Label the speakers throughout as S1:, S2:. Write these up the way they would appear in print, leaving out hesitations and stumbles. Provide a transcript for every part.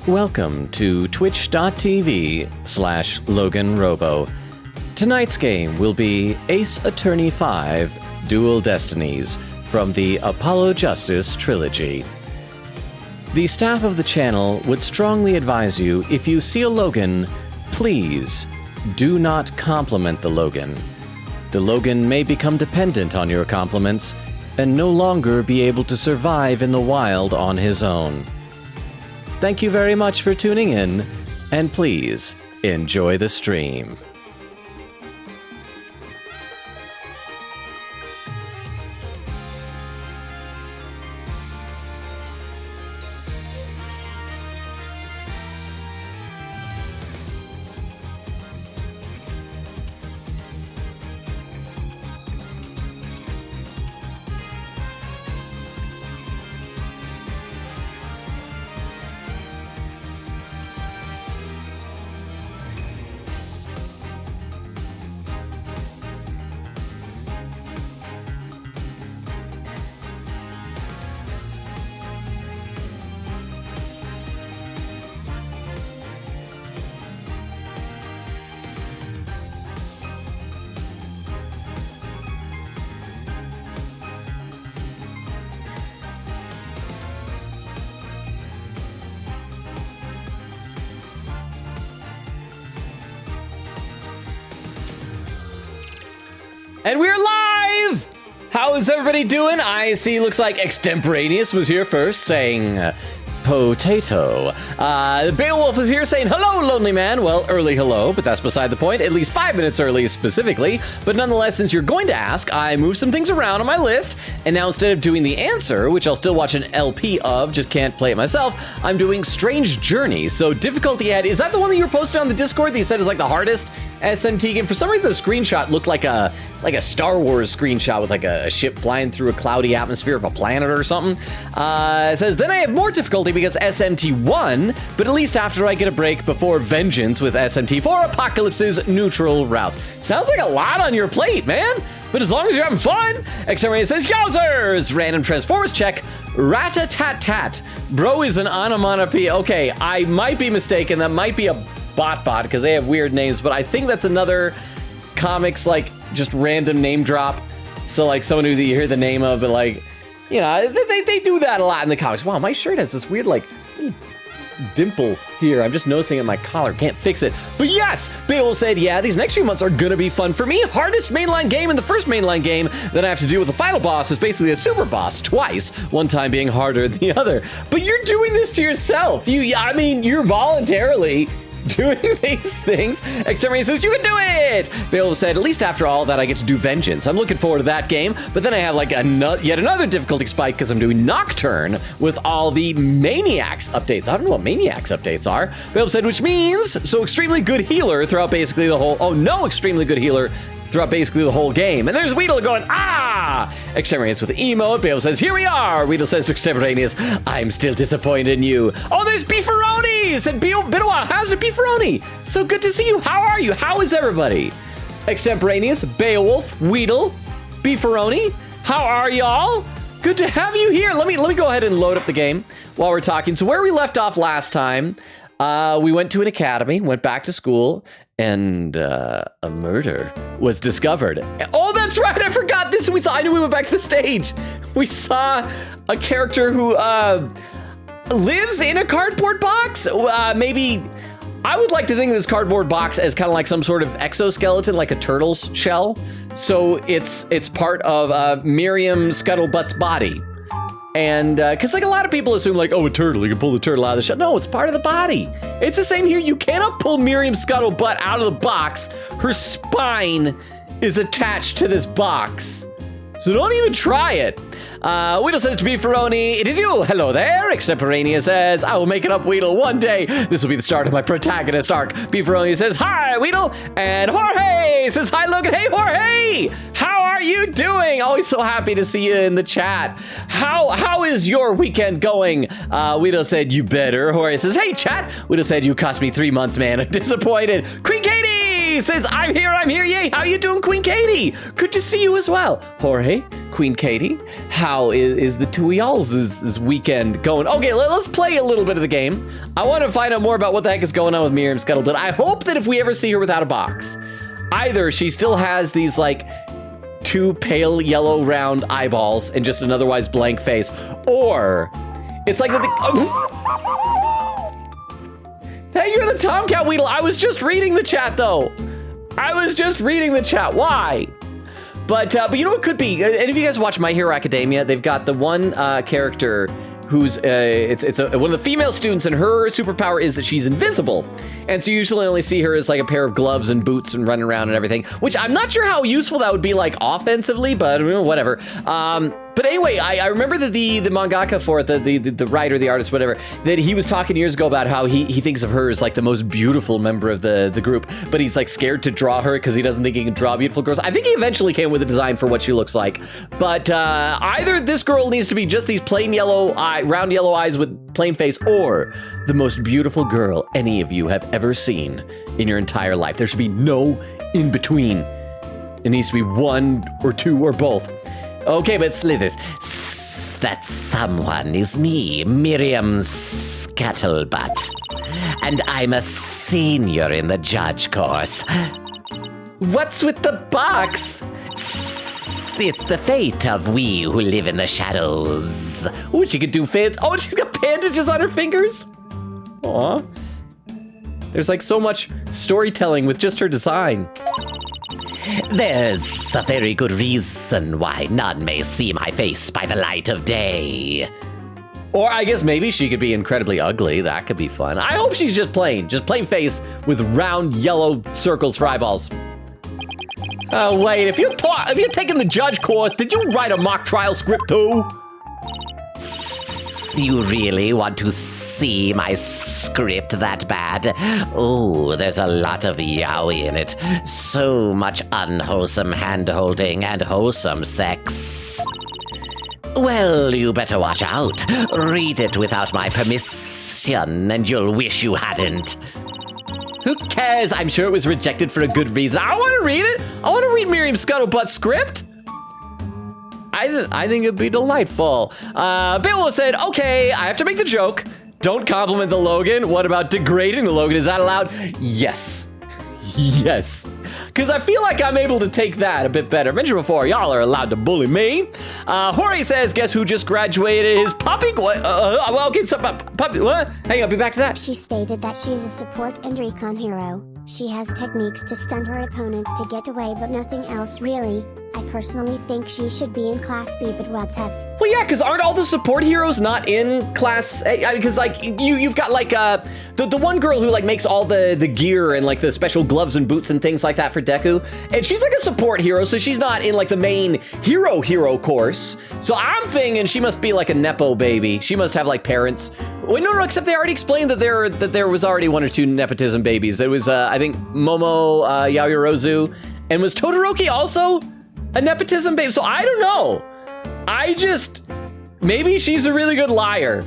S1: Welcome to twitch.tv/LoganRobo. Tonight's game will be Ace Attorney 5 Dual Destinies from the Apollo Justice trilogy. The staff of the channel would strongly advise you, if you see a Logan, please do not compliment the Logan. The Logan may become dependent on your compliments and no longer be able to survive in the wild on his own. Thank you very much for tuning in, and please enjoy the stream. And we're live! How is everybody doing? I see, looks like Extemporaneous was here first saying potato. Beowulf was here saying hello, lonely man. Well, early hello, but that's beside the point. At least 5 minutes early specifically. But nonetheless, since you're going to ask, I moved some things around on my list. And now instead of doing the answer, which I'll still watch an LP of, just can't play it myself, I'm doing Strange Journey. So difficulty add, is that the one that you were posting on the Discord that you said is like the hardest SMT game? For some reason, the screenshot looked like a Star Wars screenshot with like a ship flying through a cloudy atmosphere of a planet or something. It says, then I have more difficulty because SMT won, but at least after I get a break before Vengeance with SMT for Apocalypse's neutral routes. Sounds like a lot on your plate, man. But as long as you're having fun. Exterminator says, yowzers! Random Transformers check. Rat-a-tat-tat. Bro is an onomatopoeia. Okay, I might be mistaken. That might be a bot because they have weird names, but I think that's another comics like just random name drop. So like someone who you hear the name of, but like, you know, they do that a lot in the comics. Wow, my shirt has this weird like dimple here. I'm just noticing it in my collar. Can't fix it. But yes, Beowulf said, yeah, these next few months are gonna be fun for me. Hardest mainline game and the first mainline game that I have to deal with the final boss is basically a super boss twice, one time being harder than the other. But you're doing this to yourself. You're voluntarily doing these things. Exterminator says, you can do it! Beowulf said, at least after all that, I get to do Vengeance. I'm looking forward to that game, but then I have like yet another difficulty spike because I'm doing Nocturne with all the Maniacs updates. I don't know what Maniacs updates are. Beowulf said, which means, so extremely good healer throughout basically the whole, extremely good healer throughout basically the whole game. And there's Weedle going, ah! Extemporaneous with emote. Beowulf says, here we are. Weedle says to Extemporaneous, I'm still disappointed in you. Oh, there's Beefaroni! Said been a while. How's it, Beefaroni? So good to see you. How are you? How is everybody? Extemporaneous, Beowulf, Weedle, Beefaroni. How are y'all? Good to have you here. Let me go ahead and load up the game while we're talking. So where we left off last time, we went to an academy, went back to school, and a murder was discovered. Oh, that's right, I forgot this. I knew we went back to the stage. We saw a character who lives in a cardboard box. Maybe, I would like to think of this cardboard box as kind of like some sort of exoskeleton, like a turtle's shell. So it's part of Miriam Scuttlebutt's body. And because like a lot of people assume like, oh, a turtle, you can pull the turtle out of the shell. No, it's part of the body. It's the same here. You cannot pull Miriam Scuttlebutt out of the box. Her spine is attached to this box. So don't even try it. Weedle says to Beefaroni, it is you. Hello there. Extemporaneous says, I will make it up, Weedle, one day. This will be the start of my protagonist arc. Beefaroni says, hi, Weedle. And Jorge says, hi, Logan. Hey, Jorge. How are you doing? Always so happy to see you in the chat. How is your weekend going? Weedle said, you better. Jorge says, hey, chat. Weedle said, you cost me 3 months, man. I'm disappointed. Queen Katie Katie says, I'm here, yay. How you doing, Queen Katie? Good to see you as well. Jorge, Queen Katie, how is the two of y'all's this weekend going? Okay, let's play a little bit of the game. I want to find out more about what the heck is going on with Miriam Scuttlebutt. I hope that if we ever see her without a box, either she still has these like 2 pale yellow round eyeballs and just an otherwise blank face, or it's like Hey, you're the Tomcat Weedle. I was just reading the chat though. Why? But you know what could be? Any of you guys watch My Hero Academia? They've got the one character who's one of the female students, and her superpower is that she's invisible. And so you usually only see her as like a pair of gloves and boots and running around and everything, which I'm not sure how useful that would be like offensively, but whatever. But anyway, I remember that the mangaka for it, the writer, the artist, whatever, that he was talking years ago about how he thinks of her as like the most beautiful member of the group, but he's like scared to draw her because he doesn't think he can draw beautiful girls. I think he eventually came with a design for what she looks like. But either this girl needs to be just these plain yellow round yellow eyes with plain face, or the most beautiful girl any of you have ever seen in your entire life. There should be no in between. It needs to be one or two or both. Okay, but Slithers, that someone is me, Miriam Scuttlebutt, and I'm a senior in the judge course. What's with the box? It's the fate of we who live in the shadows. Oh, she could do fans. Oh, she's got bandages on her fingers. Aw. There's like so much storytelling with just her design. There's a very good reason why none may see my face by the light of day. Or I guess maybe she could be incredibly ugly. That could be fun. I hope she's just plain face with round yellow circles for eyeballs. Oh wait, if you're taking the judge course, did you write a mock trial script too? You really want to see my script that bad? Oh, there's a lot of yaoi in it. So much unwholesome hand-holding and wholesome sex. Well, you better watch out. Read it without my permission, and you'll wish you hadn't. Who cares? I'm sure it was rejected for a good reason. I want to read it. I want to read Miriam Scuttlebutt's script. I think it'd be delightful. Bill said, okay, I have to make the joke. Don't compliment the Logan. What about degrading the Logan? Is that allowed? Yes. Yes. Because I feel like I'm able to take that a bit better. Mentioned before, y'all are allowed to bully me. Jorge says, guess who just graduated his puppy? Okay, so puppy, what? Hang on, I'll be back to that.
S2: She stated that she's a support and recon hero. She has techniques to stun her opponents to get away, but nothing else really. I personally think she should be in Class B, but whatevs.
S1: Well, yeah, because aren't all the support heroes not in Class A? Because, like, you've got, like, the one girl who, like, makes all the gear and, like, the special gloves and boots and things like that for Deku. And she's, like, a support hero, so she's not in, like, the main hero course. So I'm thinking she must be, like, a Nepo baby. She must have, like, parents. Wait, no, except they already explained that there was already one or two nepotism babies. There was, I think, Momo, Yaoyorozu, and was Todoroki also a nepotism babe? So I don't know. Maybe she's a really good liar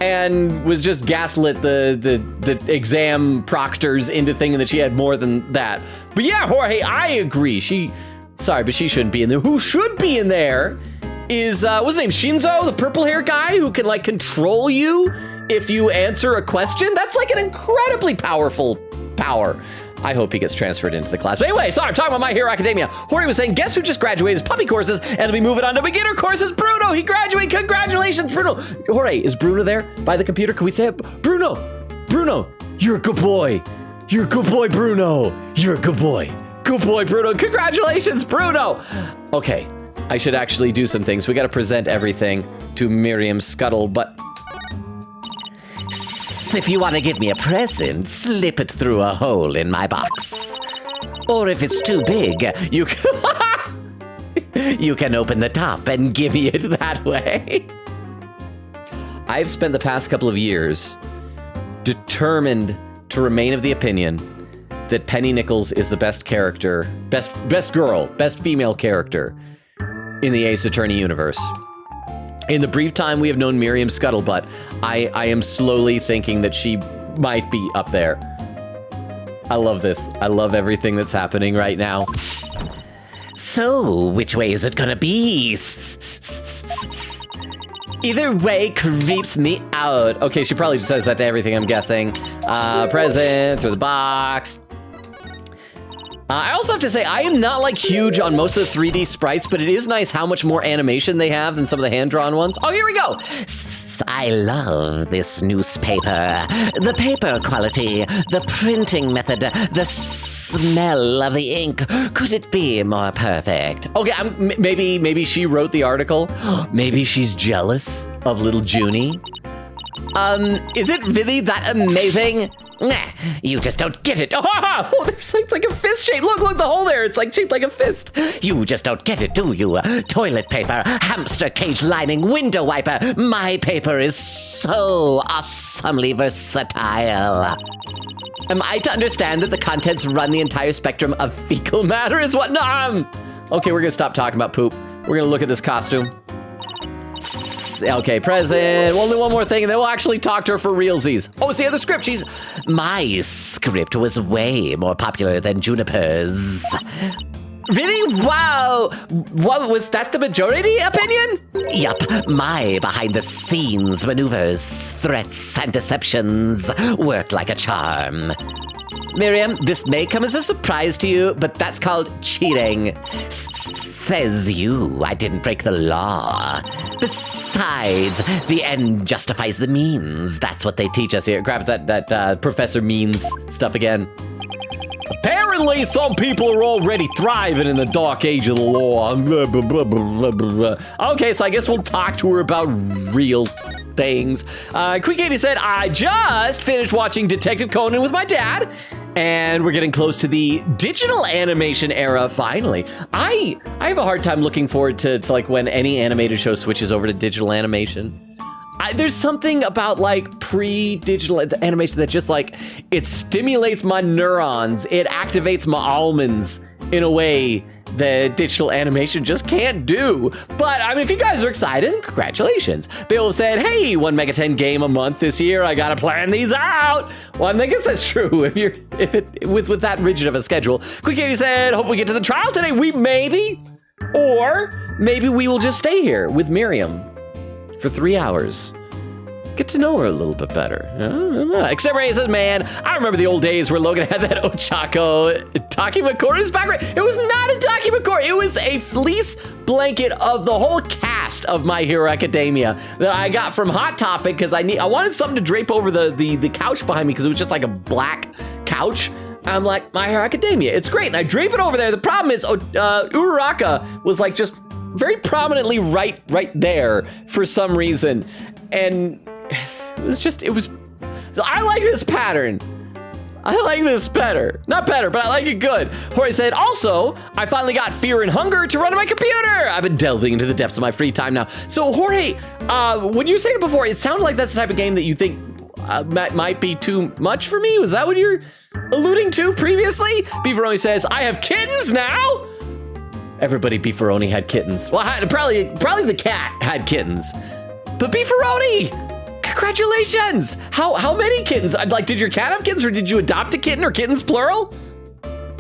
S1: and was just gaslit the exam proctors into thinking that she had more than that. But yeah, Jorge, I agree. But she shouldn't be in there. Who should be in there is, what's his name? Shinzo, the purple hair guy who can, like, control you if you answer a question. That's like an incredibly powerful power. I hope he gets transferred into the class. But anyway, sorry, I'm talking about My Hero Academia. Jorge was saying, guess who just graduated his puppy courses and will be moving on to beginner courses? Bruno, he graduated. Congratulations, Bruno. Jorge, is Bruno there by the computer? Can we say it? Bruno, you're a good boy. You're a good boy, Bruno. You're a good boy. Good boy, Bruno. Congratulations, Bruno. Okay, I should actually do some things. We got to present everything to Miriam Scuttlebutt. If you want to give me a present, slip it through a hole in my box. Or if it's too big, you can open the top and give me it that way. I've spent the past couple of years determined to remain of the opinion that Penny Nichols is the best character, best female character in the Ace Attorney universe. In the brief time we have known Miriam Scuttlebutt, I am slowly thinking that she might be up there. I love this. I love everything that's happening right now. So, which way is it gonna be? Either way creeps me out. Okay, she probably just says that to everything, I'm guessing. Present, through the box. I also have to say, I am not like huge on most of the 3D sprites, but it is nice how much more animation they have than some of the hand-drawn ones. Oh, here we go. I love this newspaper. The paper quality, the printing method, the smell of the ink. Could it be more perfect? Okay, maybe she wrote the article. Maybe she's jealous of little Junie. Is it really that amazing? Nah, you just don't get it. Oh, there's like a fist shape. Look, the hole there. It's like shaped like a fist. You just don't get it, do you? Toilet paper, hamster cage lining, window wiper. My paper is so awesomely versatile. Am I to understand that the contents run the entire spectrum of fecal matter is what? No, okay, we're gonna stop talking about poop. We're gonna look at this costume. Okay, present. Only one more thing, and then we'll actually talk to her for realsies. Oh, it's the other script. My script was way more popular than Juniper's. Really? Wow. What, was that the majority opinion? Yup. My behind-the-scenes maneuvers, threats, and deceptions worked like a charm. Miriam, this may come as a surprise to you, but that's called cheating. Says you, I didn't break the law. Besides, the end justifies the means. That's what they teach us here. Grab that Professor Means stuff again. Apparently, some people are already thriving in the dark age of the law. Okay, so I guess we'll talk to her about real things. Quick Katie said, I just finished watching Detective Conan with my dad, and we're getting close to the digital animation era, finally. I have a hard time looking forward to like when any animated show switches over to digital animation. There's something about like pre-digital animation that just like, it stimulates my neurons, it activates my almonds in a way that digital animation just can't do. But I mean, if you guys are excited, congratulations. Bill said, hey, 1 Mega 10 game a month this year. I gotta plan these out. Well, I guess that's true with that rigid of a schedule. Quick Katie said, hope we get to the trial today. We maybe, or maybe we will just stay here with Miriam for 3 hours. Get to know her a little bit better. Extemporary says, man, I remember the old days where Logan had that Ochako Takimakura in his background. It was not a Takimakura. It was a fleece blanket of the whole cast of My Hero Academia that I got from Hot Topic because I wanted something to drape over the couch behind me because it was just like a black couch. I'm like, My Hero Academia, it's great. And I drape it over there. The problem is Uraraka was like just very prominently right there for some reason. And I like this pattern. I like this better. Not better, but I like it good. Jorge said, also, I finally got Fear and Hunger to run on my computer. I've been delving into the depths of my free time now. So Jorge, when you were saying it before, it sounded like that's the type of game that you think might be too much for me. Was that what you're alluding to previously? Beaveroni says, I have kittens now. Everybody Beefaroni had kittens. Well, probably the cat had kittens. But Beefaroni, congratulations! How many kittens? Like, did your cat have kittens, or did you adopt a kitten, or kittens plural?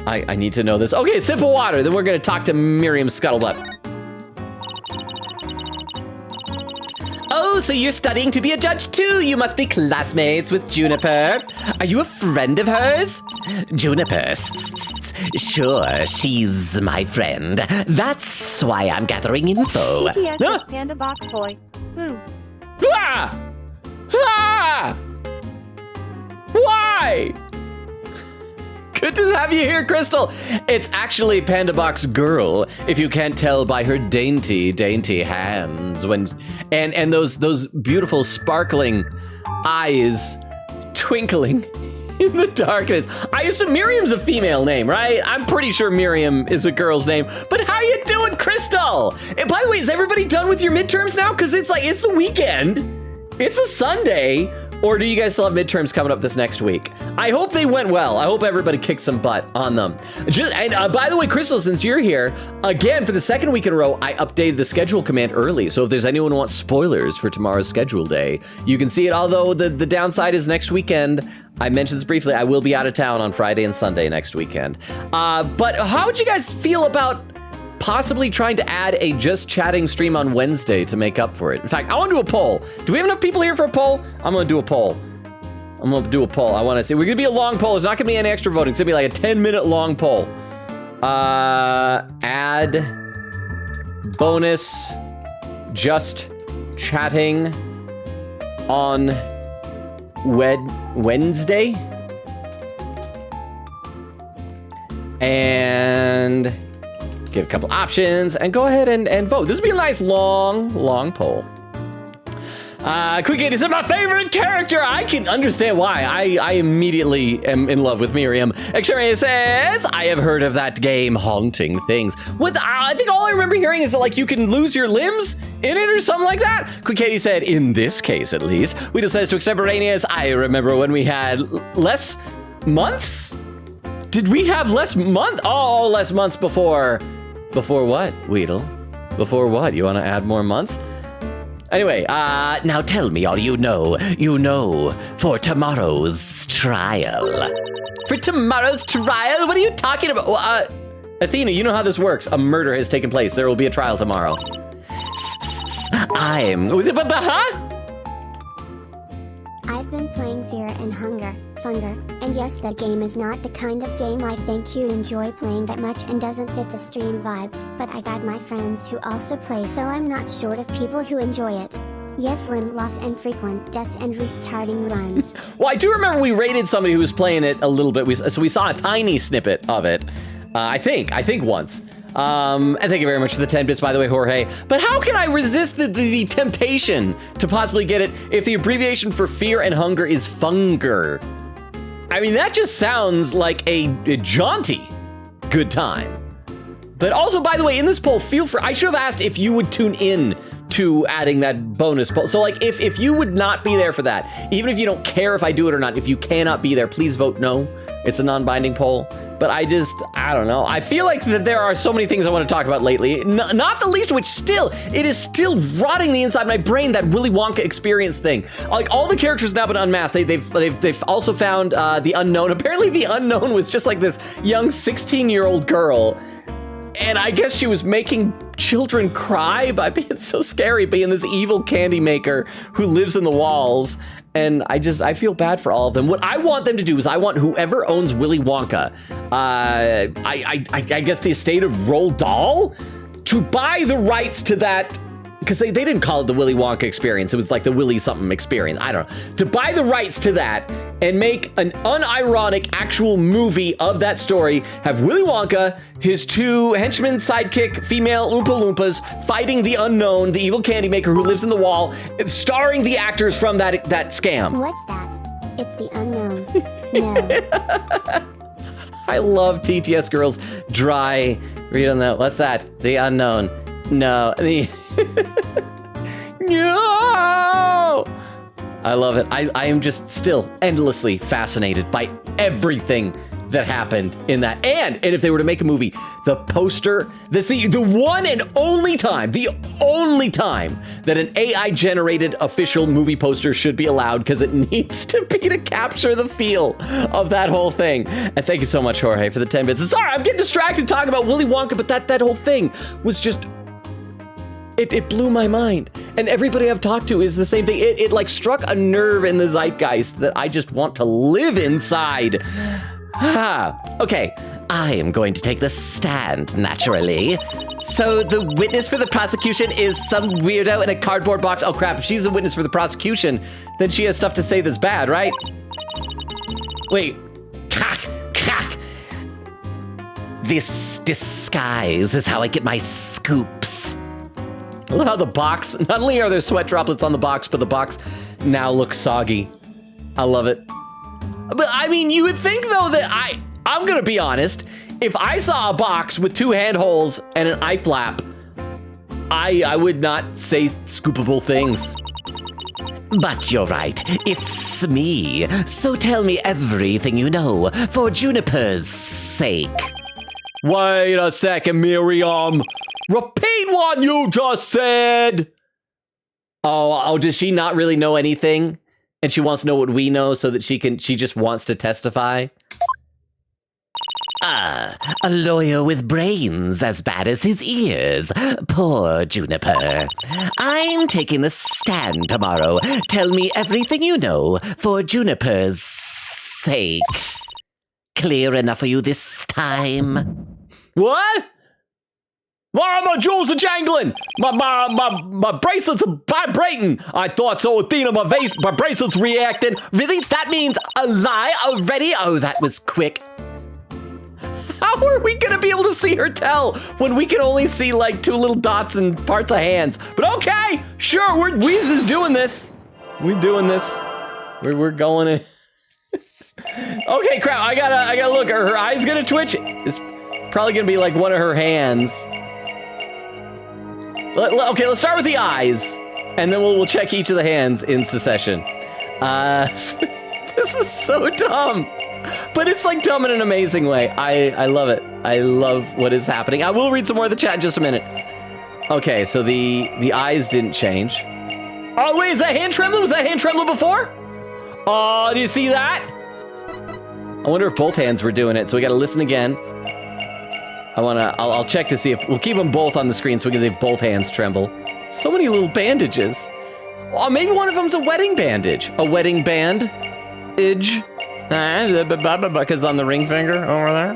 S1: I need to know this. Okay, sip of water. Then we're gonna talk to Miriam Scuttlebutt. Oh, so you're studying to be a judge too? You must be classmates with Juniper. Are you a friend of hers? Juniper, sure, she's my friend. That's why I'm gathering info.
S3: TTS is Panda Box Boy. Boo.
S1: Ah! Ah! Why? Good to have you here, Crystal. It's actually Panda Box Girl, if you can't tell by her dainty hands and those beautiful sparkling eyes twinkling in the darkness. I assume Miriam's a female name, right? I'm pretty sure Miriam is a girl's name. But how you doing, Crystal? And by the way, is everybody done with your midterms now? Because it's the weekend. It's a Sunday. Or do you guys still have midterms coming up this next week? I hope they went well. I hope everybody kicked some butt on them. And by the way, Crystal, since you're here, again, for the second week in a row, I updated the schedule command early. So if there's anyone who wants spoilers for tomorrow's schedule day, you can see it. Although the downside is next weekend. I mentioned this briefly. I will be out of town on Friday and Sunday next weekend. But how would you guys feel about possibly trying to add a just chatting stream on Wednesday to make up for it? In fact, I want to do a poll. Do we have enough people here for a poll? I'm going to do a poll. I want to see. We're going to be a long poll. It's not going to be any extra voting. It's going to be like a 10-minute long poll. Add bonus just chatting on Wednesday. And give a couple options and go ahead and vote. This will be a nice long poll. Quick Kid is my favorite character. I can understand why. I immediately am in love with Miriam. X-Ray says, I have heard of that game, Haunting Things. I think all I remember hearing is that like you can lose your limbs in it or something like that. Quick Katie said, in this case at least. Weedle says to Extemporaneous, I remember when we had less months? Did we have less less months before what, Weedle? Before what? You want to add more months? Anyway, now tell me all you know for tomorrow's trial. For tomorrow's trial? What are you talking about? Well, Athena, you know how this works. A murder has taken place. There will be a trial tomorrow.
S2: I've been playing Fear and Hunger, and yes, that game is not the kind of game I think you'd enjoy playing that much and doesn't fit the stream vibe, but I got my friends who also play, so I'm not short of people who enjoy it. Yes, limb loss and frequent deaths and restarting runs.
S1: Well, I do remember we rated somebody who was playing it a little bit. So we saw a tiny snippet of it. I think once. And thank you very much for the 10 bits, by the way, Jorge. But how can I resist the temptation to possibly get it if the abbreviation for Fear and Hunger is Funger? I mean, that just sounds like a jaunty good time. But also, by the way, in this poll, feel free. I should have asked if you would tune in to adding that bonus poll. So like, if you would not be there for that, even if you don't care if I do it or not, if you cannot be there, please vote no. It's a non-binding poll. But I don't know. I feel like that there are so many things I want to talk about lately. Not the least of which it is still rotting the inside of my brain, that Willy Wonka experience thing. Like, all the characters have now been unmasked. They've also found the unknown. Apparently the unknown was just like this young 16-year-old girl. And I guess she was making children cry by being so scary, being this evil candy maker who lives in the walls. And I feel bad for all of them. What I want them to do is I want whoever owns Willy Wonka, I guess the estate of Roald Dahl, to buy the rights to that, because they didn't call it the Willy Wonka experience. It was like the Willy something experience. I don't know. To buy the rights to that and make an unironic actual movie of that story, have Willy Wonka, his two henchmen, sidekick, female Oompa Loompas, fighting the unknown, the evil candy maker who lives in the wall, starring the actors from that scam.
S2: What's that? It's the unknown. No.
S1: I love TTS Girls' dry read on that. What's that? The unknown. No. No! I love it. I am just still endlessly fascinated by everything that happened in that. And if they were to make a movie, the poster, the one and only time that an AI-generated official movie poster should be allowed, because it needs to be to capture the feel of that whole thing. And thank you so much, Jorge, for the 10 bits. And sorry, I'm getting distracted talking about Willy Wonka, but that whole thing was just... It blew my mind. And everybody I've talked to is the same thing. It like struck a nerve in the zeitgeist that I just want to live inside. Okay, I am going to take the stand, naturally. So the witness for the prosecution is some weirdo in a cardboard box. Oh crap, if she's the witness for the prosecution, then she has stuff to say that's bad, right? Wait, This disguise is how I get my scoops. I love how the box, not only are there sweat droplets on the box, but the box now looks soggy. I love it. But I mean, you would think though that I'm gonna be honest, if I saw a box with 2 handholes and an eye flap, I would not say scoopable things.
S4: But you're right, it's me. So tell me everything you know, for Juniper's sake.
S1: Wait a second, Miriam. Repeat what you just said. Oh, does she not really know anything? And she wants to know what we know so that she just wants to testify?
S4: Ah, a lawyer with brains as bad as his ears. Poor Juniper. I'm taking the stand tomorrow. Tell me everything you know for Juniper's sake. Clear enough for you this time?
S1: What? Why my jewels are jangling? My bracelets are vibrating. I thought so, Athena. My bracelets reacting.
S4: Really? That means a lie already? Oh, that was quick.
S1: How are we gonna be able to see her tell when we can only see like two little dots and parts of hands? But okay, sure, we just doing this. We're doing this. We're going in. Okay, crap. I gotta look. Are her eyes gonna twitch? It's probably gonna be like one of her hands. Okay, let's start with the eyes, and then we'll check each of the hands in succession. This is so dumb. But it's like dumb in an amazing way. I love it. I love what is happening. I will read some more of the chat in just a minute. Okay, so the eyes didn't change. Oh, wait, is that hand trembling? Was that hand trembling before? Oh, do you see that? I wonder if both hands were doing it, so we gotta listen again. I'll check to see if, we'll keep them both on the screen so we can see if both hands tremble. So many little bandages. Oh, maybe one of them's a wedding bandage. A wedding band-age. Because on the ring finger over there.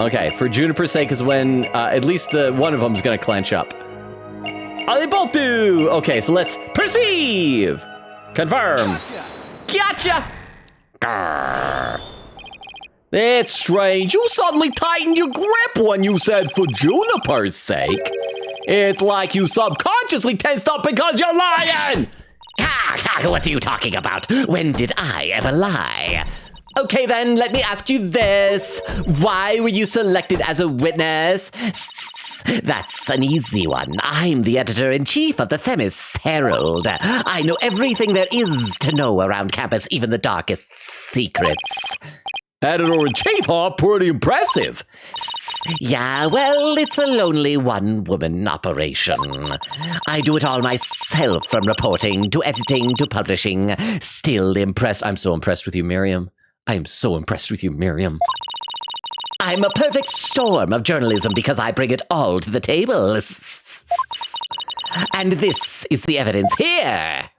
S1: Okay, for Juniper's sake is when at least one of them is going to clench up. Oh, they both do. Okay, so let's perceive. Confirm. Gotcha. Grr. It's strange. You suddenly tightened your grip when you said for Juniper's sake. It's like you subconsciously tensed up because you're lying.
S4: What are you talking about? When did I ever lie? Okay then, let me ask you this. Why were you selected as a witness? That's an easy one. I'm the editor-in-chief of the Themis Herald. I know everything there is to know around campus, even the darkest secrets.
S1: Editor-in-chief, huh? Pretty impressive.
S4: Yeah, well, it's a lonely one-woman operation. I do it all myself, from reporting to editing to publishing. Still impressed.
S1: I'm so impressed with you, Miriam. I am so impressed with you, Miriam.
S4: I'm a perfect storm of journalism because I bring it all to the table. And this is the evidence here.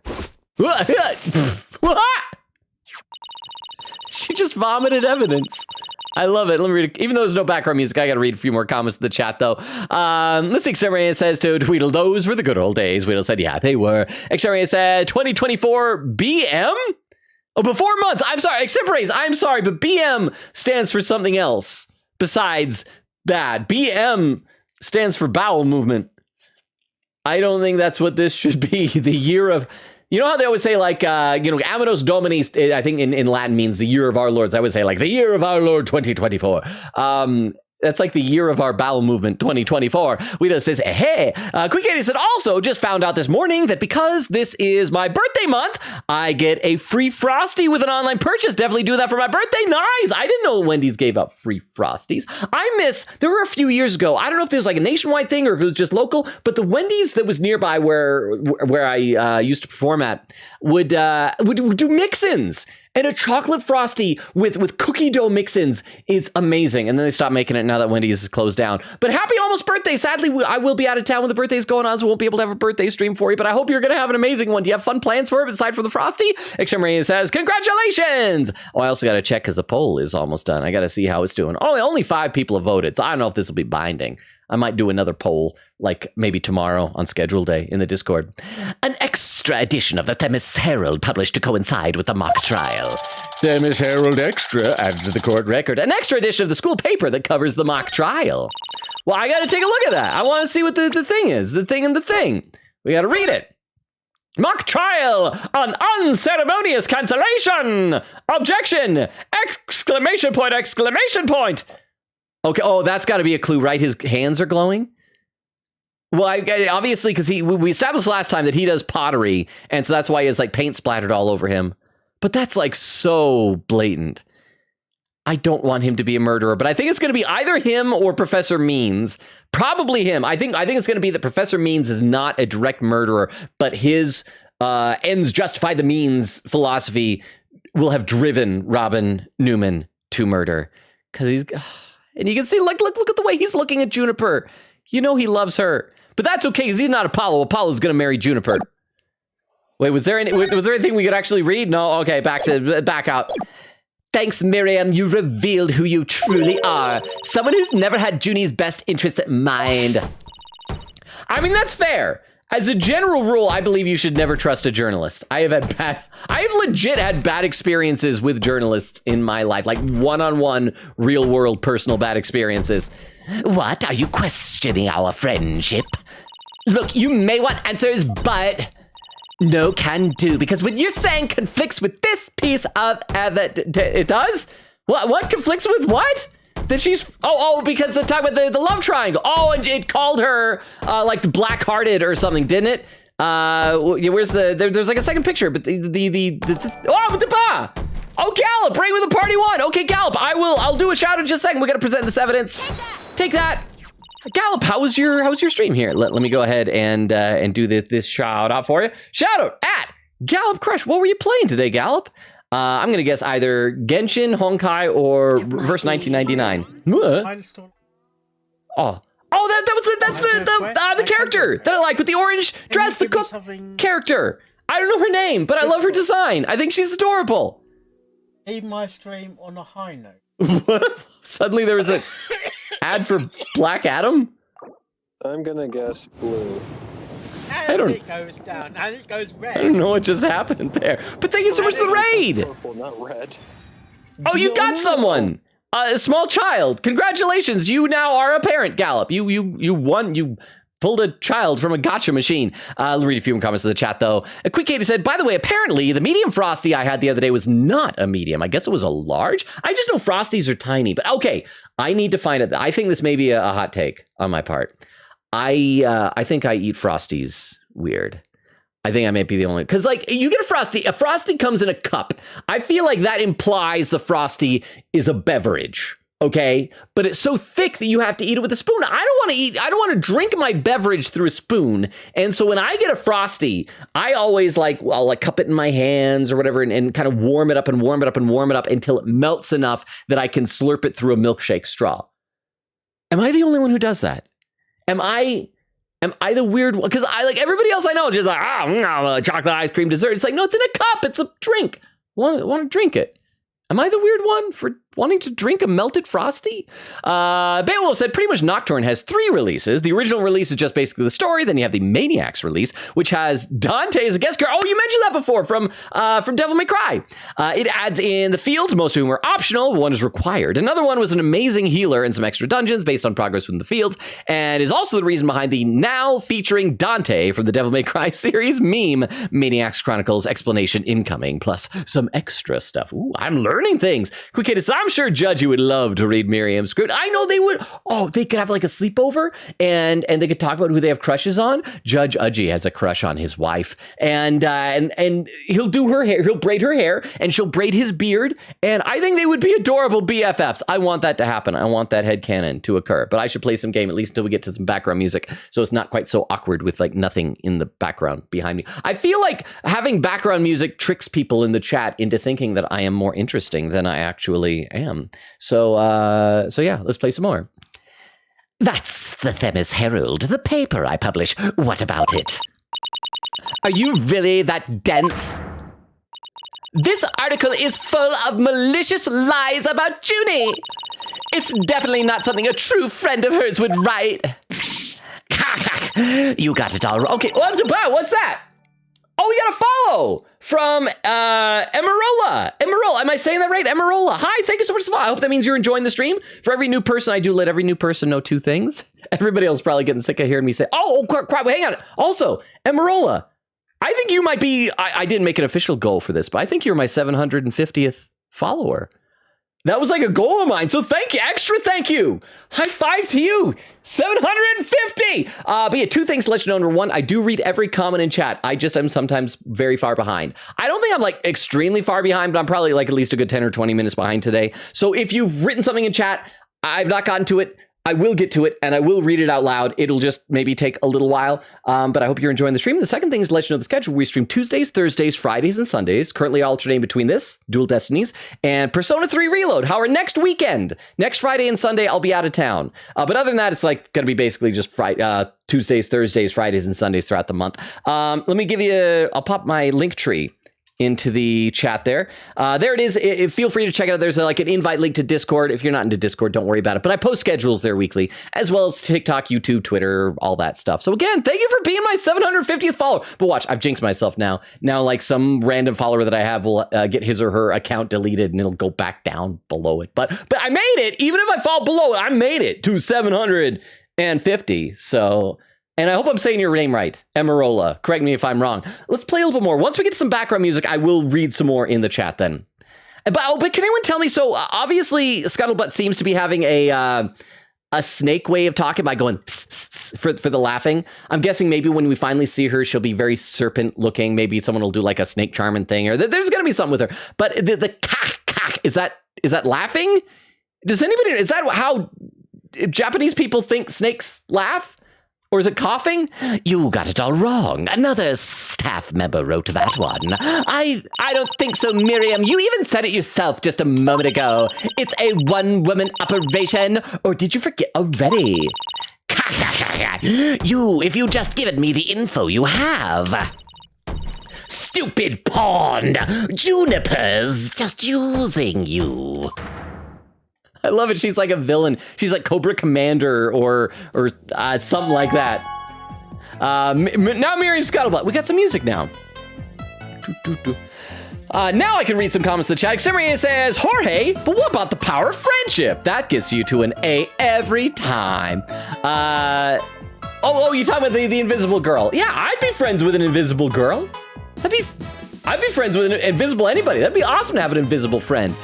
S1: She just vomited evidence. I love it. Let me read it. Even though there's no background music, I got to read a few more comments in the chat, though. Let's see. Exterminator says to Tweedle, those were the good old days. Tweedle said, yeah, they were. Exterminator said, 2024 BM? Oh, before months. I'm sorry. Extemporaneous. I'm sorry, but BM stands for something else besides that. BM stands for bowel movement. I don't think that's what this should be. The year of... You know how they always say, like, Amados Domini, I think in Latin means the year of our Lords. I always say, like, the year of our Lord 2024. That's like the year of our bowel movement 2024. Guido says, hey. Quick Katie said, also just found out this morning that because this is my birthday month, I get a free Frosty with an online purchase. Definitely do that for my birthday. Nice. I didn't know Wendy's gave out free Frosties. There were a few years ago. I don't know if there's like a nationwide thing or if it was just local, but the Wendy's that was nearby where I used to perform at would do mix-ins. And a chocolate Frosty with cookie dough mix-ins is amazing. And then they stopped making it now that Wendy's is closed down. But happy almost birthday. Sadly, I will be out of town when the birthday's going on, so won't be able to have a birthday stream for you. But I hope you're going to have an amazing one. Do you have fun plans for it aside from the Frosty? Extreme says, congratulations. Oh, I also got to check because the poll is almost done. I got to see how it's doing. Only 5 people have voted, so I don't know if this will be binding. I might do another poll, like maybe tomorrow on schedule day in the Discord.
S4: An extra edition of the Themis Herald published to coincide with the mock trial.
S1: Themis Herald Extra added to the court record. An extra edition of the school paper that covers the mock trial. Well, I got to take a look at that. I want to see what the thing is. The thing and the thing. We got to read it. Mock trial on unceremonious cancellation. Objection! Exclamation point, exclamation point. Okay, oh, that's got to be a clue, right? His hands are glowing? Well, obviously, because we established last time that he does pottery, and so that's why he has like paint splattered all over him. But that's like so blatant. I don't want him to be a murderer, but I think it's going to be either him or Professor Means. Probably him. I think it's going to be that Professor Means is not a direct murderer, but his ends justify the means philosophy will have driven Robin Newman to murder. Because and you can see, like, look at the way he's looking at Juniper. You know he loves her. But that's okay, because he's not Apollo. Apollo's going to marry Juniper. Wait, was there anything we could actually read? No? Okay, back out. Thanks, Miriam. You revealed who you truly are. Someone who's never had Junie's best interests at mind. I mean, that's fair. As a general rule, I believe you should never trust a journalist. I have legit had bad experiences with journalists in my life, like one-on-one, real-world, personal bad experiences.
S4: What? Are you questioning our friendship? Look, you may want answers, but no can do, because what you're saying conflicts with this piece of evidence.
S1: It does? What conflicts with what? That she's because the talk about the love triangle. Oh, and it called her like black-hearted or something, didn't it? Where's there's like a second picture, but oh, Gallop, bring with the party one. Okay, Gallop, I'll do a shout in just a second. We gotta present this evidence. Take that. Gallop, how was your stream here? Let me go ahead and do this shout out for you. Shout out at Gallop Crush. What were you playing today, Gallop? I'm gonna guess either Genshin, Honkai, or Reverse 1999. Oh, that's the character that I like with the orange dress, the cook character. I don't know her name, but I love her design. I think she's adorable.
S5: Leave my stream on a high note.
S1: What? Suddenly there was an ad for Black Adam?
S6: I'm gonna guess blue.
S5: And it goes down, and it goes red.
S1: I don't know what just happened there. But thank you so much for the raid.
S6: Purple, not red.
S1: Oh, you got someone. A small child. Congratulations. You now are a parent, Gallop. You won. You pulled a child from a gotcha machine. I'll read a few comments in the chat, though. A quick Katie said, by the way, apparently the medium Frosty I had the other day was not a medium. I guess it was a large. I just know Frosties are tiny. But okay, I need to find it. I think this may be a hot take on my part. I think I eat Frosties weird. I think I might be the only, because like you get a Frosty comes in a cup. I feel like that implies the Frosty is a beverage. Okay, but it's so thick that you have to eat it with a spoon. I don't want to drink my beverage through a spoon. And so when I get a Frosty, I'll cup it in my hands or whatever and kind of warm it up until it melts enough that I can slurp it through a milkshake straw. Am I the only one who does that? Am I the weird one? Because I like everybody else I know is just like, chocolate ice cream dessert. It's like, no, it's in a cup. It's a drink. Want to drink it. Am I the weird one for wanting to drink a melted Frosty? Beowulf said pretty much Nocturne has 3 releases. The original release is just basically the story. Then you have the Maniacs release, which has Dante as a guest character. Oh, you mentioned that before from Devil May Cry. It adds in the fields, most of whom are optional. One is required. Another one was an amazing healer and some extra dungeons based on progress within the fields, and is also the reason behind the now featuring Dante from the Devil May Cry series meme, Maniacs Chronicles explanation incoming, plus some extra stuff. Ooh, I'm learning things. Quick hit, I'm sure Judgy would love to read Miriam's script. I know they would. Oh, they could have like a sleepover and they could talk about who they have crushes on. Judge Udgy has a crush on his wife, and he'll do her hair. He'll braid her hair, and she'll braid his beard. And I think they would be adorable BFFs. I want that to happen. I want that headcanon to occur. But I should play some game at least until we get to some background music, so it's not quite so awkward with like nothing in the background behind me. I feel like having background music tricks people in the chat into thinking that I am more interesting than I actually am. So yeah, let's play some more.
S4: That's the Themis Herald, the paper I publish. What about it? Are you really that dense? This article is full of malicious lies about Junie. It's definitely not something a true friend of hers would write. You got it all wrong.
S1: Okay, what's about? What's that? Oh, we got a follow from Emerola. Emerola, am I saying that right? Emerola. Hi, thank you so much for the follow. I hope that means you're enjoying the stream. For every new person, I do let every new person know 2 things. Everybody else is probably getting sick of hearing me say, oh, crap, hang on. Also, Emerola, I think you might be, I didn't make an official goal for this, but I think you're my 750th follower. That was like a goal of mine. So thank you. Extra thank you. High five to you. 750. But yeah, two things to let you know. Number one, I do read every comment in chat. I just am sometimes very far behind. I don't think I'm like extremely far behind, but I'm probably like at least a good 10 or 20 minutes behind today. So if you've written something in chat, I've not gotten to it. I will get to it and I will read it out loud. It'll just maybe take a little while, but I hope you're enjoying the stream. The second thing is to let you know the schedule. We stream Tuesdays, Thursdays, Fridays, and Sundays, currently alternating between this, Dual Destinies, and Persona 3 Reload. However, next weekend, next Friday and Sunday, I'll be out of town. But other than that, it's like going to be basically just Tuesdays, Thursdays, Fridays, and Sundays throughout the month. Let me give you, I'll pop my link tree into the chat there. There it is. Feel free to check it out. There's like an invite link to Discord. If you're not into Discord, don't worry about it. But I post schedules there weekly, as well as TikTok, YouTube, Twitter, all that stuff. So again, thank you for being my 750th follower. But watch, I've jinxed myself now. Now, like some random follower that I have will get his or her account deleted and it'll go back down below it. But I made it. Even if I fall below it, I made it to 750. So... And I hope I'm saying your name right, Emerola. Correct me if I'm wrong. Let's play a little bit more. Once we get some background music, I will read some more in the chat then. But can anyone tell me, so obviously Scuttlebutt seems to be having a snake way of talking by going for the laughing. I'm guessing maybe when we finally see her, she'll be very serpent looking. Maybe someone will do like a snake charming thing, or there's going to be something with her. But the kak, is that laughing? Is that how Japanese people think snakes laugh? Or is it coughing?
S4: You got it all wrong. Another staff member wrote that one. I don't think so, Miriam. You even said it yourself just a moment ago. It's a one-woman operation. Or did you forget already? If you just given me the info you have. Stupid pond. Juniper's just using you.
S1: I love it. She's like a villain. She's like Cobra Commander or something like that. Now Miriam Scuttlebutt. We got some music now. Now I can read some comments in the chat. Ximri says, Jorge, but what about the power of friendship? That gets you to an A every time. You talking about the invisible girl? Yeah, I'd be friends with an invisible girl. I'd be friends with an invisible anybody. That'd be awesome to have an invisible friend.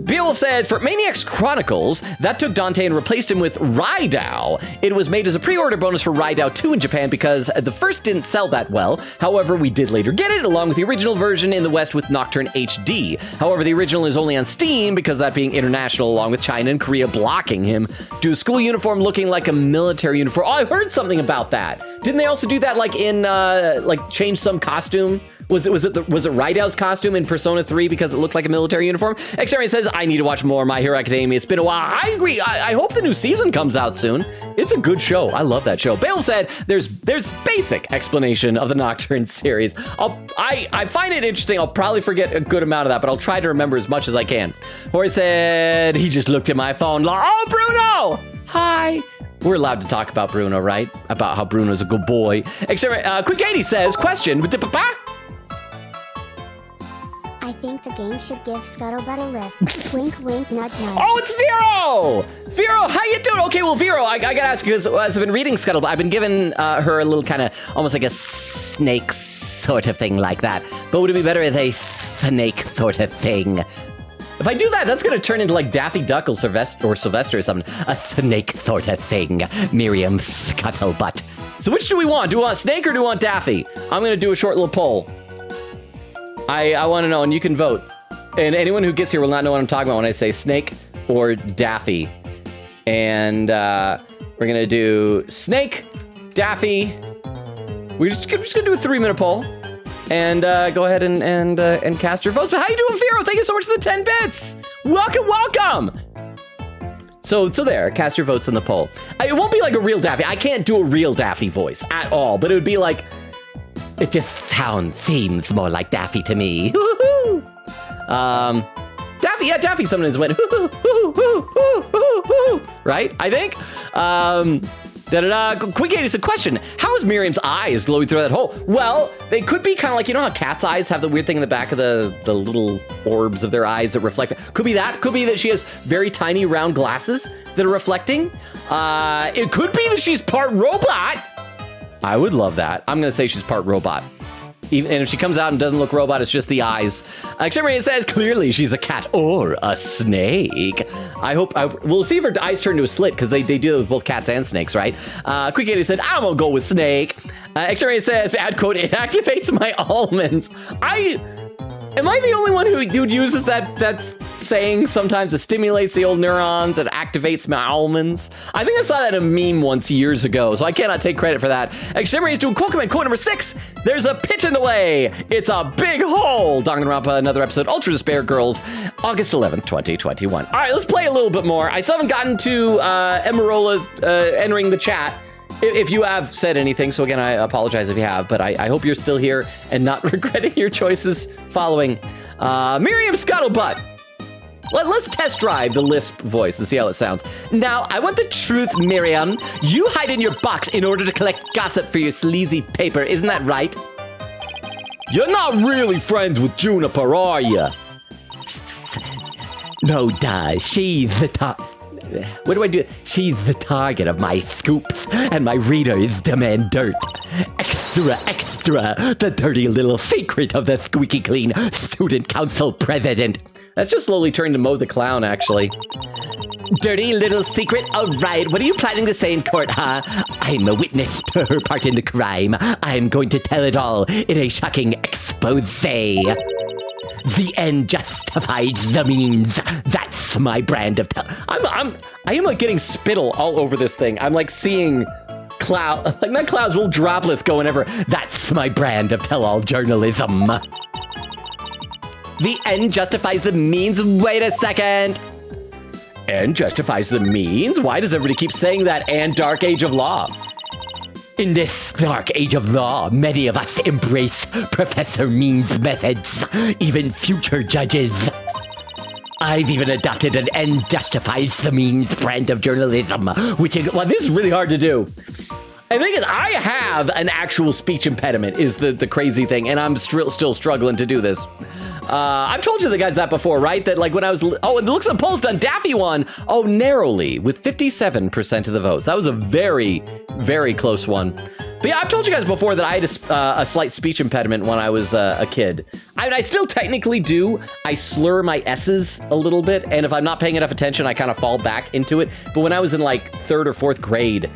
S1: Beowulf says, for Maniacs Chronicles, that took Dante and replaced him with Raidao. It was made as a pre-order bonus for Raidao 2 in Japan because the first didn't sell that well. However, we did later get it, along with the original version in the West with Nocturne HD. However, the original is only on Steam because that being international, along with China and Korea blocking him. Do a school uniform looking like a military uniform. Oh, I heard something about that. Didn't they also do that like in, change some costume? Was it Raidao's costume in Persona 3 because it looked like a military uniform? Xarian says, I need to watch more My Hero Academia. It's been a while. I agree. I hope the new season comes out soon. It's a good show. I love that show. Bale said, there's basic explanation of the Nocturne series. I find it interesting. I'll probably forget a good amount of that, but I'll try to remember as much as I can. Or he said, he just looked at my phone. Oh, Bruno! Hi. We're allowed to talk about Bruno, right? About how Bruno's a good boy. Quick 80 says, question,
S2: I think the game should give Scuttlebutt a list. Wink, wink, nudge, nudge.
S1: Oh, it's Vero! Vero, how you doing? Okay, well, Vero, I gotta ask you, because as I've been reading Scuttlebutt, I've been giving her a little kind of, almost like a snake sort of thing like that. But would it be better with a snake sort of thing? If I do that, that's gonna turn into like Daffy Duck or Sylvester or something. A snake sort of thing, Miriam Scuttlebutt. So which do we want? Do we want snake or do we want Daffy? I'm gonna do a short little poll. I want to know, and you can vote. And anyone who gets here will not know what I'm talking about when I say snake or Daffy. And we're going to do snake, Daffy. We're just going to do a 3-minute poll. And go ahead and cast your votes. But how you doing, Vero? Thank you so much for the 10 bits. Welcome. So there, cast your votes in the poll. It won't be like a real Daffy. I can't do a real Daffy voice at all. But it would be like...
S4: It just seems more like Daffy to me.
S1: Daffy sometimes went, right? I think. Quick 80 is a question. How is Miriam's eyes glowing through that hole? Well, they could be kind of like, you know how cats' eyes have the weird thing in the back of the little orbs of their eyes that reflect. Could be that. Could be that she has very tiny round glasses that are reflecting. It could be that she's part robot. I would love that. I'm going to say she's part robot. Even, and if she comes out and doesn't look robot, it's just the eyes. Extremity says, clearly she's a cat or a snake. We'll see if her eyes turn to a slit, because they do that with both cats and snakes, right? Quick Kitty said, I'm gonna go with snake. Extremity says, add quote, it activates my almonds. Am I the only one who uses that saying sometimes? It stimulates the old neurons, it activates my almonds. I think I saw that in a meme once years ago, so I cannot take credit for that. Extremity is doing quote command, quote number 6. There's a pitch in the way. It's a big hole. Danganronpa, another episode, Ultra Despair Girls, August 11th, 2021. All right, let's play a little bit more. I still haven't gotten to Emerola's entering the chat. If you have said anything, so again, I apologize if you have, but I hope you're still here and not regretting your choices following. Miriam Scuttlebutt. Let's test drive the Lisp voice and see how it sounds. Now, I want the truth, Miriam. You hide in your box in order to collect gossip for your sleazy paper, isn't that right? You're not really friends with Juniper, are you?
S4: No, duh. She's the top. What do I do? She's the target of my scoops, and my readers demand dirt. Extra, extra, the dirty little secret of the squeaky clean student council president.
S1: That's just slowly turning to Mo the Clown, actually.
S4: Dirty little secret? All right, what are you planning to say in court, huh? I'm a witness to her part in the crime. I'm going to tell it all in a shocking expose. The end justifies the means. That's my brand of
S1: I am like getting spittle all over this thing. I'm like seeing cloud, like not clouds, little droplets going ever.
S4: That's my brand of tell-all journalism. The end justifies the means. Wait a second.
S1: End justifies the means? Why does everybody keep saying that? And Dark Age of Law.
S4: In this dark age of law, many of us embrace Professor Means methods, even future judges. I've even adopted an end justifies the means brand of journalism, which is,
S1: well, this is really hard to do. And the thing is, I have an actual speech impediment is the crazy thing, and I'm still struggling to do this. I've told you the guys that before, right? That like when I was, oh, it looks like polls done. Daffy won, oh, narrowly with 57% of the votes. That was a very, very close one. But yeah, I've told you guys before that I had a slight speech impediment when I was a kid. I still technically do. I slur my S's a little bit, and if I'm not paying enough attention, I kind of fall back into it. But when I was in like 3rd or 4th grade,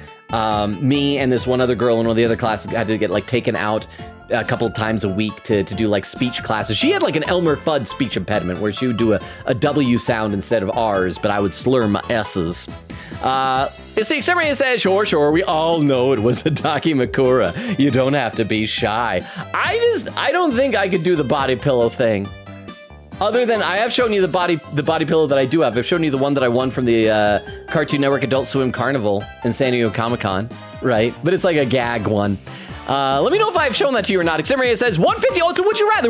S1: me and this one other girl in one of the other classes had to get like taken out a couple of times a week to do like speech classes. She had like an Elmer Fudd speech impediment where she would do a W sound instead of R's, but I would slur my S's. You see, Extremity says, sure, we all know it was Hidaki Makura. You don't have to be shy. I don't think I could do the body pillow thing. Other than, I have shown you the body pillow that I do have. I've shown you the one that I won from the Cartoon Network Adult Swim Carnival in San Diego Comic-Con, right? But it's like a gag one. Let me know if I've shown that to you or not. Extremity says 150. Oh, so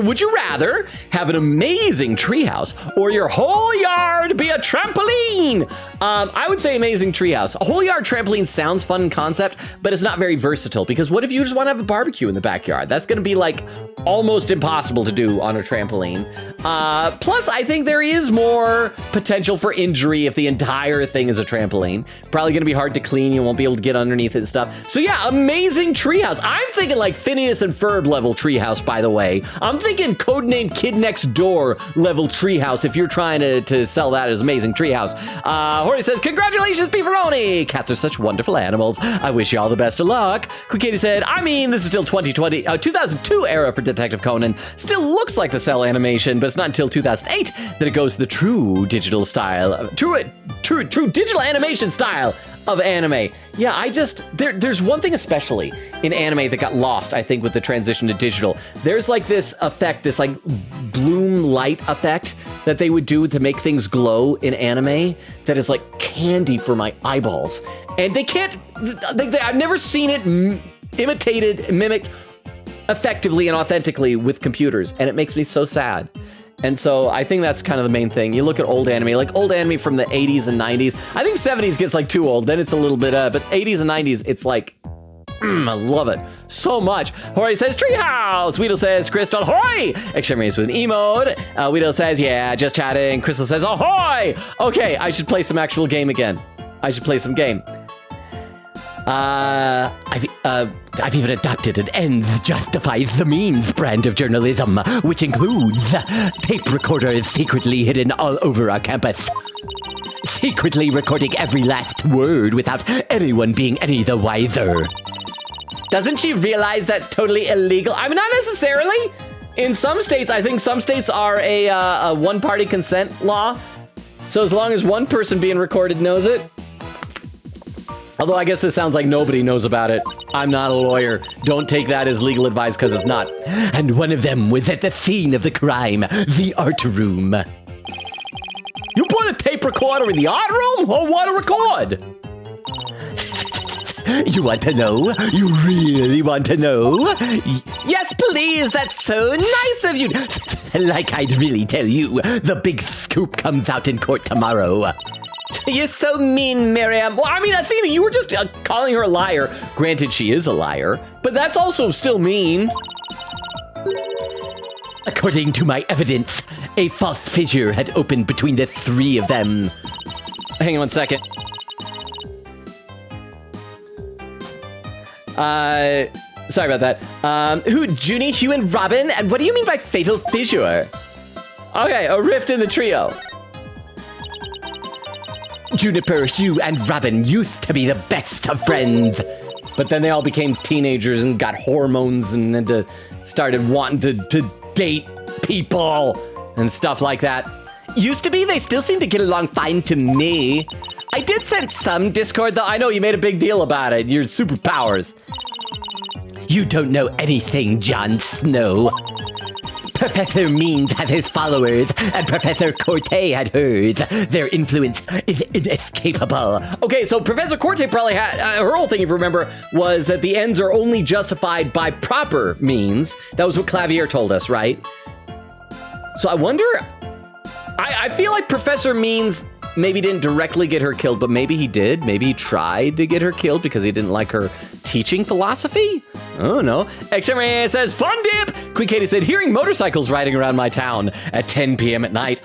S1: would you rather have an amazing treehouse or your whole yard be a trampoline? I would say amazing treehouse. A whole yard trampoline sounds fun in concept, but it's not very versatile because what if you just want to have a barbecue in the backyard? That's going to be like almost impossible to do on a trampoline. Plus, I think there is more potential for injury if the entire thing is a trampoline. Probably going to be hard to clean. You won't be able to get underneath it and stuff. So yeah, amazing treehouse. I'm thinking like Phineas and Ferb level treehouse, by the way. I'm thinking codename Kid Next Door level treehouse if you're trying to sell that as amazing treehouse. Hori says, congratulations, Beefaroni! Cats are such wonderful animals. I wish you all the best of luck. Quick Katie said, I mean, this is still 2002 era for Detective Conan. Still looks like the cell animation, but it's not until 2008 that it goes to the true digital style, true digital animation style of anime. Yeah, there's one thing especially in anime that got lost, I think, with the transition to digital. There's like this effect, this like bloom light effect that they would do to make things glow in anime that is like candy for my eyeballs. And they can't, I've never seen it mimicked effectively and authentically with computers, and it makes me so sad. And so I think that's kind of the main thing. You look at old anime, like old anime from the 80s and 90s. I think 70s gets like too old, then it's a little bit, but 80s and 90s, it's like, I love it so much. Hori says, Treehouse. Weedle says, Crystal, ahoy! Extremities with an emote. Weedle says, yeah, just chatting. Crystal says, ahoy! Okay, I should play some actual game again. I should play some game.
S4: I've even adopted an ends justifies the means brand of journalism, which includes tape recorders secretly hidden all over our campus. Secretly recording every last word without anyone being any the wiser.
S1: Doesn't she realize that's totally illegal? I mean, not necessarily. In some states, I think some states are a one-party consent law. So as long as one person being recorded knows it. Although I guess this sounds like nobody knows about it. I'm not a lawyer. Don't take that as legal advice because it's not.
S4: And one of them was at the scene of the crime, the art room.
S1: You put a tape recorder in the art room? Or want to record?
S4: You want to know? You really want to know? Yes, please. That's so nice of you. Like I'd really tell you. The big scoop comes out in court tomorrow.
S1: You're so mean, Miriam. Well, I mean, Athena, you were just calling her a liar. Granted, she is a liar, but that's also still mean.
S4: According to my evidence, a false fissure had opened between the three of them.
S1: Hang on 1 second. Sorry about that.
S4: Who, Junie, Hugh, and Robin? And what do you mean by fatal fissure?
S1: Okay, a rift in the trio.
S4: Juniper, Hugh, and Robin used to be the best of friends.
S1: But then they all became teenagers and got hormones and then started wanting to date people and stuff like that.
S4: Used to be, they still seem to get along fine to me. I did sense some discord, though.
S1: I know you made a big deal about it. Your superpowers.
S4: You don't know anything, Jon Snow. Professor Means has his followers, and Professor Corte had hers. Their influence is inescapable.
S1: Okay, so Professor Corte probably had, her whole thing, if you remember, was that the ends are only justified by proper means. That was what Clavier told us, right? So I wonder, I feel like Professor Means maybe didn't directly get her killed, but maybe he did. Maybe he tried to get her killed because he didn't like her teaching philosophy? I don't know. X-Ray says, fun dip! Queen Katie said, hearing motorcycles riding around my town at 10 p.m. at night.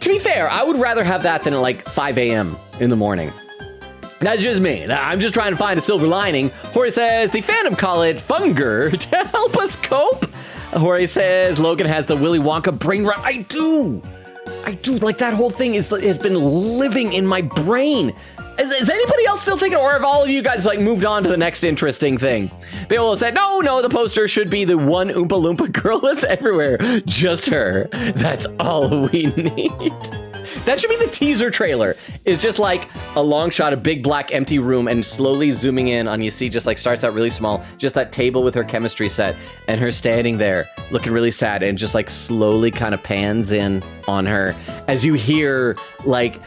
S1: To be fair, I would rather have that than at like 5 a.m. in the morning. That's just me. I'm just trying to find a silver lining. Jorge says, the fandom call it Funger to help us cope. Jorge says, Logan has the Willy Wonka brain rot. I do. Like that whole thing has been living in my brain. Is anybody else still thinking, or have all of you guys like moved on to the next interesting thing? Beowulf said, no, the poster should be the one Oompa Loompa girl that's everywhere. Just her. That's all we need. That should be the teaser trailer. It's just like a long shot, a big black empty room, and slowly zooming in on, you see, just like starts out really small, just that table with her chemistry set, and her standing there looking really sad, and just like slowly kind of pans in on her as you hear like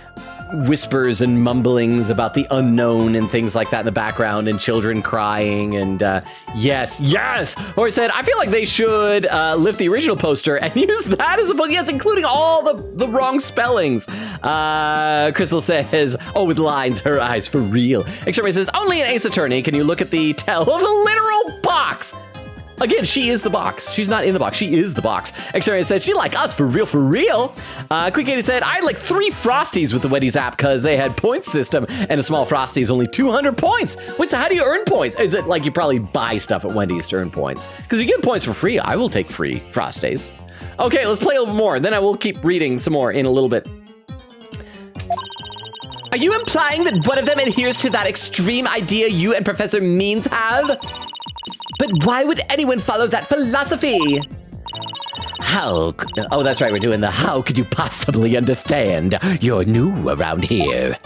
S1: whispers and mumblings about the unknown and things like that in the background, and children crying, and yes. Or said, I feel like they should lift the original poster and use that as a book, yes, including all the wrong spellings. Crystal says, oh, with lines, her eyes for real. X-Ray says, only an Ace Attorney can you look at the tell of a literal box. Again, she is the box. She's not in the box. She is the box. X-Ray said, she like us for real, for real. Quick Katie said, I had like 3 Frosties with the Wendy's app because they had points system, and a small Frosty is only 200 points. Wait, so how do you earn points? Is it like you probably buy stuff at Wendy's to earn points? Because you get points for free. I will take free Frosties. Okay, let's play a little bit more. Then I will keep reading some more in a little bit.
S4: Are you implying that one of them adheres to that extreme idea you and Professor Means have? But why would anyone follow that philosophy? Oh, that's right, we're doing the how could you possibly understand? You're new around here.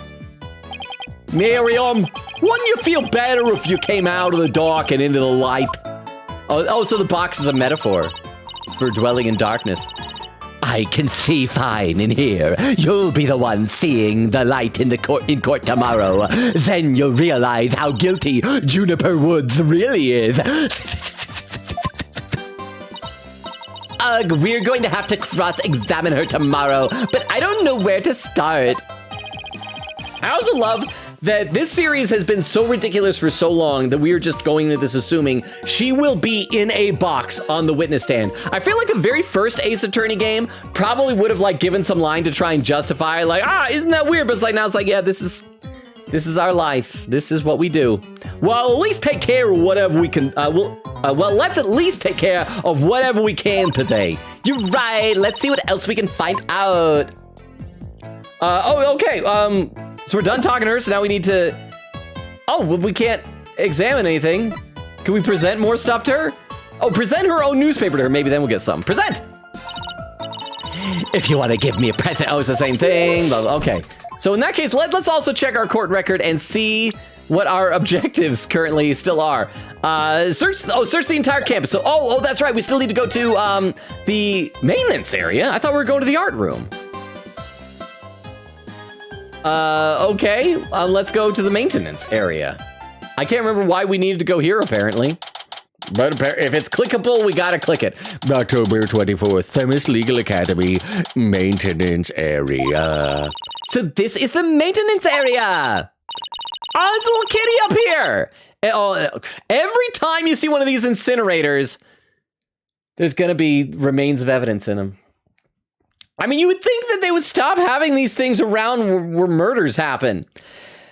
S1: Miriam, wouldn't you feel better if you came out of the dark and into the light? Oh, so the box is a metaphor for dwelling in darkness.
S4: I can see fine in here. You'll be the one seeing the light in court tomorrow. Then you'll realize how guilty Juniper Woods really is. Ugh, we're going to have to cross-examine her tomorrow, but I don't know where to start.
S1: I also love that this series has been so ridiculous for so long that we are just going into this assuming she will be in a box on the witness stand. I feel like the very first Ace Attorney game probably would have like given some line to try and justify like, isn't that weird? But it's like, now it's like, yeah, this is This is our life. This is what we do. Well, at least take care of whatever we can. Well, let's at least take care of whatever we can today.
S4: You're right. Let's see what else we can find out.
S1: Okay. So we're done talking to her. So now we need to. Oh, well, we can't examine anything. Can we present more stuff to her? Oh, present her own newspaper to her. Maybe then we'll get some. Present.
S4: If you want to give me a present,
S1: Oh, it's the same thing. Blah, blah. Okay. So in that case, let's also check our court record and see what our objectives currently still are. Search the entire campus. So, oh, that's right. We still need to go to the maintenance area. I thought we were going to the art room. Okay. Let's go to the maintenance area. I can't remember why we needed to go here, apparently. But if it's clickable, we gotta click it. October 24th, Themis Legal Academy maintenance area.
S4: so this is the maintenance area.
S1: Oh, there's a little kitty up here. Oh, every time you see one of these incinerators, there's gonna be remains of evidence in them. I mean, you would think that they would stop having these things around where murders happen.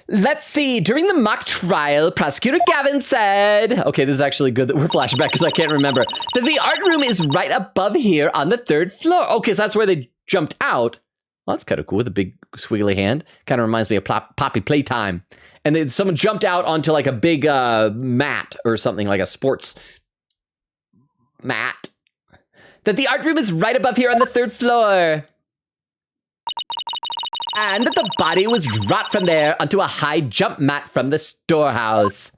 S4: Let's see. During the mock trial, Prosecutor Gavin said, okay, this is actually good that we're flashing back because I can't remember, that the art room is right above here on the 3rd floor. Okay, so that's where they jumped out.
S1: Well, that's kind of cool with a big squiggly hand. Kind of reminds me of Poppy Playtime. And then someone jumped out onto like a big mat or something, like a sports mat.
S4: That the art room is right above here on the 3rd floor. And that the body was dropped from there onto a high jump mat from the storehouse.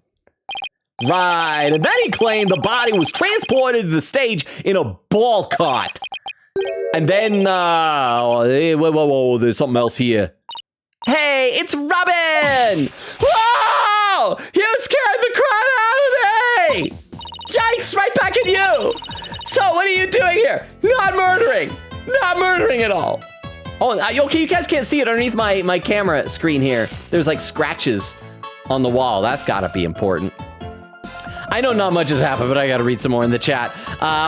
S1: Right, and then he claimed the body was transported to the stage in a ball cart. And then, whoa, there's something else here.
S4: Hey, it's Robin!
S1: Whoa! You scared the crap out of me!
S4: Yikes, right back at you!
S1: So what are you doing here? Not murdering at all. Oh, okay, you guys can't see it underneath my camera screen here. There's like scratches on the wall. That's gotta be important. I know not much has happened, but I gotta read some more in the chat.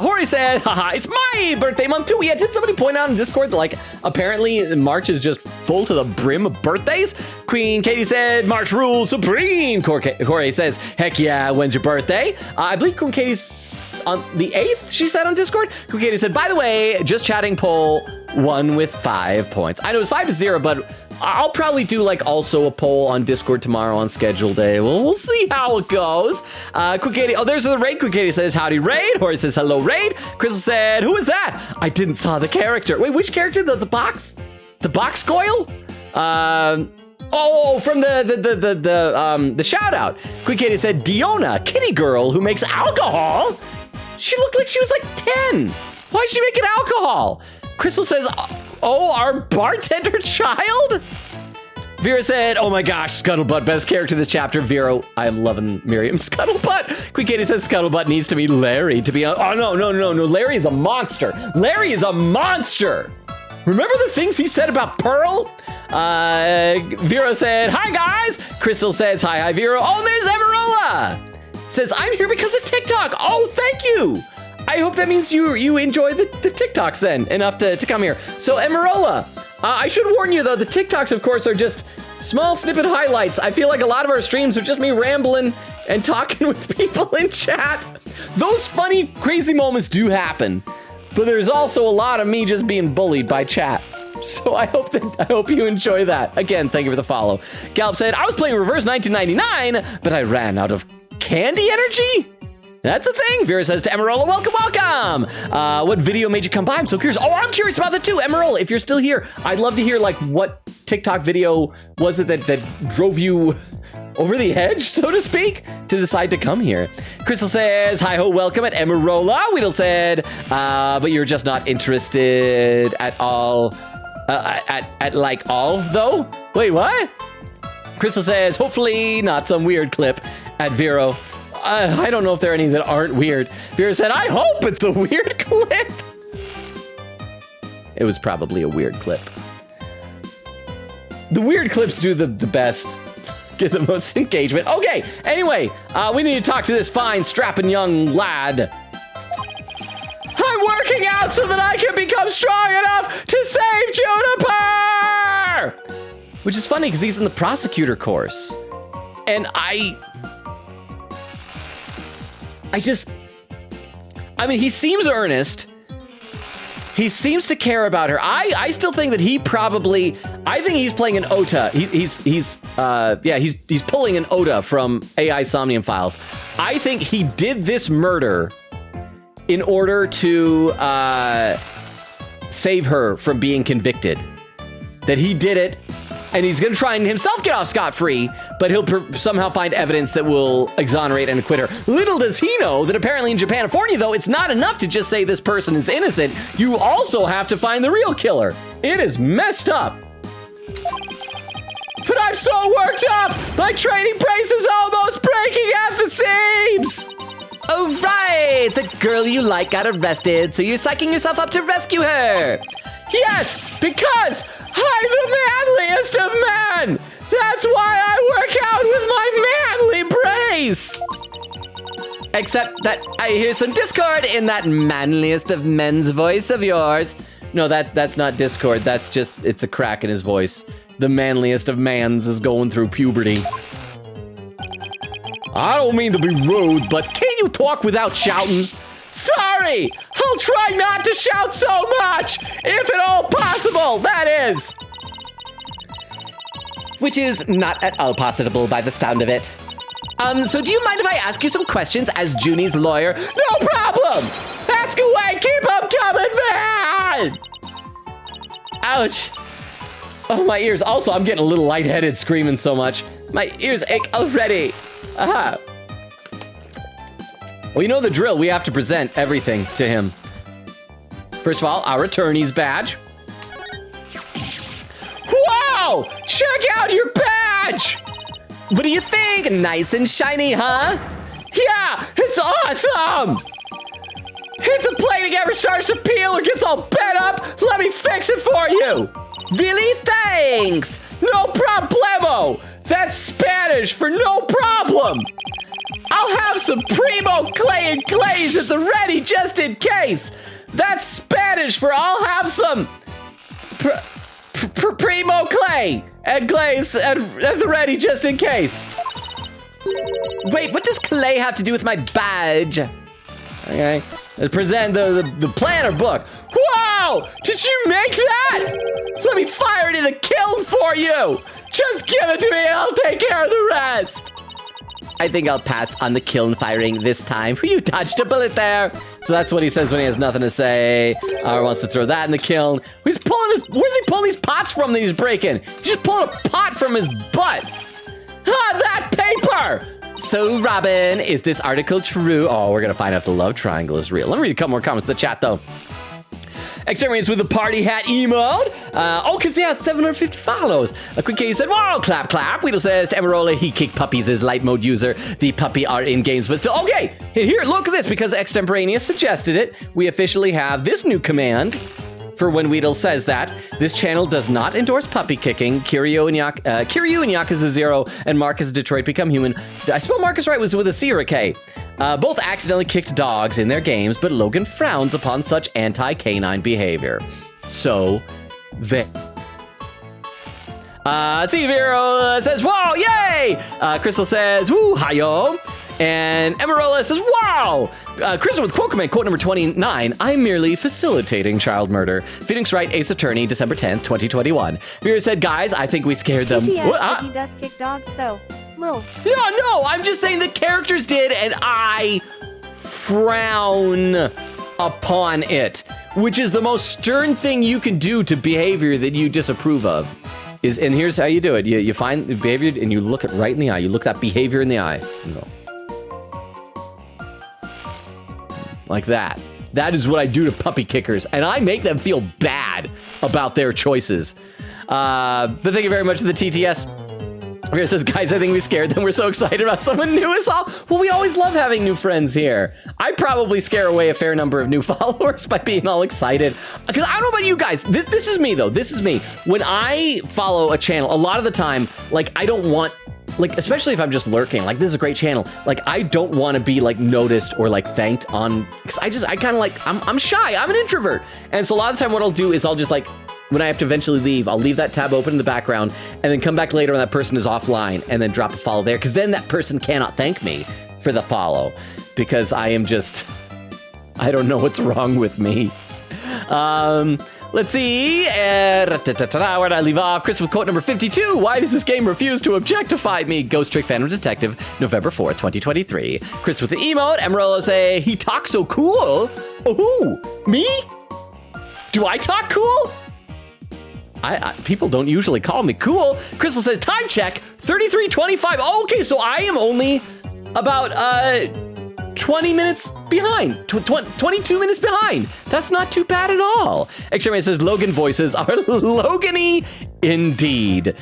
S1: Hori said, haha, it's my birthday month too. Yeah, did somebody point out in Discord that like, apparently March is just full to the brim of birthdays? Queen Katie said, March rules supreme. Jorge says, heck yeah, when's your birthday? I believe Queen Katie's on the 8th, she said on Discord. Queen Katie said, by the way, just chatting poll, 1 with 5 points. I know it's 5-0, but I'll probably do like also a poll on Discord tomorrow on schedule day. We'll see how it goes. Quick Katie, oh, there's the Raid. Quick Katie says, howdy Raid. Horace says, hello Raid. Crystal said, who is that? I didn't saw the character. Wait, which character? The box? The box coil? Oh, from the shout out. Quick Katie said, Diona, kitty girl who makes alcohol. She looked like she was like 10. Why'd she make alcohol? Crystal says, oh, our bartender child? Vera said, oh my gosh, Scuttlebutt, best character this chapter. Vera, I am loving Miriam Scuttlebutt. Quick Katie says Scuttlebutt needs to be Larry to be on. Oh, no. Larry is a monster. Larry is a monster. Remember the things he said about Pearl? Vera said, hi guys. Crystal says, hi Vera. Oh, and there's Emerola. Says, I'm here because of TikTok. Oh, thank you. I hope that means you enjoy the TikToks then, enough to come here. So, Emerola, I should warn you though, the TikToks, of course, are just small snippet highlights. I feel like a lot of our streams are just me rambling and talking with people in chat. Those funny, crazy moments do happen, but there's also a lot of me just being bullied by chat. So I hope you enjoy that. Again, thank you for the follow. Gallup said, I was playing Reverse 1999, but I ran out of candy energy? That's a thing. Vera says to Emerola, welcome. What video made you come by? I'm so curious. Oh, I'm curious about that too. Emerola, if you're still here, I'd love to hear like what TikTok video was it that drove you over the edge, so to speak, to decide to come here. Crystal says, hi ho, welcome at Emerola. Weedle said, but you're just not interested at all, at like all though? Wait, what? Crystal says, hopefully not some weird clip at Vero. I don't know if there are any that aren't weird. Vera said, I hope it's a weird clip. It was probably a weird clip. The weird clips do the best, get the most engagement. Okay, anyway, we need to talk to this fine, strapping young lad. I'm working out so that I can become strong enough to save Juniper! which is funny because he's in the prosecutor course. And I mean, he seems earnest. He seems to care about her. I still think that I think he's playing an OTA. He's pulling an OTA from AI Somnium Files. I think he did this murder in order to save her from being convicted. That he did it, and he's gonna try and himself get off scot-free, but he'll somehow find evidence that will exonerate and acquit her. Little does he know that apparently in Japanifornia, though, it's not enough to just say this person is innocent. You also have to find the real killer. It is messed up. But I'm so worked up! My training brace is almost breaking at the seams!
S4: Oh, right! The girl you like got arrested, so you're psyching yourself up to rescue her!
S1: Yes, because I'm the manliest of men! That's why I work out with my manly brace!
S4: Except that I hear some discord in that manliest of men's voice of yours.
S1: No, that's not discord, that's just, it's a crack in his voice. The manliest of mans is going through puberty. I don't mean to be rude, but can you talk without shouting? Sorry! I'll try not to shout so much! If at all possible, that is!
S4: Which is not at all possible by the sound of it. So do you mind if I ask you some questions as Junie's lawyer?
S1: No problem! Ask away, keep them coming, man!
S4: Ouch.
S1: Oh, my ears. Also, I'm getting a little lightheaded screaming so much. My ears ache already. Aha. Well, you know the drill. We have to present everything to him. First of all, our attorney's badge. Wow! Check out your badge!
S4: What do you think? Nice and shiny, huh?
S1: Yeah, it's awesome! If the plating ever starts to peel or gets all bent up, let me fix it for you!
S4: Really? Thanks!
S1: No problemo! That's Spanish for no problem! I'll have some primo clay and glaze at the ready just in case! That's Spanish for I'll have some primo clay and glaze at the ready just in case.
S4: Wait, what does clay have to do with my badge?
S1: Okay, let's present the planner book. Wow! Did you make that? So let me fire it in the kiln for you! Just give it to me and I'll take care of the rest!
S4: I think I'll pass on the kiln firing this time. You dodged a bullet there.
S1: So that's what he says when he has nothing to say. Or wants to throw that in the kiln. Where's he pulling these pots from that he's breaking? He's just pulling a pot from his butt. Ah, that paper!
S4: So, Robin, is this article true?
S1: Oh, we're gonna find out if the love triangle is real. Let me read a couple more comments in the chat, though. Exterminates with the party hat emote. Because they had 750 follows. A quick K said, "Whoa, clap, clap." Weedle says, to Emerola, he kicked puppies as light mode user. The puppy are in games, but still. Okay, here, look at this. Because Extemporaneous suggested it, we officially have this new command for when Weedle says that. This channel does not endorse puppy kicking. Kiryu and Yakuza 0 and Marcus Detroit Become Human. I spelled Marcus right, was with a C or a K. Both accidentally kicked dogs in their games, but Logan frowns upon such anti-canine behavior. So, they... C-Vero says, "Wow, yay!" Crystal says, "Woo, hi-yo." And Emerola says, "Wow!" Crystal with quote command, quote number 29, "I'm merely facilitating child murder." Phoenix Wright, Ace Attorney, December 10th, 2021. Vera said, "Guys, I think we scared them."
S3: TTS, he does kick dogs, so... Lil.
S1: No, I'm just saying the characters did, and I frown upon it, which is the most stern thing you can do to behavior that you disapprove of. And here's how you do it. You find the behavior and you look it right in the eye. You look that behavior in the eye. And go. Like that. That is what I do to puppy kickers, and I make them feel bad about their choices. But thank you very much to the TTS. Here says, "Guys, I think we scared them. We're so excited about someone new is all." Well, we always love having new friends here. I probably scare away a fair number of new followers by being all excited. Because I don't know about you guys. This is me, though. This is me. When I follow a channel, a lot of the time, like, I don't want... Like, especially if I'm just lurking, like, this is a great channel. Like, I don't want to be, like, noticed or, like, thanked on... Because I kind of, like... I'm shy. I'm an introvert. And so a lot of the time what I'll do is I'll just, like... when I have to eventually leave, I'll leave that tab open in the background and then come back later when that person is offline and then drop a follow there, because then that person cannot thank me for the follow, because I am just, I don't know what's wrong with me. Let's see. Where did I leave off? Chris with quote number 52. Why does this game refuse to objectify me? Ghost Trick Phantom Detective, November 4th, 2023. Chris with the emote. Emerald say, he talks so cool. Oh, me? Do I talk cool? People don't usually call me cool. Crystal says, time check, 33:25. Okay, so I am only about 20 minutes behind, 22 minutes behind. That's not too bad at all. X-Ray says, Logan voices are Logan-y indeed.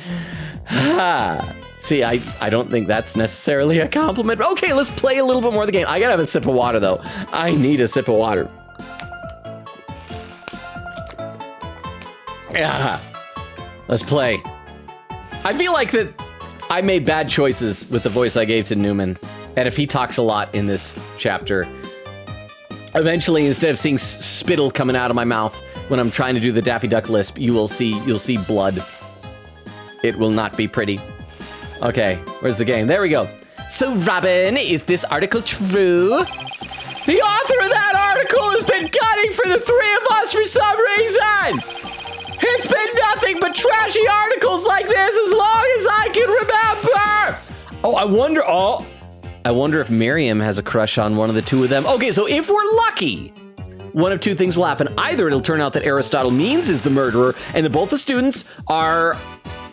S1: See, I don't think that's necessarily a compliment. Okay, let's play a little bit more of the game. I gotta have a sip of water, though. I need a sip of water. Yeah. Let's play. I feel like that I made bad choices with the voice I gave to Newman. And if he talks a lot in this chapter, eventually, instead of seeing spittle coming out of my mouth when I'm trying to do the Daffy Duck lisp, you'll see blood. It will not be pretty. Okay, where's the game? There we go. So, Robin, is this article true? The author of that article has been gunning for the three of us for some reason. It's been nothing but trashy articles like this as long as I can remember. I wonder if Miriam has a crush on one of the two of them. Okay, so if we're lucky, one of two things will happen. Either it'll turn out that Aristotle Means is the murderer and that both the students are...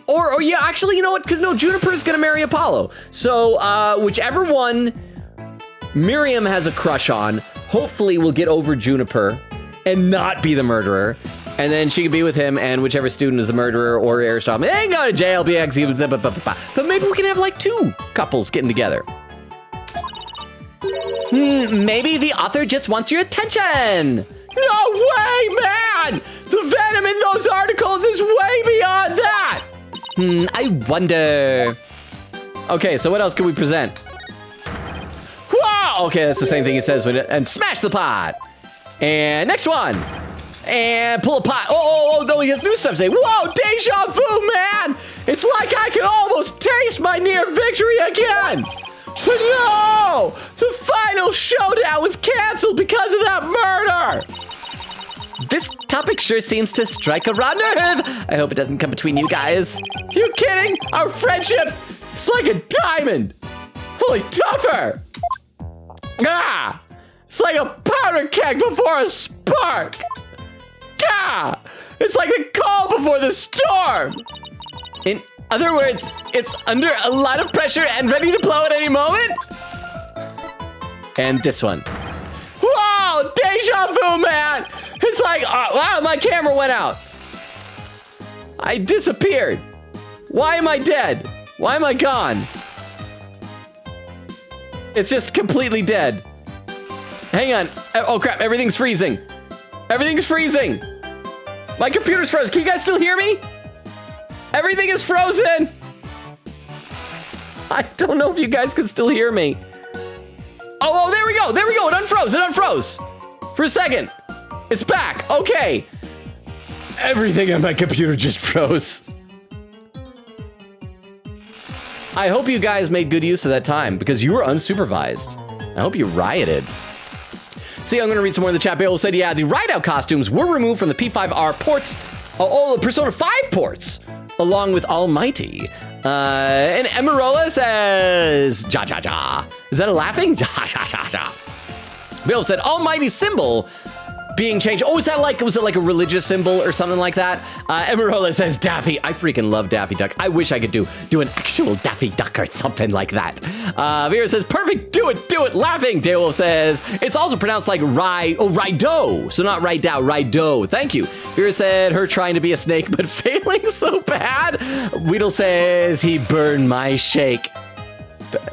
S1: Or yeah, actually, you know what? Because no, Juniper's going to marry Apollo. So whichever one Miriam has a crush on, hopefully will get over Juniper and not be the murderer. And then she can be with him, and whichever student is the murderer or Aristotle, they ain't go to jail, but maybe we can have like two couples getting together. Maybe the author just wants your attention. No way, man! The venom in those articles is way beyond that. I wonder. Okay, so what else can we present? Wow! Okay, that's the same thing he says when and smash the pot. And next one. And pull a pot. Oh, no, he has new stuff to say. Whoa, deja vu, man! It's like I can almost taste my near victory again. But no! The final showdown was canceled because of that murder! This topic sure seems to strike a raw nerve. I hope it doesn't come between you guys. You kidding? Our friendship is like a diamond. Only tougher. Ah! It's like a powder keg before a spark. Ah! It's like the calm before the storm. In other words, it's under a lot of pressure and ready to blow at any moment. And this one. Whoa, deja vu, man. It's like, wow, my camera went out. I disappeared. Why am I dead? Why am I gone? It's just completely dead. Hang on. Oh, crap. Everything's freezing. Everything's freezing. My computer's frozen. Can you guys still hear me? Everything is frozen. I don't know if you guys can still hear me. Oh, there we go. There we go. It unfroze. It unfroze. For a second. It's back. Okay. Everything on my computer just froze. I hope you guys made good use of that time because you were unsupervised. I hope you rioted. See, I'm going to read some more in the chat. Bale said, yeah, the ride-out costumes were removed from the P5R ports, all the Persona 5 ports, along with Almighty. And Emerola says, ja, ja, ja. Is that a laughing? Ja, ja, ja, ja. Bale said, Almighty symbol being changed. Oh, was it like a religious symbol or something like that? Emerola says, Daffy. I freaking love Daffy Duck. I wish I could do an actual Daffy Duck or something like that. Vera says, perfect, do it, laughing. Daywolf says, it's also pronounced like Rido. So not Rido, Rido. Thank you. Vera said, her trying to be a snake, but failing so bad. Weedle says, he burned my shake.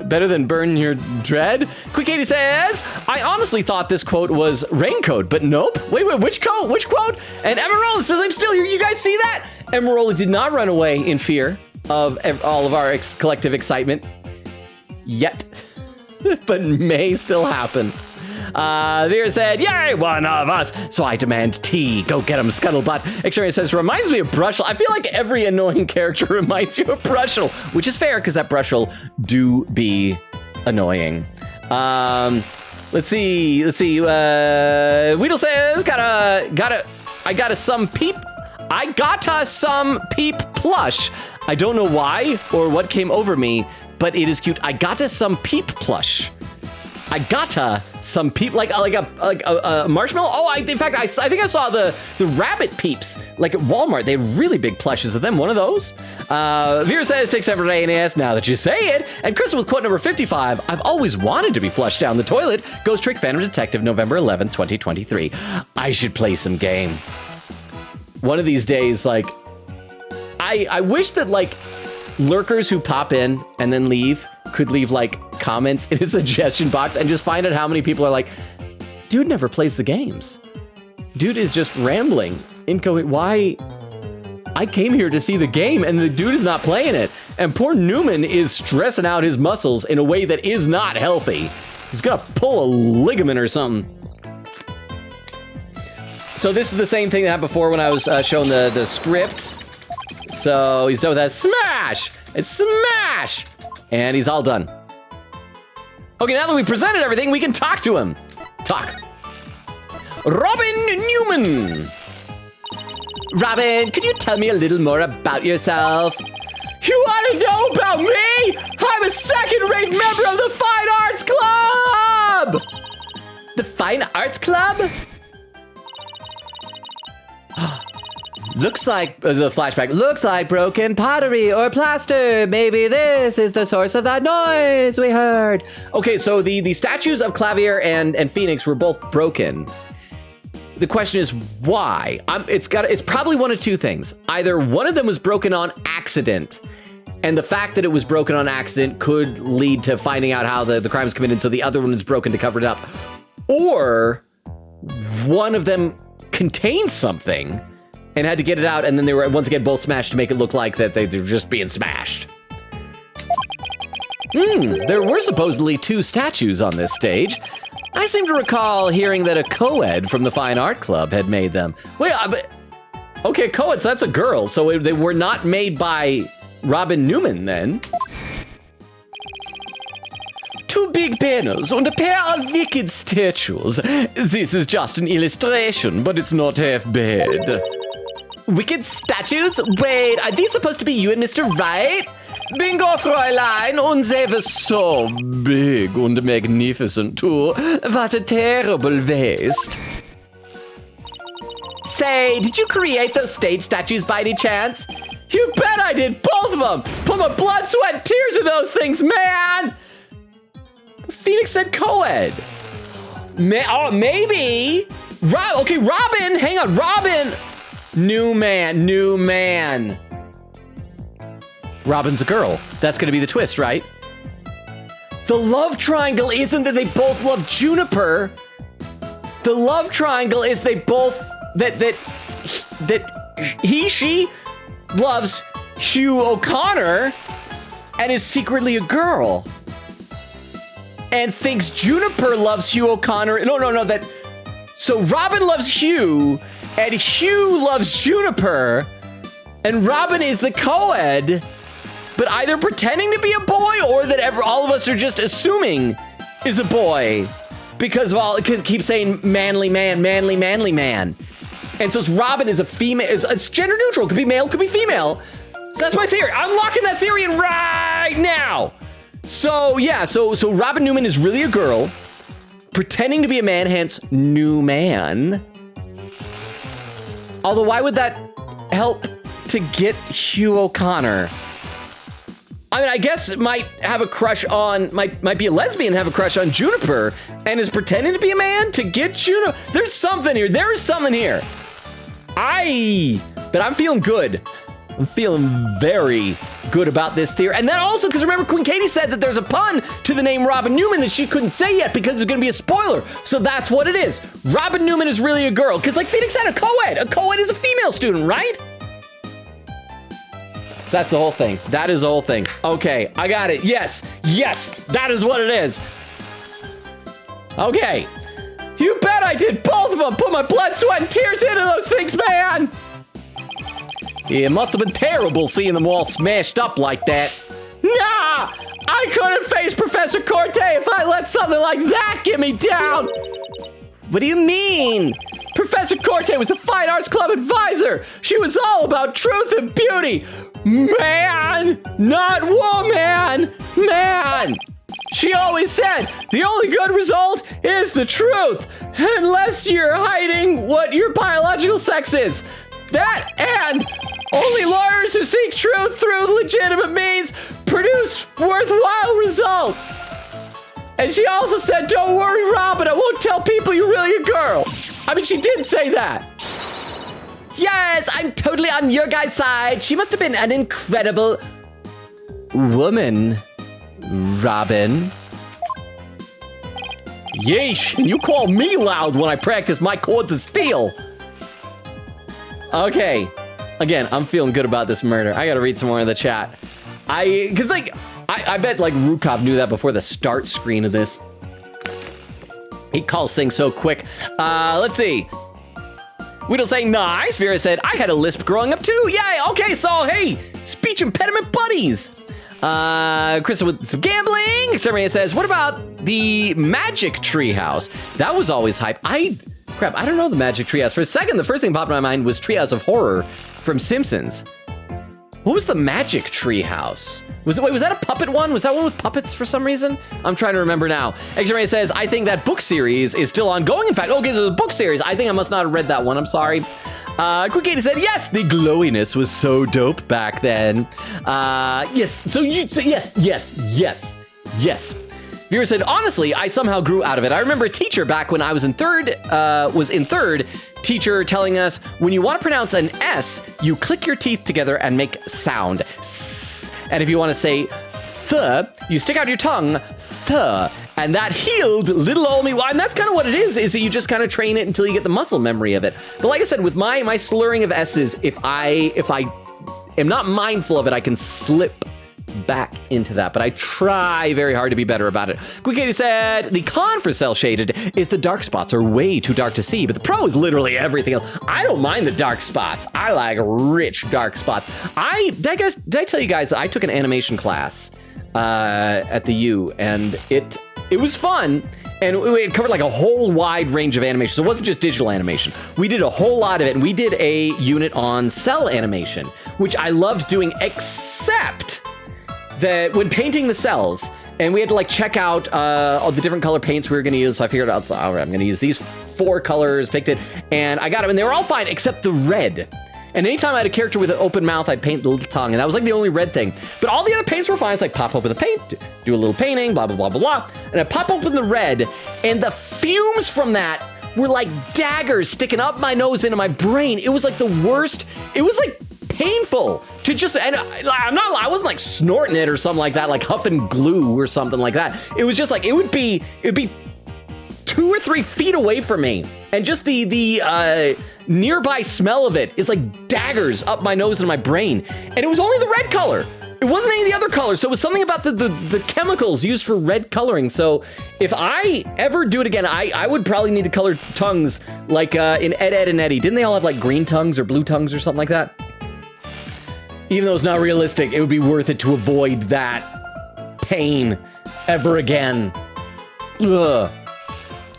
S1: Better than burn your dread? Quick 80 says, I honestly thought this quote was raincoat, but nope. Wait, which quote? Which quote? And Emerola says, I'm still here. You guys see that? Emerola did not run away in fear of all of our collective excitement yet, but may still happen. Vera said, yay, one of us. So I demand tea. Go get him, Scuttlebutt. Extraneous says, reminds me of Brushel. I feel like every annoying character reminds you of Brushel, which is fair because that Brushel do be annoying. Let's see. Weedle says, I got some peep plush. I don't know why or what came over me, but it is cute. I got some peep plush. I got some peep, like a marshmallow. Oh, in fact, I think I saw the rabbit peeps, like at Walmart. They have really big plushes of them. One of those. Vera says, take extemporaneous, now that you say it. And Crystal with quote number 55, I've always wanted to be flushed down the toilet. Ghost Trick Phantom Detective, November 11th, 2023. I should play some game. One of these days, like, I wish that, like, lurkers who pop in and then leave could leave, like, comments in a suggestion box and just find out how many people are like, dude never plays the games. Dude is just rambling. Why? I came here to see the game and the dude is not playing it. And poor Newman is stressing out his muscles in a way that is not healthy. He's gonna pull a ligament or something. So this is the same thing that happened before when I was showing the script. So he's done with that. Smash! It's smash! And he's all done. Okay, now that we presented everything, we can talk to him. Talk. Robin Newman.
S4: Robin, could you tell me a little more about yourself?
S1: You want to know about me? I'm a second-rate member of the Fine Arts Club!
S4: The Fine Arts Club? Looks like, the flashback, looks like broken pottery or plaster. Maybe this is the source of that noise we heard.
S1: Okay, so the statues of Clavier and Phoenix were both broken. The question is why? It's probably one of two things. Either one of them was broken on accident, and the fact that it was broken on accident could lead to finding out how the crime was committed, so the other one was broken to cover it up. Or one of them contains something and had to get it out, and then they were once again both smashed to make it look like that they were just being smashed. There were supposedly two statues on this stage. I seem to recall hearing that a co-ed from the Fine Art Club had made them. Wait, okay, co-ed, so that's a girl, so they were not made by Robin Newman then.
S4: Two big banners and a pair of wicked statues. This is just an illustration, but it's not half bad. Wicked statues? Wait, are these supposed to be you and Mr. Right? Bingo, Fräulein, und they were so big and magnificent too. What a terrible waste. Say, did you create those stage statues by any chance?
S1: You bet I did, both of them! Put my blood, sweat, and tears in those things, man! Phoenix said co-ed. Maybe. Okay, Robin, hang on, Robin. New man. Robin's a girl. That's gonna be the twist, right? The love triangle isn't that they both love Juniper. The love triangle is they both, she loves Hugh O'Connor and is secretly a girl. And thinks Juniper loves Hugh O'Connor. No, so Robin loves Hugh, and Hugh loves Juniper, and Robin is the co-ed, but either pretending to be a boy or that all of us are just assuming is a boy because it keeps saying manly man. And so Robin is a female, it's gender neutral, could be male, could be female. So that's my theory. I'm locking that theory in right now. So yeah, so Robin Newman is really a girl, pretending to be a man, hence new man. Although why would that help to get Hugh O'Connor? I mean, I guess might be a lesbian, have a crush on Juniper, and is pretending to be a man to get Juniper. There's something here. There is something here. But I'm feeling good. I'm feeling very good about this theory. And then also, because remember, Queen Katie said that there's a pun to the name Robin Newman that she couldn't say yet because there's going to be a spoiler. So that's what it is. Robin Newman is really a girl. Because like Phoenix said, a co-ed. A co-ed is a female student, right? So that's the whole thing. That is the whole thing. Okay, I got it. Yes, that is what it is. Okay, You bet I did both of them. Put my blood, sweat, and tears into those things, man. It must have been terrible seeing them all smashed up like that. Nah, I couldn't face Professor Corte if I let something like that get me down. What do you mean? Professor Corte was the Fine Arts Club advisor. She was all about truth and beauty. Man, not woman. Man. She always said, the only good result is the truth, unless you're hiding what your biological sex is. That and only lawyers who seek truth through legitimate means produce worthwhile results. And she also said, don't worry, Robin, I won't tell people you're really a girl. I mean, she did say that.
S4: Yes, I'm totally on your guys' side. She must have been an incredible woman, Robin.
S1: Yeesh, and you call me loud when I practice my chords of steel. Okay, again, I'm feeling good about this murder. I gotta read some more in the chat. I bet like Rukov knew that before the start screen of this. He calls things so quick. Let's see. Weedle saying nice. Vera said, I had a lisp growing up too. Yay, okay, so hey, speech impediment buddies. Krista with some gambling. Exterminator says, what about the Magic Treehouse? That was always hype. Crap, I don't know the Magic Treehouse. For a second, the first thing that popped in my mind was Treehouse of Horror from Simpsons. What was the Magic Treehouse? Was that a puppet one? Was that one with puppets for some reason? I'm trying to remember now. X-Ray says, I think that book series is still ongoing. In fact, okay, so the book series, I think I must not have read that one. I'm sorry. Quick Katie said, yes, the glowiness was so dope back then. Yes. Vera said, honestly, I somehow grew out of it. I remember a teacher back when I was in third, teacher telling us, when you want to pronounce an S, you click your teeth together and make sound. S. And if you want to say th, you stick out your tongue, th. And that healed little old me. And that's kind of what it is that you just kind of train it until you get the muscle memory of it. But like I said, with my slurring of S's, if I am not mindful of it, I can slip back into that, but I try very hard to be better about it. Quick Katie said, the con for cell shaded is the dark spots are way too dark to see, but the pro is literally everything else. I don't mind the dark spots. I like rich dark spots. Did I tell you guys that I took an animation class at the U, and it was fun. And it covered like a whole wide range of animation. So it wasn't just digital animation. We did a whole lot of it, and we did a unit on cell animation, which I loved doing, except that when painting the cells, and we had to like check out all the different color paints we were gonna use. So I figured out, all right, I'm gonna use these 4 colors, picked it, and I got them, and they were all fine except the red. And anytime I had a character with an open mouth, I'd paint the little tongue, and that was like the only red thing. But all the other paints were fine. It's like pop open the paint, do a little painting, blah, blah, blah, blah, blah. And I pop open the red, and the fumes from that were like daggers sticking up my nose into my brain. It was like the worst. It was like painful to just, and I wasn't like snorting it or something like that, like huffing glue or something like that. It was just like, it'd be 2 or 3 feet away from me. And just the nearby smell of it is like daggers up my nose and my brain. And it was only the red color. It wasn't any of the other colors. So it was something about the chemicals used for red coloring. So if I ever do it again, I would probably need to color tongues like in Ed, Edd and Eddy. Didn't they all have like green tongues or blue tongues or something like that? Even though it's not realistic, it would be worth it to avoid that pain ever again. Ugh.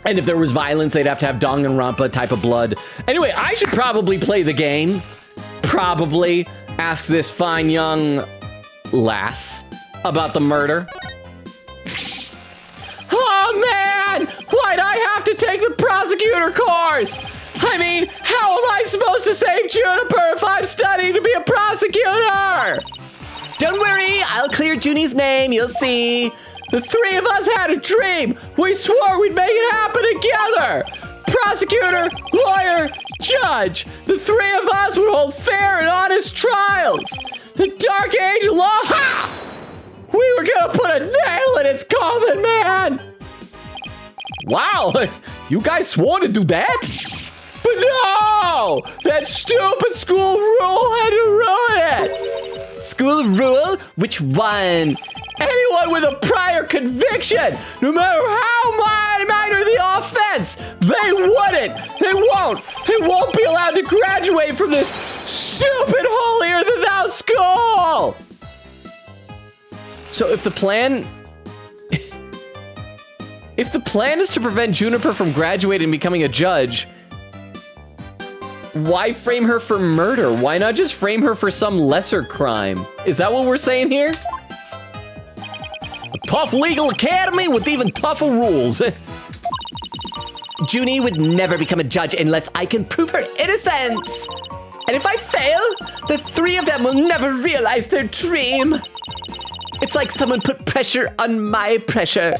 S1: And if there was violence, they'd have to have Danganronpa type of blood. Anyway, I should probably play the game. Probably ask this fine young lass about the murder. Oh man! Why'd I have to take the prosecutor course? I mean, how am I supposed to save Juniper if I'm studying to be a prosecutor?
S4: Don't worry, I'll clear Junie's name, you'll see.
S1: The 3 of us had a dream. We swore we'd make it happen together. Prosecutor, lawyer, judge. The 3 of us would hold fair and honest trials. The Dark Age of law, ha! We were gonna put a nail in its coffin, man. Wow, you guys swore to do that? But no! That stupid school rule had to ruin it!
S4: School rule? Which one?
S1: Anyone with a prior conviction, no matter how minor the offense, they won't be allowed to graduate from this stupid holier-than-thou school. So if the plan is to prevent Juniper from graduating and becoming a judge, why frame her for murder? Why not just frame her for some lesser crime? Is that what we're saying here? A tough legal academy with even tougher rules.
S4: Junie would never become a judge unless I can prove her innocence. And if I fail, the three of them will never realize their dream. It's like someone put pressure on my pressure.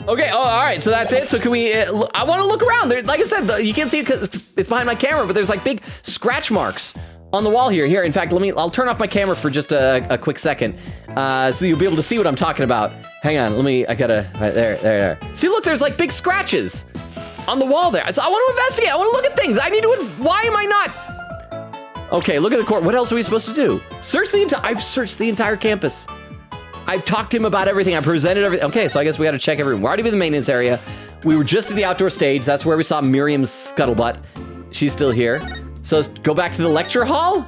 S1: Okay, oh, all right, so that's it. So can we, I want to look around. There, like I said, you can't see it because it's behind my camera, but there's like big scratch marks on the wall here. Here, in fact, I'll turn off my camera for just a quick second so you'll be able to see what I'm talking about. Hang on, I gotta, right, there. See, look, there's like big scratches on the wall there. So I want to investigate, I want to look at things. Why am I not? Okay, look at the court. What else are we supposed to do? I've searched the entire campus. I've talked to him about everything. I presented everything. Okay, so I guess we got to check every room. We're already in the maintenance area. We were just at the outdoor stage. That's where we saw Miriam's scuttlebutt. She's still here. So let's go back to the lecture hall.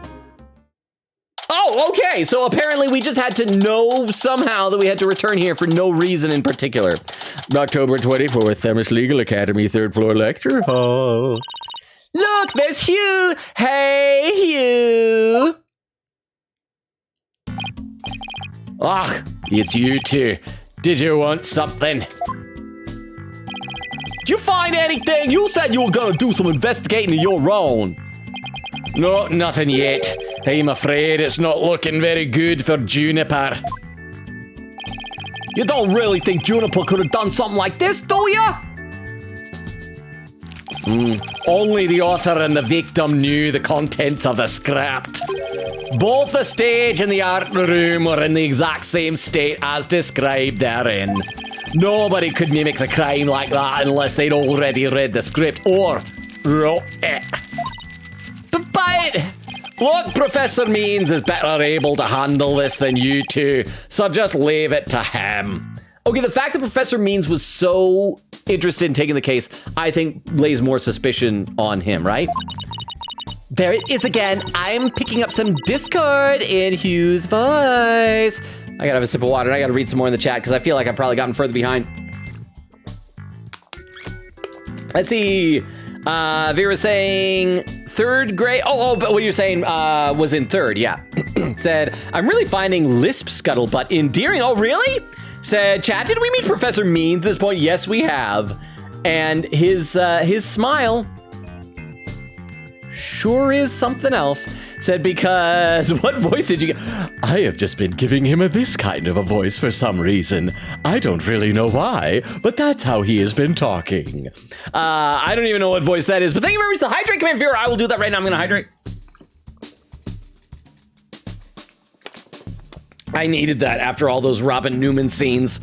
S1: Oh, okay. So apparently we just had to know somehow that we had to return here for no reason in particular. October 24th, Themis Legal Academy, 3rd floor lecture hall.
S4: Look, there's Hugh. Hey, Hugh.
S1: Ah, it's you two. Did you want something? Did you find anything? You said you were gonna do some investigating of your own. No, nothing yet. I'm afraid it's not looking very good for Juniper. You don't really think Juniper could have done something like this, do you? Only the author and the victim knew the contents of the script. Both the stage and the art room were in the exact same state as described therein. Nobody could mimic the crime like that unless they'd already read the script or wrote it. But look, Professor Means is better able to handle this than you two, so just leave it to him. Okay, the fact that Professor Means was so interested in taking the case, I think lays more suspicion on him, right?
S4: There it is again. I'm picking up some discord in Hugh's voice.
S1: I gotta have a sip of water and I gotta read some more in the chat because I feel like I've probably gotten further behind. Let's see. Vera's saying 3rd grade. But what you're saying was in 3rd, yeah. Said, I'm really finding Lisp scuttlebutt endearing. Oh, really? Said, chat, did we meet Professor Means at this point? Yes, we have. And his smile sure is something else. Said, because what voice did you get? I have just been giving him this kind of a voice for some reason. I don't really know why, but that's how he has been talking. I don't even know what voice that is, but thank you very much for the hydrate command, Vera. I will do that right now. I'm gonna hydrate. I needed that after all those Robin Newman scenes.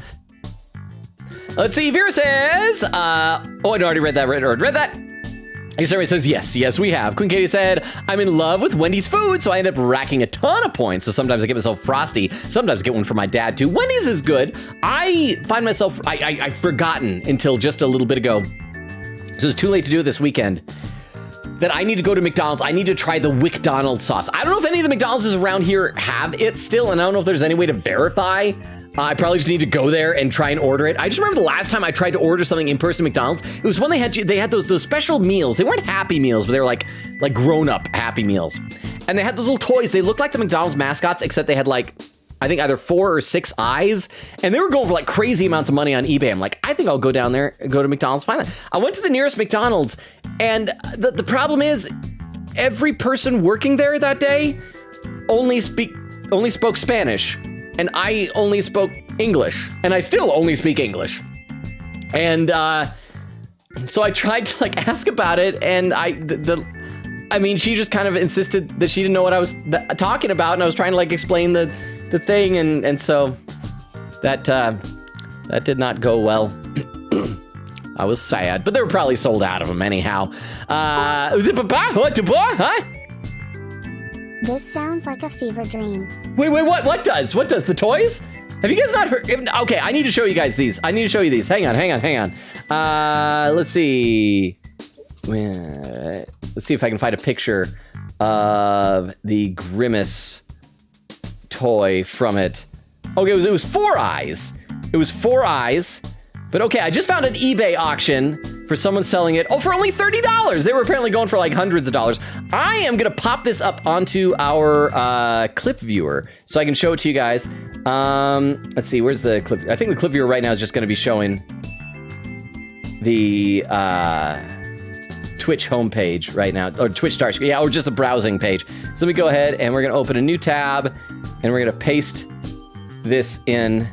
S1: Let's see, Vera says, I'd already read that, read that. Somebody says, yes, we have. Queen Katie said, I'm in love with Wendy's food, so I end up racking a ton of points. So sometimes I get myself Frosty, sometimes I get one for my dad too. Wendy's is good. I find myself, I've forgotten until just a little bit ago, so it's too late to do it this weekend, that I need to go to McDonald's. I need to try the WickDonald's sauce. I don't know if any of the McDonald's around here have it still, and I don't know if there's any way to verify. I probably just need to go there and try and order it. I just remember the last time I tried to order something in person at McDonald's, it was when they had those special meals. They weren't Happy Meals, but they were like grown-up Happy Meals. And they had those little toys. They looked like the McDonald's mascots, except they had like, I think either 4 or 6 eyes. And they were going for like crazy amounts of money on eBay. I'm like, I think I'll go down there, go to McDonald's, find that. I went to the nearest McDonald's, and the problem is every person working there that day only spoke Spanish. And I only spoke English, and I still only speak English. And so I tried to like ask about it, and I mean, she just kind of insisted that she didn't know what I was talking about, and I was trying to like explain the thing, and so that did not go well. I was sad, but they were probably sold out of them anyhow.
S2: This sounds like a fever dream.
S1: Wait, what does? What does? The toys? Have you guys not heard? Okay, I need to show you guys these. Hang on. Let's see. Let's see if I can find a picture of the Grimace toy from it. Okay, it was 4 eyes. It was 4 eyes. But okay, I just found an eBay auction for someone selling it. Oh, for only $30. They were apparently going for like hundreds of dollars. I am gonna pop this up onto our clip viewer so I can show it to you guys. Let's see, where's the clip? I think the clip viewer right now is just gonna be showing the Twitch homepage right now, or Twitch start screen, yeah, or just the browsing page. So let me go ahead and we're gonna open a new tab and we're gonna paste this in.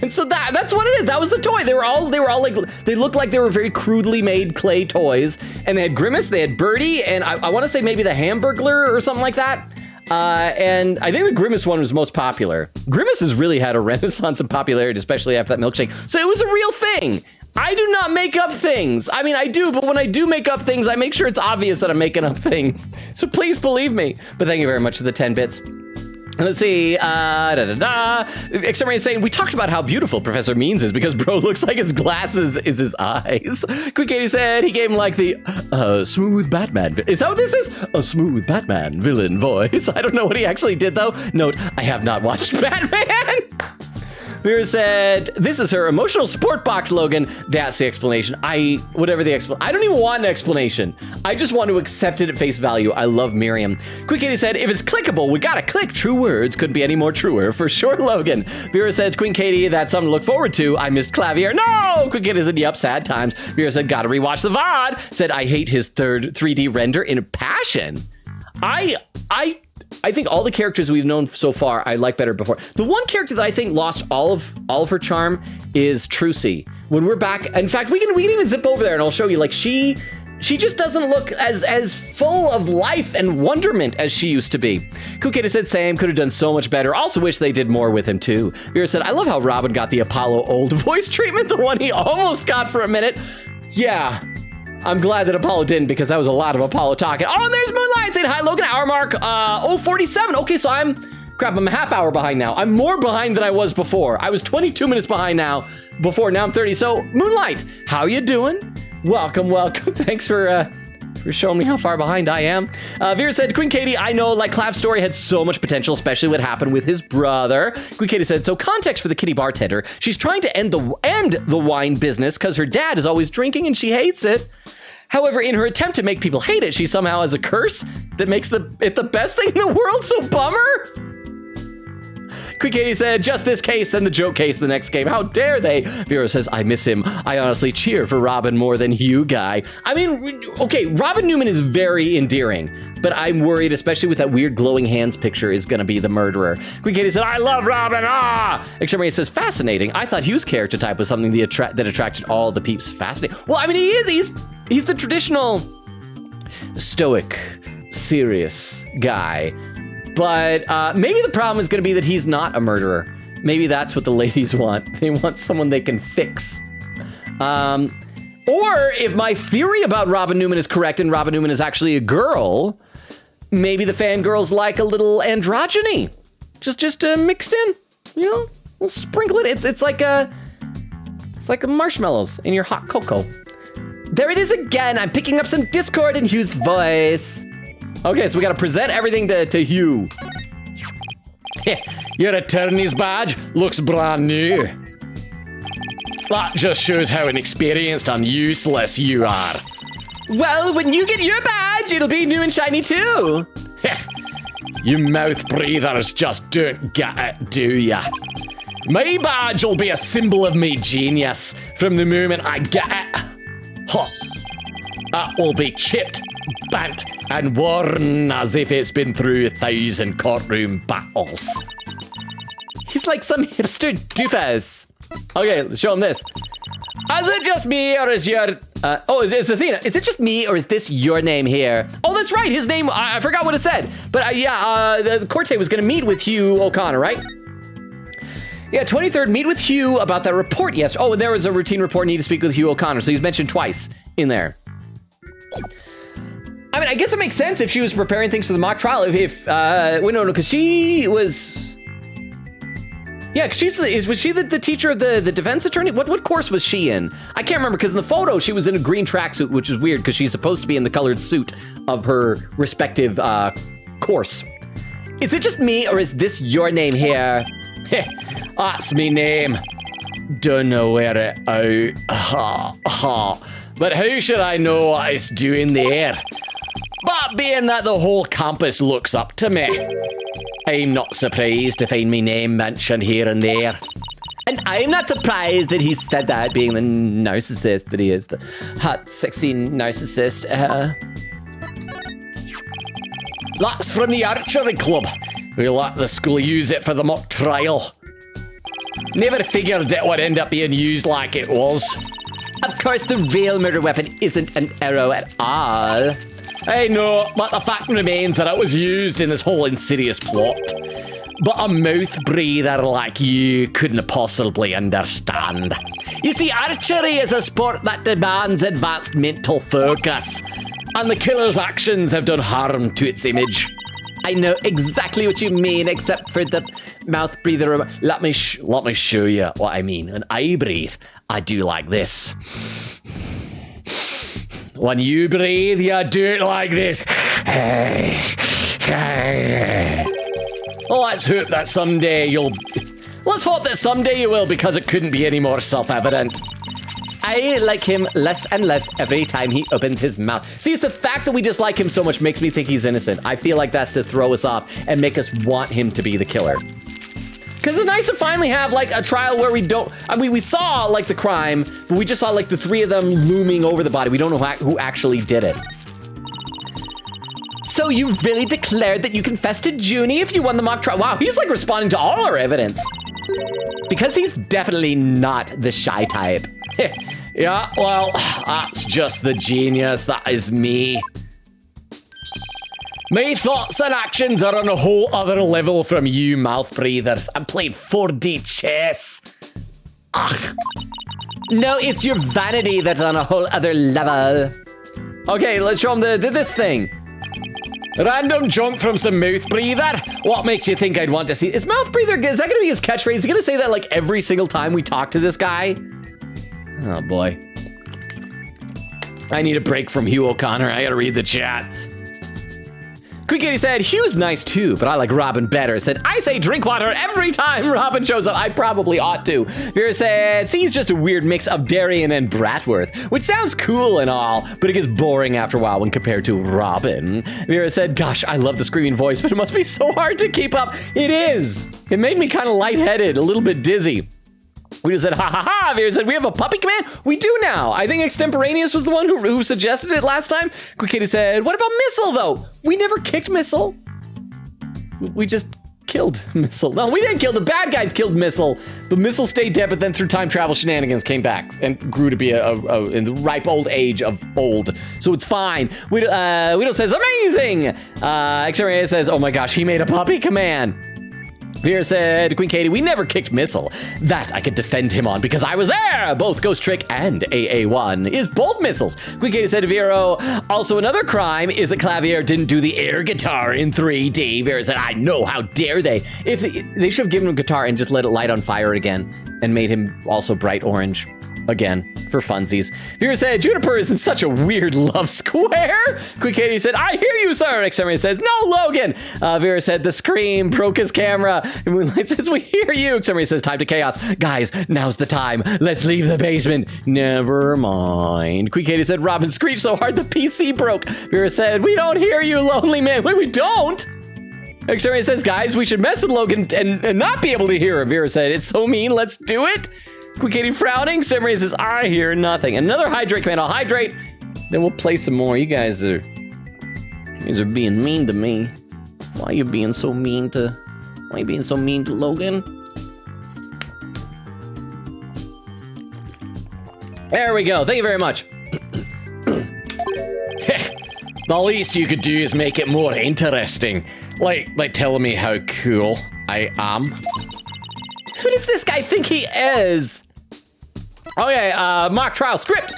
S1: And so that's what it is. That was the toy. They were all like, they looked like they were very crudely made clay toys. And they had Grimace, they had Birdie, and I want to say maybe the Hamburglar or something like that. And I think the Grimace one was most popular. Grimace has really had a renaissance in popularity, especially after that milkshake. So it was a real thing. I do not make up things. I mean, I do, but when I do make up things, I make sure it's obvious that I'm making up things. So please believe me. But thank you very much for the 10 bits. Let's see, Exterminator is saying, we talked about how beautiful Professor Means is because bro looks like his glasses is his eyes. Quick Katie said he gave him like the smooth Batman. Is that what this is? A smooth Batman villain voice. I don't know what he actually did though. Note, I have not watched Batman. Vera said, this is her emotional support box, Logan. That's the explanation. I don't even want an explanation. I just want to accept it at face value. I love Miriam. Quick Katie said, if it's clickable, we gotta click. True words couldn't be any more truer. For sure, Logan. Vera says, Queen Katie, that's something to look forward to. I missed Clavier. No! Quick Katie said, yep, sad times. Vera said, gotta rewatch the VOD. Said, I hate his third 3D render in passion. I think all the characters we've known so far I like better before. The one character that I think lost all of her charm is Trucy. When we're back, in fact, we can even zip over there and I'll show you. Like she just doesn't look as full of life and wonderment as she used to be. Kukita said same, could have done so much better. Also wish they did more with him too. Vera said, I love how Robin got the Apollo old voice treatment, the one he almost got for a minute. Yeah. I'm glad that Apollo didn't because that was a lot of Apollo talking. Oh, and there's Moonlight saying hi, Logan. Hour mark 047. Okay, so I'm a half hour behind now. I'm more behind than I was before. I was 22 minutes behind now I'm 30. So Moonlight, how you doing? Welcome. Thanks for showing me how far behind I am. Vera said, Queen Katie, I know like Clav's story had so much potential, especially what happened with his brother. Queen Katie said, so context for the kitty bartender. She's trying to end the wine business because her dad is always drinking and she hates it. However, in her attempt to make people hate it, she somehow has a curse that makes it the best thing in the world, so bummer. Quick Katie said, just this case, then the joke case the next game. How dare they? Vera says, I miss him. I honestly cheer for Robin more than you, Guy. I mean, okay, Robin Newman is very endearing, but I'm worried, especially with that weird glowing hands picture, is gonna be the murderer. Quick Katie said, I love Robin, Exterminator says, fascinating. I thought Hugh's character type was something that attracted all the peeps. Fascinating. Well, I mean, he's the traditional stoic, serious guy. But maybe the problem is going to be that he's not a murderer. Maybe that's what the ladies want. They want someone they can fix. Or if my theory about Robin Newman is correct and Robin Newman is actually a girl, maybe the fangirls like a little androgyny. Just mixed in, you know? We'll sprinkle it. It's like a marshmallows in your hot cocoa. There it is again. I'm picking up some Discord in Hugh's voice. Okay, so we gotta present everything to Hugh. Your attorney's badge looks brand new. That just shows how inexperienced and useless you are. Well, when you get your badge, it'll be new and shiny too. You mouth breathers just don't get it, do ya? My badge will be a symbol of my genius from the moment I get it. Huh. That will be chipped, bent, and worn as if it's been through 1,000 courtroom battles. He's like some hipster doofus. Okay, let's show him this. Is it just me or is your... it's Athena. Is it just me or is this your name here? Oh, that's right. His name, I forgot what it said. But the Corte was going to meet with Hugh O'Connor, right? Yeah, 23rd, meet with Hugh about that report. Yes. Oh, there was a routine report. Need to speak with Hugh O'Connor. So he's mentioned twice in there. I mean, I guess it makes sense if she was preparing things for the mock trial. Wait, no, because she was. Yeah, was she the teacher of the defense attorney? What course was she in? I can't remember because in the photo she was in a green tracksuit, which is weird because she's supposed to be in the colored suit of her respective course. Is it just me or is this your name here? That's me name. Don't know where it out. But how should I know what it's doing there? But being that the whole campus looks up to me, I'm not surprised to find my name mentioned here and there. And I'm not surprised that he said that, being the narcissist that he is, the hot, sexy narcissist. That's from the archery club. We let the school use it for the mock trial. Never figured it would end up being used like it was. Of course, the real murder weapon isn't an arrow at all. I know, but the fact remains that it was used in this whole insidious plot. But a mouth breather like you couldn't possibly understand. You see, archery is a sport that demands advanced mental focus, and the killer's actions have done harm to its image. I know exactly what you mean, except for the mouth breather. Let me show you what I mean. When I breathe, I do like this. When you breathe, you do it like this. Let's hope that someday you will, because it couldn't be any more self-evident. I like him less and less every time he opens his mouth. See, it's the fact that we dislike him so much makes me think he's innocent. I feel like that's to throw us off and make us want him to be the killer. Because it's nice to finally have, like, a trial where we don't... I mean, we saw, like, the crime, but we just saw, like, the three of them looming over the body. We don't know who actually did it. So you really declared that you confessed to Junie if you won the mock trial? Wow, he's, like, responding to all our evidence. Because he's definitely not the shy type. Yeah, well, that's just the genius. That is me. My thoughts and actions are on a whole other level from you mouth breathers. I'm playing 4D chess. Ugh. No, it's your vanity that's on a whole other level. Okay, let's show him this thing. Random junk from some mouth breather. What makes you think I'd want to see? Is mouth breather, is that gonna be his catchphrase? Is he gonna say that like every single time we talk to this guy? Oh boy. I need a break from Hugh O'Connor. I gotta read the chat. Quick Kitty said, Hugh's nice too, but I like Robin better. Said, I say drink water every time Robin shows up. I probably ought to. Vera said, C's just a weird mix of Darien and Bratworth, which sounds cool and all, but it gets boring after a while when compared to Robin. Vera said, gosh, I love the screaming voice, but it must be so hard to keep up. It is. It made me kind of lightheaded, a little bit dizzy. We just said, ha ha ha. Vera said, we have a puppy command? We do now. I think Extemporaneous was the one who suggested it last time. Quick Kitty said, what about Missile though? We never kicked Missile. We just killed Missile. No, we didn't kill, the bad guys killed Missile. But Missile stayed dead, but then through time travel shenanigans came back and grew to be in the ripe old age of old. So it's fine. Weedle says, amazing. Extemporaneous says, oh my gosh, he made a puppy command. Vera said, Queen Katie, we never kicked Missile. That I could defend him on because I was there. Both Ghost Trick and AA1 is both missiles. Queen Katie said to Vero, also another crime is that Clavier didn't do the air guitar in 3D. Vera said, I know, how dare they? If they should have given him a guitar and just let it light on fire again and made him also bright orange again for funsies. Vera said, Juniper is in such a weird love square. Quick Katie said, I hear you, sir. Exterminator says, no, Logan. Vera said, the scream broke his camera. And Moonlight says, we hear you. Exterminator says, time to chaos. Guys, now's the time. Let's leave the basement. Never mind. Quick Katie said, Robin screeched so hard the PC broke. Vera said, we don't hear you, lonely man. Wait, we don't? Exterminator says, guys, we should mess with Logan and not be able to hear her. Vera said, it's so mean. Let's do it. Quick Katie frowning. Simray says, I hear nothing. Another hydrate command. I'll hydrate. Then we'll play some more. You guys are being mean to me. Why are you being so mean to Logan? There we go. Thank you very much. The least you could do is make it more interesting. Like telling me how cool I am. Who does this guy think he is? Okay, mock trial script.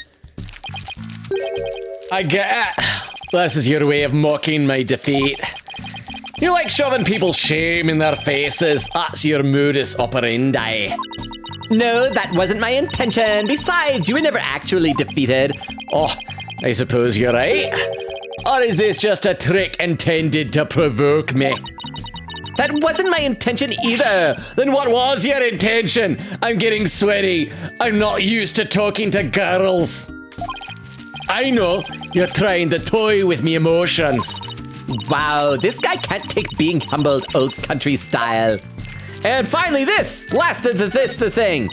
S1: I get it. This is your way of mocking my defeat. You like shoving people's shame in their faces. That's your modus operandi.
S4: No, that wasn't my intention. Besides, you were never actually defeated.
S1: Oh, I suppose you're right. Or is this just a trick intended to provoke me?
S4: That wasn't my intention either.
S1: Then what was your intention? I'm getting sweaty. I'm not used to talking to girls. I know, you're trying to toy with me emotions.
S4: Wow, this guy can't take being humbled old country style.
S1: And finally this the thing.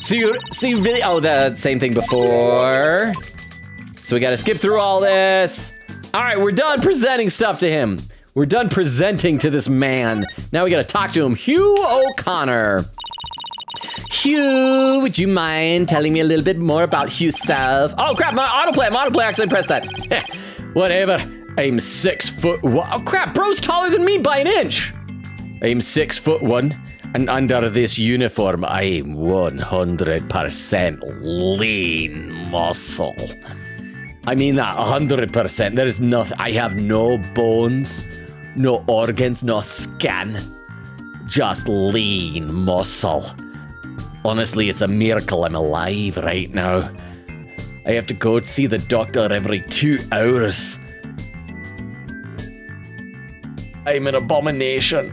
S1: So you really, oh, the same thing before. So we gotta skip through all this. All right, we're done presenting stuff to him. We're done presenting to this man. Now we gotta talk to him. Hugh O'Connor.
S4: Hugh, would you mind telling me a little bit more about yourself?
S1: Oh crap, my autoplay actually pressed that. Whatever, I'm 6 foot, oh crap, bro's taller than me by an inch. I'm 6'1", and under this uniform, I'm 100% lean muscle. I mean that 100%. There is nothing. I have no bones, no organs, no skin. Just lean muscle. Honestly, it's a miracle I'm alive right now. I have to go see the doctor every 2 hours. I'm an abomination.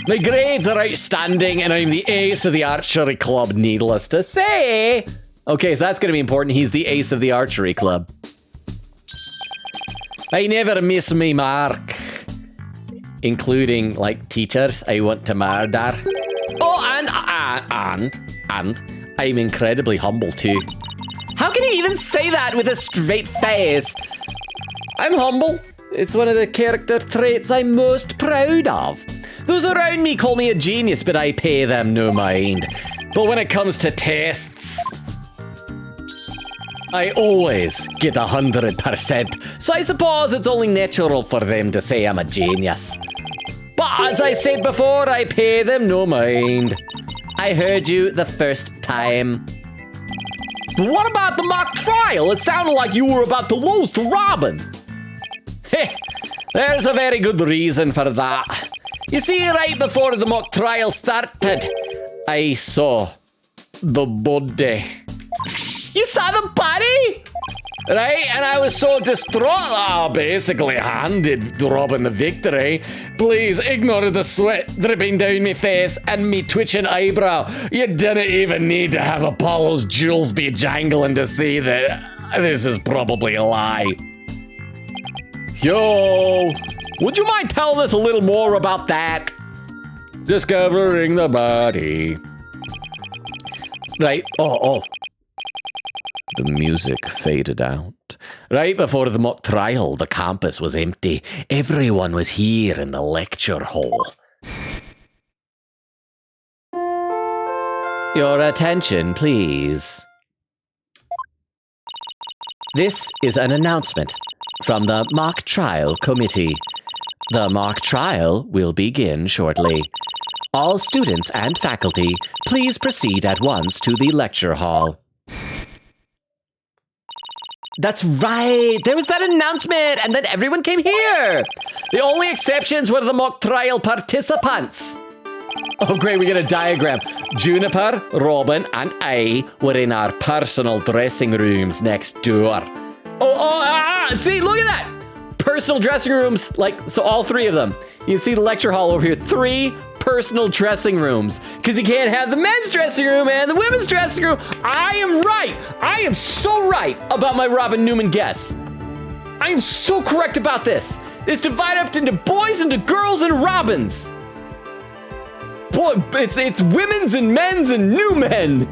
S1: My grades are outstanding, and I'm the ace of the archery club, needless to say. Okay, so that's going to be important. He's the ace of the archery club. I never miss my mark. Including, like, teachers I want to murder. Oh, and I'm incredibly humble, too.
S4: How can you even say that with a straight face?
S1: I'm humble. It's one of the character traits I'm most proud of. Those around me call me a genius, but I pay them no mind. But when it comes to tests, I always get 100%. So I suppose it's only natural for them to say I'm a genius. But as I said before, I pay them no mind.
S4: I heard you the first time.
S1: But what about the mock trial? It sounded like you were about to lose to Robin. Heh, there's a very good reason for that. You see, right before the mock trial started, I saw the body.
S4: You saw the body?
S1: Right? And I was so distraught. I basically handed Robin the victory. Please ignore the sweat dripping down my face and me twitching eyebrow. You didn't even need to have Apollo's jewels be jangling to see that this is probably a lie. Yo, would you mind telling us a little more about that? Discovering the body. Right, oh. The music faded out. Right before the mock trial, the campus was empty. Everyone was here in the lecture hall. Your attention, please. This is an announcement from the mock trial committee. The mock trial will begin shortly. All students and faculty, please proceed at once to the lecture hall. That's right, there was that announcement, and then everyone came here. The only exceptions were the mock trial participants. Oh great, we get a diagram. Juniper, Robin, and I were in our personal dressing rooms next door. See, look at that! Personal dressing rooms, like, so all 3 of them. You see the lecture hall over here, 3 personal dressing rooms, because you can't have the men's dressing room and the women's dressing room. I am right. I am so right about my Robin Newman guess. I am so correct about this. It's divided up into boys, into girls, and Robins. Boy, it's women's and men's and new men.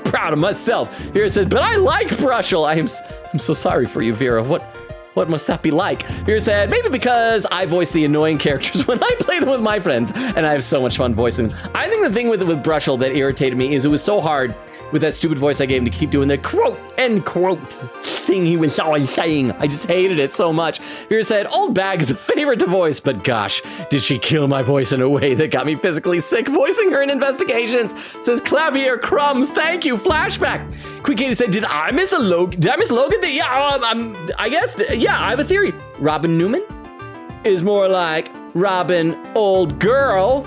S1: Proud of myself. Vera says, but I like Brushel. I'm so sorry for you, Vera. What must that be like? Vera said, maybe because I voice the annoying characters when I play them with my friends, and I have so much fun voicing them. I think the thing with Brushel that irritated me is it was so hard with that stupid voice I gave him to keep doing the quote, end quote thing he was always saying. I just hated it so much. Vera said, old bag is a favorite to voice, but gosh, did she kill my voice in a way that got me physically sick voicing her in investigations. Says Clavier Crumbs, thank you, flashback. Quick Katie said, did I miss Logan? Yeah, I guess, yeah, I have a theory. Robin Newman is more like Robin old girl.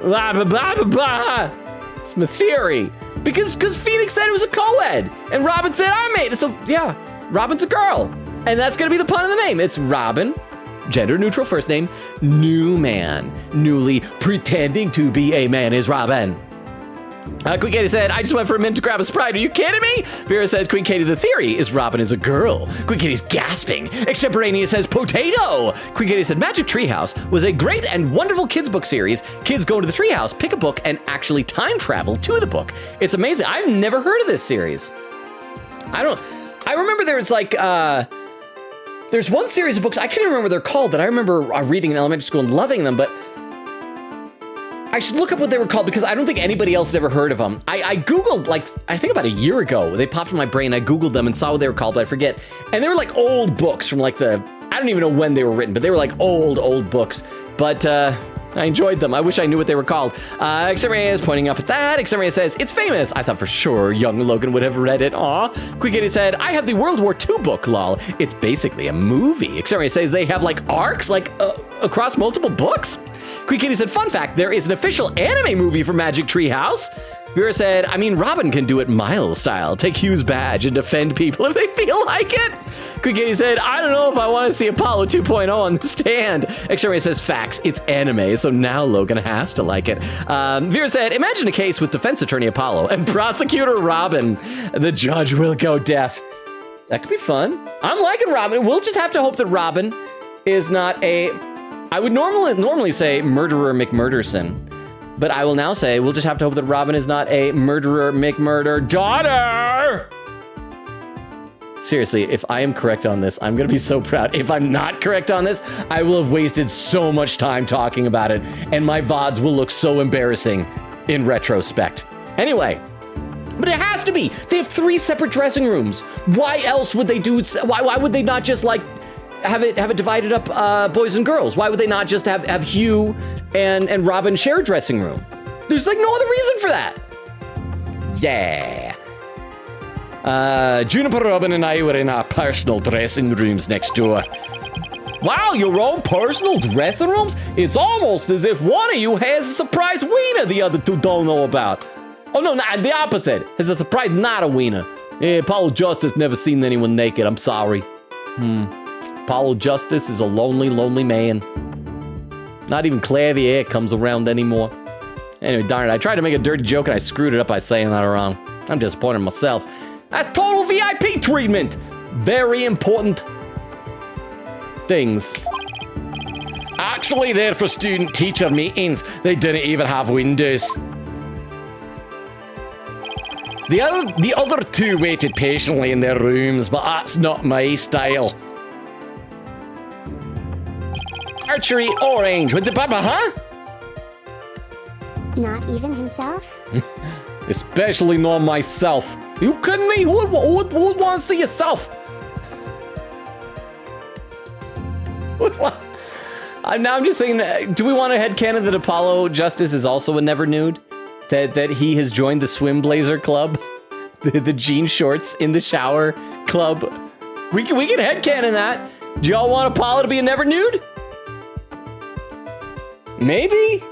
S1: Blah, blah, blah, blah, blah. It's my theory. Because Phoenix said it was a co-ed, and Robin said I made it. So yeah, Robin's a girl. And that's gonna be the pun of the name. It's Robin, gender neutral first name, new man, newly pretending to be a man is Robin. Queen Katie said, I just went for a minute to grab a Sprite. Are you kidding me? Vera says, Queen Katie, the theory is Robin is a girl. Queen Katie's gasping. Extemporaneous says, potato. Queen Katie said, Magic Treehouse was a great and wonderful kids book series. Kids go to the treehouse, pick a book, and actually time travel to the book. It's amazing. I've never heard of this series. I remember there was like, there's one series of books, I can't even remember what they're called, but I remember reading in elementary school and loving them, but I should look up what they were called because I don't think anybody else had ever heard of them. I Googled, like, I think about a year ago. They popped in my brain. I Googled them and saw what they were called, but I forget. And they were like old books from like I don't even know when they were written, but they were like old books. But I enjoyed them. I wish I knew what they were called. Xamaria is pointing up at that. Xamaria says, it's famous. I thought for sure young Logan would have read it. Aw. Quick Kitty said, I have the World War II book, lol. It's basically a movie. Xamaria says they have like arcs, like across multiple books. Quick Kitty said, fun fact, there is an official anime movie for Magic Treehouse. Vera said, I mean, Robin can do it Miles style. Take Hugh's badge and defend people if they feel like it. Quick Kitty said, I don't know if I want to see Apollo 2.0 on the stand. X-Ray says, facts, it's anime, so now Logan has to like it. Vera said, imagine a case with defense attorney Apollo and prosecutor Robin. The judge will go deaf. That could be fun. I'm liking Robin. We'll just have to hope that Robin is not I would normally say murderer McMurderson. But I will now say, we'll just have to hope that Robin is not a murderer McMurder daughter. Seriously, if I am correct on this, I'm gonna be so proud. If I'm not correct on this, I will have wasted so much time talking about it, and my VODs will look so embarrassing in retrospect. Anyway, but it has to be. They have 3 separate dressing rooms. Why else would they do? Why would they not just like have it divided up boys and girls? Why would they not just have Hugh and Robin share a dressing room? There's like no other reason for that. Yeah. Juniper, Robin, and I were in our personal dressing rooms next door. Wow, your own personal dressing rooms? It's almost as if one of you has a surprise wiener the other 2 don't know about. Oh no, not the opposite. Has a surprise not a wiener. Yeah, Apollo Justice never seen anyone naked. I'm sorry. Apollo Justice is a lonely, lonely man. Not even Clavier comes around anymore. Anyway, darn it, I tried to make a dirty joke and I screwed it up by saying that wrong. I'm disappointed in myself. That's total VIP treatment. Very important things. Actually, they're for student-teacher meetings. They didn't even have windows. The other 2 waited patiently in their rooms, but that's not my style. Archery orange with the baba, huh?
S2: Not even himself?
S1: Especially not myself. You kidding me? Who would want to see yourself? Now I'm just thinking, do we want to headcanon that Apollo Justice is also a never nude? That he has joined the swim blazer club? The jean shorts in the shower club? We can headcanon that. Do y'all want Apollo to be a never nude? Maybe?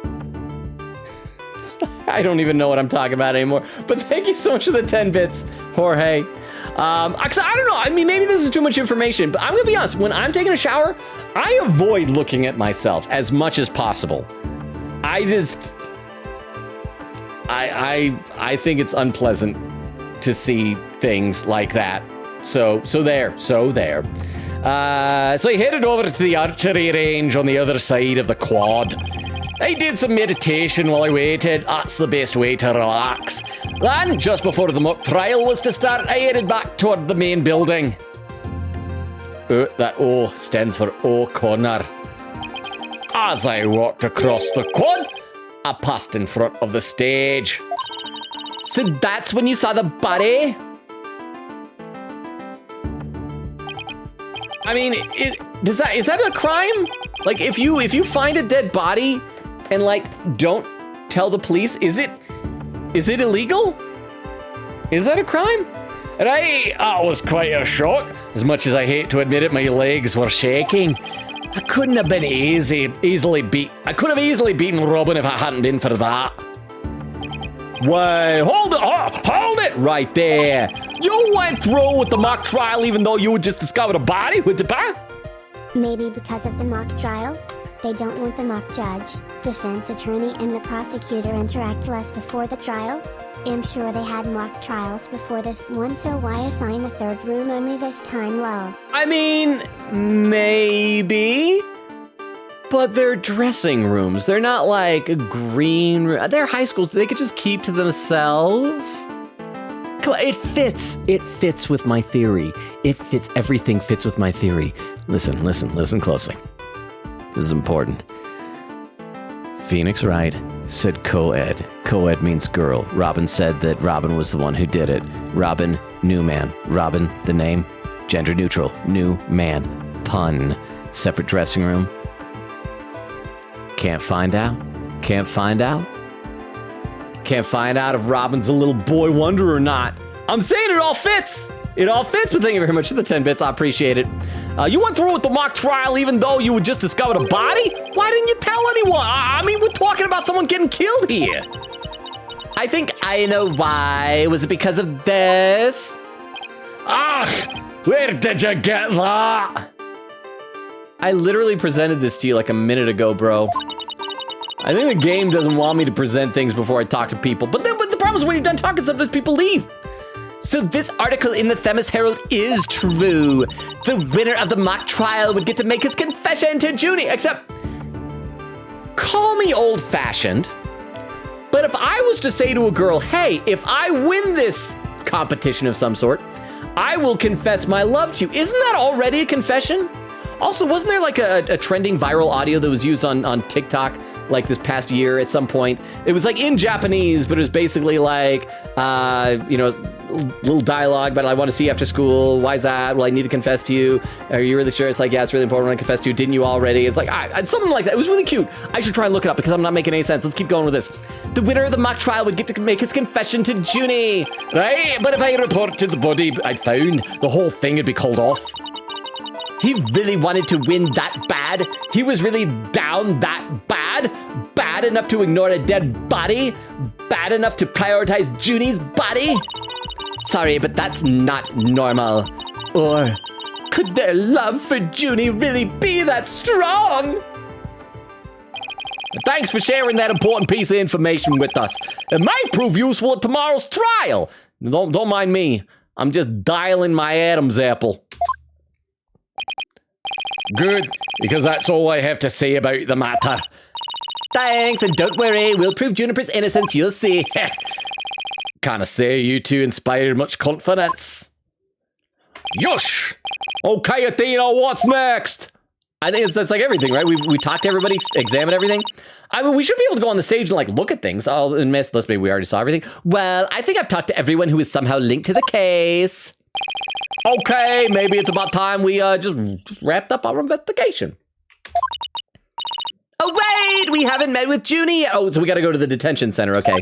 S1: I don't even know what I'm talking about anymore. But thank you so much for the 10 bits, Jorge. I don't know. I mean, maybe this is too much information, but I'm gonna be honest. When I'm taking a shower, I avoid looking at myself as much as possible. I think it's unpleasant to see things like that. So there. So I headed over to the archery range on the other side of the quad. I did some meditation while I waited. That's the best way to relax. Then, just before the mock trial was to start, I headed back toward the main building. That O stands for O'Connor. As I walked across the quad, I passed in front of the stage. So that's when you saw the body? I mean, is that a crime? Like, if you find a dead body and like don't tell the police, is it illegal? Is that a crime? And I was quite a shock. As much as I hate to admit it, my legs were shaking. I couldn't have been easily beaten Robin if I hadn't been for that. Wait, hold it right there. You went through with the mock trial even though you had just discovered a body with the bar?
S2: Maybe because of the mock trial? They don't want the mock judge, defense attorney and the prosecutor interact less before the trial? I'm sure they had mock trials before this one, so why assign a third room only this time, lol?
S1: I mean, maybe. But they're dressing rooms. They're not like a green room. They're high schools. They could just keep to themselves. Come on, it fits. It fits with my theory. Everything fits with my theory. Listen closely. This is important. Phoenix Wright said co-ed. Co-ed means girl. Robin said that Robin was the one who did it. Robin, new man. Robin, the name, gender neutral. New man. Pun. Separate dressing room. Can't find out if Robin's a little boy wonder or not. I'm saying it all fits. It all fits, but thank you very much for the 10 bits. I appreciate it. You went through with the mock trial even though you had just discovered a body? Why didn't you tell anyone? I mean, we're talking about someone getting killed here. I think I know why. Was it because of this? Where did you get that? I literally presented this to you like a minute ago, bro. I think the game doesn't want me to present things before I talk to people. But the problem is when you're done talking, sometimes people leave. So this article in the Themis Herald is true. The winner of the mock trial would get to make his confession to Junie. Except, call me old-fashioned, but if I was to say to a girl, hey, if I win this competition of some sort, I will confess my love to you. Isn't that already a confession? Also, wasn't there like a trending viral audio that was used on TikTok like this past year at some point? It was like in Japanese, but it was basically like, little dialogue, but I want to see you after school. Why is that? Well, I need to confess to you. Are you really sure? It's like, yeah, it's really important when I confess to you. Didn't you already? It's like, something like that. It was really cute. I should try and look it up because I'm not making any sense. Let's keep going with this. The winner of the mock trial would get to make his confession to Junie, right? But if I reported the body I found, the whole thing would be called off. He really wanted to win that bad? He was really down that bad? Bad enough to ignore a dead body? Bad enough to prioritize Junie's body? Sorry, but that's not normal. Or could their love for Junie really be that strong? Thanks for sharing that important piece of information with us. It might prove useful at tomorrow's trial. Don't mind me. I'm just dialing my Adam's apple. Good, because that's all I have to say about the matter. Thanks, and don't worry, we'll prove Juniper's innocence, you'll see. Can't say you two inspired much confidence. Yosh! Okay, Athena, what's next? I think that's like everything, right? We talked to everybody, examined everything. I mean, we should be able to go on the stage and like look at things. I'll admit, let's maybe we already saw everything. Well, I think I've talked to everyone who is somehow linked to the case. Okay, maybe it's about time we just wrapped up our investigation. Oh, wait, we haven't met with Junie yet. Oh, so we got to go to the detention center. Okay.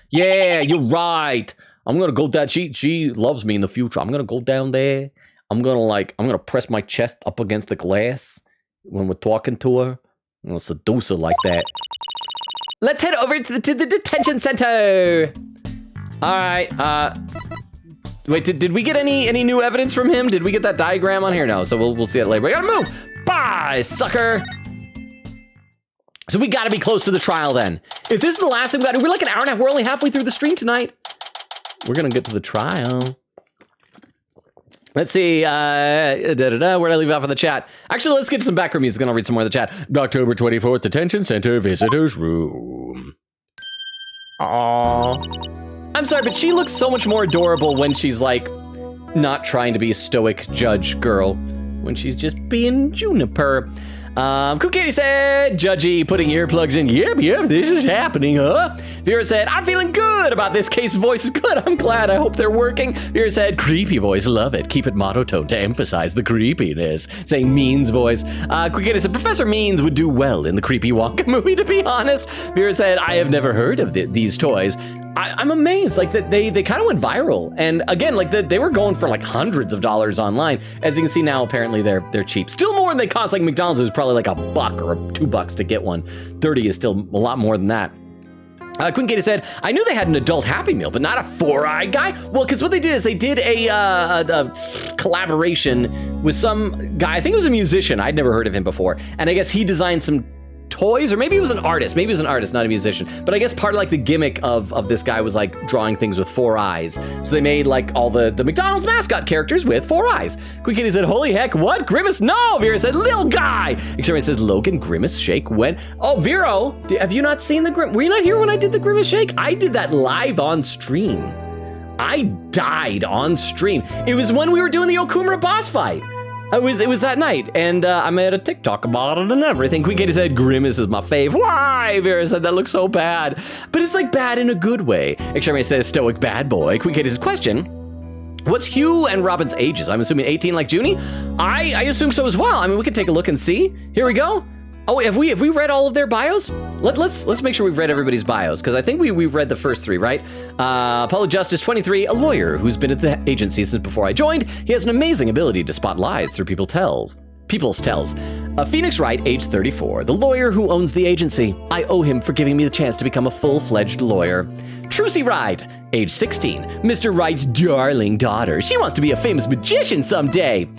S1: Yeah, you're right. I'm going to go down. She loves me in the future. I'm going to go down there. I'm going to press my chest up against the glass when we're talking to her. I'm going to seduce her like that. Let's head over to the detention center. All right. Wait, did we get any new evidence from him? Did we get that diagram on here? No, so we'll see it later. We gotta move. Bye, sucker. So we gotta be close to the trial then. If this is the last thing we gotta do, we're like an hour and a half. We're only halfway through the stream tonight. We're gonna get to the trial. Let's see, where did I leave off in the chat? Actually, let's get to some background music and I'll read some more in the chat. October 24th, Detention Center Visitors Room. Aww. I'm sorry, but she looks so much more adorable when she's like not trying to be a stoic judge girl, when she's just being Juniper. Cool Katie said, Judgy putting earplugs in. Yep, this is happening, huh? Vera said, I'm feeling good about this case. Voice is good. I'm glad. I hope they're working. Vera said, creepy voice. Love it. Keep it monotone to emphasize the creepiness. Saying Means voice. Cool Katie said, Professor Means would do well in the creepy Wonka movie, to be honest. Vera said, I have never heard of these toys. I'm amazed, like that they kind of went viral, and again, like they were going for like hundreds of dollars online. As you can see now, apparently they're cheap, still more than they cost. Like McDonald's, it was probably like $1 or $2 to get one. 30 is still a lot more than that. Queen Katie said, I knew they had an adult Happy Meal, but not a 4-eye guy. Well, because what they did is they did a collaboration with some guy. I think it was a musician. I'd never heard of him before, and I guess he designed some toys, or maybe it was an artist. Maybe it was an artist, not a musician. But I guess part of like the gimmick of this guy was like drawing things with 4 eyes. So they made like all the McDonald's mascot characters with 4 eyes. Queen Kitty said, holy heck, what? Grimace? No! Vera said, Lil Guy! Extremity says, Logan, Grimace Shake when? Oh, Vero, have you not seen the Grimace? Were you not here when I did the Grimace Shake? I did that live on stream. I died on stream. It was when we were doing the Okumura boss fight. It was that night, and I made a TikTok about it and everything. Queen Katie said, Grimace is my fave. Why? Vera said, that looks so bad. But it's like bad in a good way. Extremity says, stoic bad boy. Queen Katie says, question, what's Hugh and Robin's ages? I'm assuming 18 like Junie? I assume so as well. I mean, we can take a look and see. Here we go. Oh, have we read all of their bios? Let's make sure we've read everybody's bios, because I think we've read the first 3, right? Apollo Justice 23, a lawyer who's been at the agency since before I joined. He has an amazing ability to spot lies through people's tells. Phoenix Wright, age 34, the lawyer who owns the agency. I owe him for giving me the chance to become a full-fledged lawyer. Trucy Wright, age 16, Mr. Wright's darling daughter. She wants to be a famous magician someday.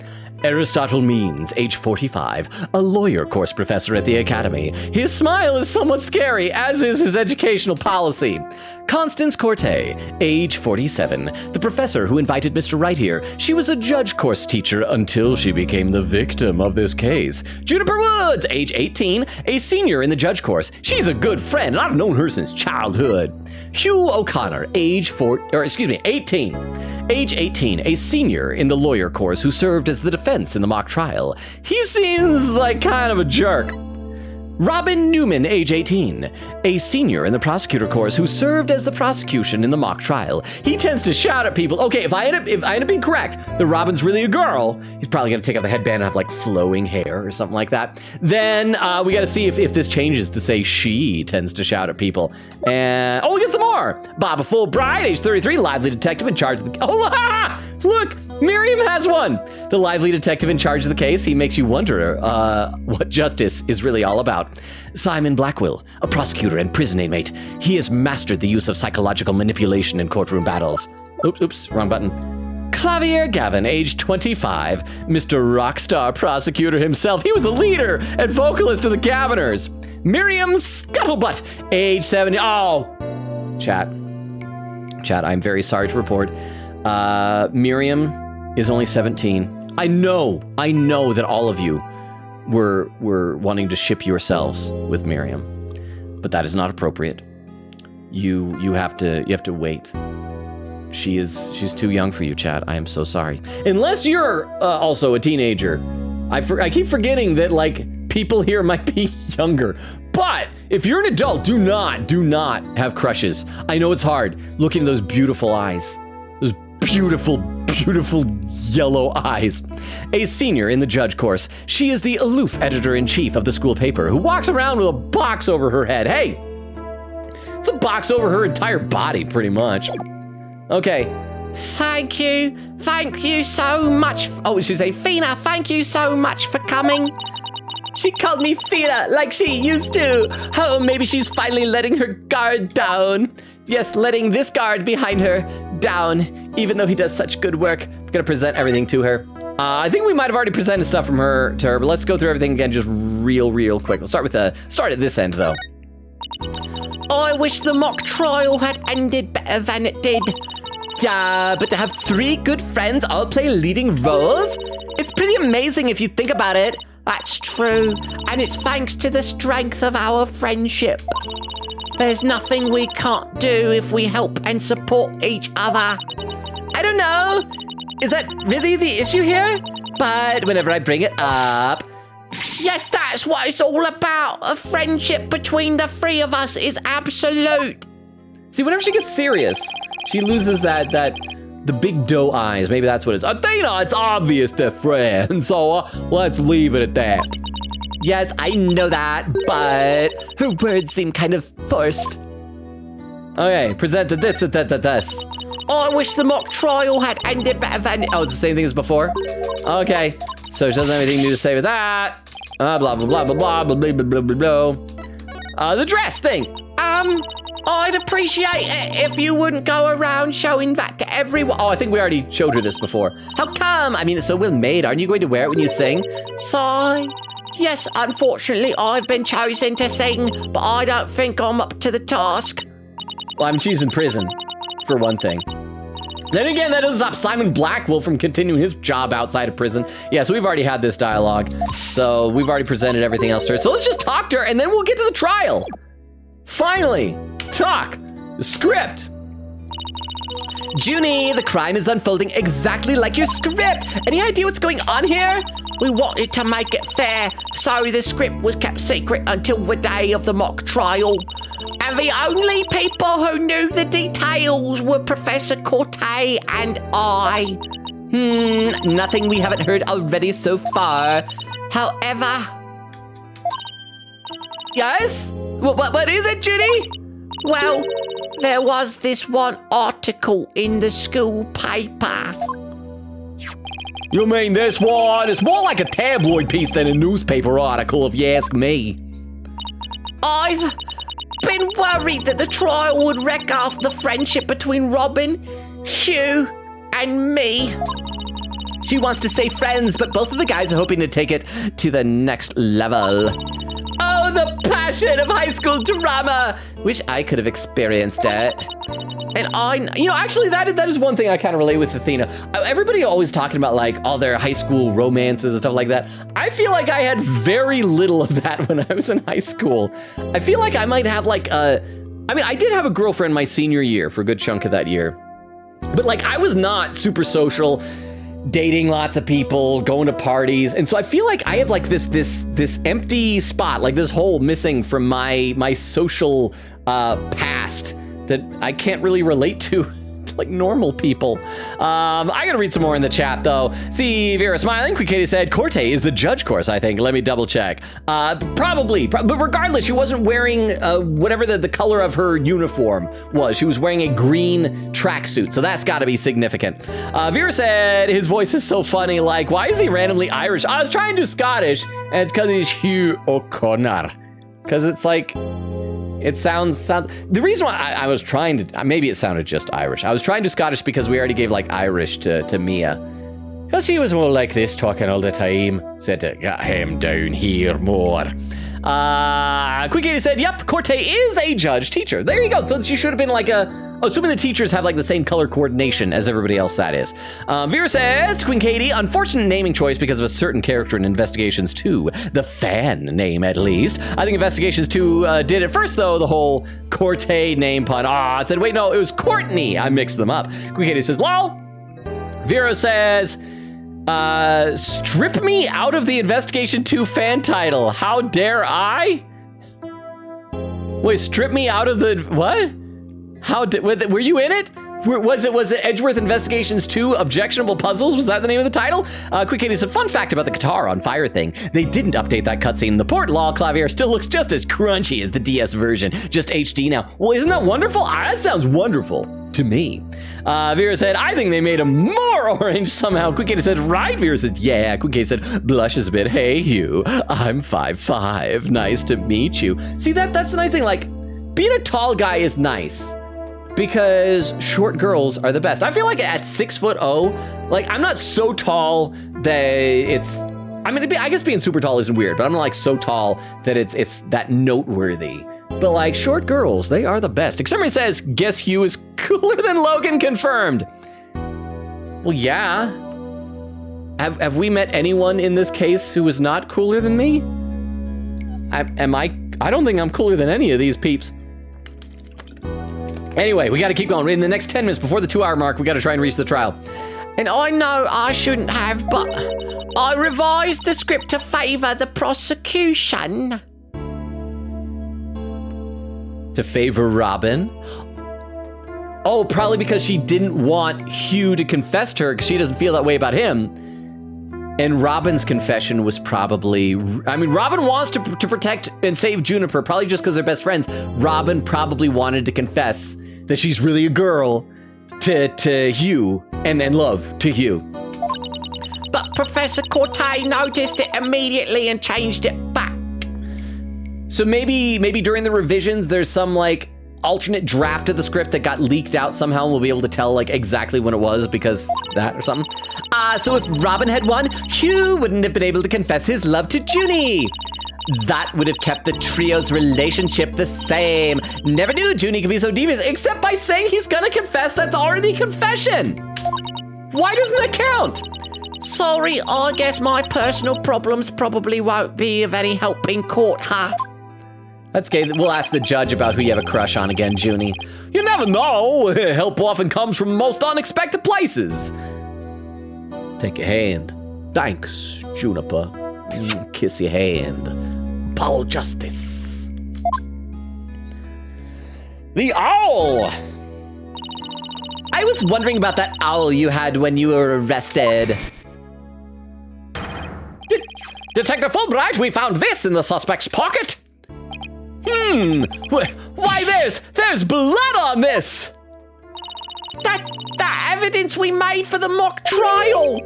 S1: Aristotle Means, age 45, a lawyer course professor at the Academy. His smile is somewhat scary, as is his educational policy. Constance Corte, age 47, the professor who invited Mr. Wright here. She was a judge course teacher until she became the victim of this case. Juniper Woods, age 18, a senior in the judge course. She's a good friend, and I've known her since childhood. Hugh O'Connor, age 18. Age 18, a senior in the lawyer course who served as the defense in the mock trial. He seems like kind of a jerk. Robin Newman, age 18, a senior in the prosecutor course who served as the prosecution in the mock trial. He tends to shout at people. Okay, if I end up being correct, that Robin's really a girl, he's probably gonna take off the headband and have like flowing hair or something like that. Then we gotta see if this changes to say she tends to shout at people. And we get some more. Baba Fulbright, age 33, lively detective in charge of the. Look, Miriam has one. The lively detective in charge of the case. He makes you wonder what justice is really all about. Simon Blackwell, a prosecutor and prison inmate. He has mastered the use of psychological manipulation in courtroom battles. Oops, wrong button. Clavier Gavin, age 25, Mr. Rockstar prosecutor himself. He was a leader and vocalist of the Gaviners. Miriam Scuttlebutt, age 70. Chat, I'm very sorry to report. Miriam is only 17. I know that all of you were wanting to ship yourselves with Miriam, but that is not appropriate. You have to wait. She's too young for you, chat. I am so sorry. Unless you're also a teenager. I keep forgetting that like people here might be younger. But if you're an adult, do not have crushes. I know it's hard. Look into those beautiful eyes. Those beautiful yellow eyes. A senior in the judge course. She is the aloof editor-in-chief of the school paper who walks around with a box over her head. Hey, it's a box over her entire body, pretty much. Okay. Thank you so much. Oh, she say, Fina, thank you so much for coming. She called me Fina like she used to. Oh, maybe she's finally letting her guard down. Yes, letting this guard behind her down, even though he does such good work. I'm gonna present everything to her. I think we might have already presented stuff from her to her, but let's go through everything again just real quick. We'll start at this end though. I wish the mock trial had ended better than it did. Yeah, but to have 3 good friends all play leading roles? It's pretty amazing if you think about it. That's true, and it's thanks to the strength of our friendship. There's nothing we can't do if we help and support each other. I don't know. Is that really the issue here? But whenever I bring it up,
S4: Yes, that's what it's all about. A friendship between the three of us is absolute.
S1: See, whenever she gets serious, she loses the big doe eyes. Maybe that's what it is. Athena, it's obvious they're friends, so let's leave it at that.
S4: Yes, I know that, but her words seem kind of forced.
S1: Okay, present this.
S4: I wish the mock trial had ended better than...
S1: Oh, it's the same thing as before? Okay, so she doesn't have anything new to say with that. Blah, blah, blah, blah, blah, blah, blah, blah, blah, blah. The dress thing.
S4: I'd appreciate it if you wouldn't go around showing that to everyone.
S1: Oh, I think we already showed her this before.
S4: How come? I mean, it's so well made. Aren't you going to wear it when you sing? Sigh. Yes, unfortunately, I've been chosen to sing, but I don't think I'm up to the task.
S1: Well, I mean, she's in prison, for one thing. Then again, that doesn't stop Simon Blackwell from continuing his job outside of prison. Yeah, so we've already had this dialogue. So we've already presented everything else to her. So let's just talk to her, and then we'll get to the trial. Finally, talk. Script.
S4: Junie, the crime is unfolding exactly like your script. Any idea what's going on here? We wanted to make it fair, so the script was kept secret until the day of the mock trial. And the only people who knew the details were Professor Corte and I.
S1: Nothing we haven't heard already so far.
S4: However...
S1: Yes? What is it, Junie?
S4: Well, there was this one article in the school paper.
S1: You mean this one? It's more like a tabloid piece than a newspaper article, if you ask me.
S4: I've been worried that the trial would wreck off the friendship between Robin, Hugh, and me.
S1: She wants to stay friends, but both of the guys are hoping to take it to the next level. Oh, the passion of high school drama! Wish I could have experienced it. And actually, that is one thing I kind of relate with Athena. Everybody always talking about like all their high school romances and stuff like that. I feel like I had very little of that when I was in high school. I feel like I might have like I did have a girlfriend my senior year for a good chunk of that year. But like, I was not super social, dating lots of people, going to parties. And so I feel like I have like this empty spot, like this hole missing from my social past that I can't really relate to like normal people. I gotta read some more in the chat though. See, Vera smiling. Quick Katie said, Corte is the judge course, I think. Let me double check. Probably, but regardless, she wasn't wearing whatever the color of her uniform was. She was wearing a green tracksuit, so that's gotta be significant. Vera said, his voice is so funny, like, why is he randomly Irish? I was trying to do Scottish, and it's because he's Hugh O'Connor. Because it's like, it sounds, the reason why I was trying to, maybe it sounded just Irish. I was trying to Scottish because we already gave like Irish to Mia. Because he was more like this, talking all the time. Said to get him down here more. Quick Katie said, yep, Corte is a judge teacher. There you go. So she should have been like assuming the teachers have like the same color coordination as everybody else, that is. Vera says, Queen Katie, unfortunate naming choice because of a certain character in Investigations 2. The fan name, at least. I think Investigations 2 did it first, though, the whole Corte name pun. I said, wait, no, it was Courtney. I mixed them up. Queen Katie says, lol. Vera says, strip me out of the Investigation 2 fan title. How dare I? Wait, strip me out of the, what? Were you in it? Was it Edgeworth Investigations 2 Objectionable Puzzles? Was that the name of the title? Quick Katie said, fun fact about the guitar on fire thing. They didn't update that cutscene. The port law clavier still looks just as crunchy as the DS version, just HD now. Well, isn't that wonderful? That sounds wonderful to me. Vera said, I think they made him more orange somehow. Quick Katie said, right? Vera said, yeah. Quick Katie said, blushes a bit. Hey, Hugh, I'm 5'5". Nice to meet you. See, that's the nice thing. Like, being a tall guy is nice. Because short girls are the best. I feel like at 6'0", like I'm not so tall that it's, I mean, I guess being super tall isn't weird, but I'm not like so tall that it's that noteworthy. But like short girls, they are the best. Except says, guess Hugh is cooler than Logan, confirmed. Well, yeah. Have we met anyone in this case who is not cooler than me? I don't think I'm cooler than any of these peeps. Anyway, we got to keep going. In the next 10 minutes before the 2-hour mark, we got to try and reach the trial.
S4: And I know I shouldn't have, but I revised the script to favour the prosecution.
S1: To favor Robin? Oh, probably because she didn't want Hugh to confess to her because she doesn't feel that way about him. And Robin's confession was probably... I mean, Robin wants to protect and save Juniper, probably just because they're best friends. Robin probably wanted to confess that she's really a girl to Hugh and love to Hugh.
S4: But Professor Cortez noticed it immediately and changed it back.
S1: So maybe during the revisions, there's some like alternate draft of the script that got leaked out somehow, and we'll be able to tell like exactly when it was because that or something. So if Robin had won, Hugh wouldn't have been able to confess his love to Junie. That would have kept the trio's relationship the same. Never knew Junie could be so devious, except by saying he's gonna confess. That's already confession. Why doesn't that count?
S4: Sorry, I guess my personal problems probably won't be of any help in court, huh?
S1: That's gay. We'll ask the judge about who you have a crush on again, Junie. You never know. Help often comes from most unexpected places. Take your hand. Thanks, Juniper. Kiss your hand. Paul Justice. The owl! I was wondering about that owl you had when you were arrested. Detective Fulbright, we found this in the suspect's pocket. Why there's blood on this!
S4: That evidence we made for the mock trial!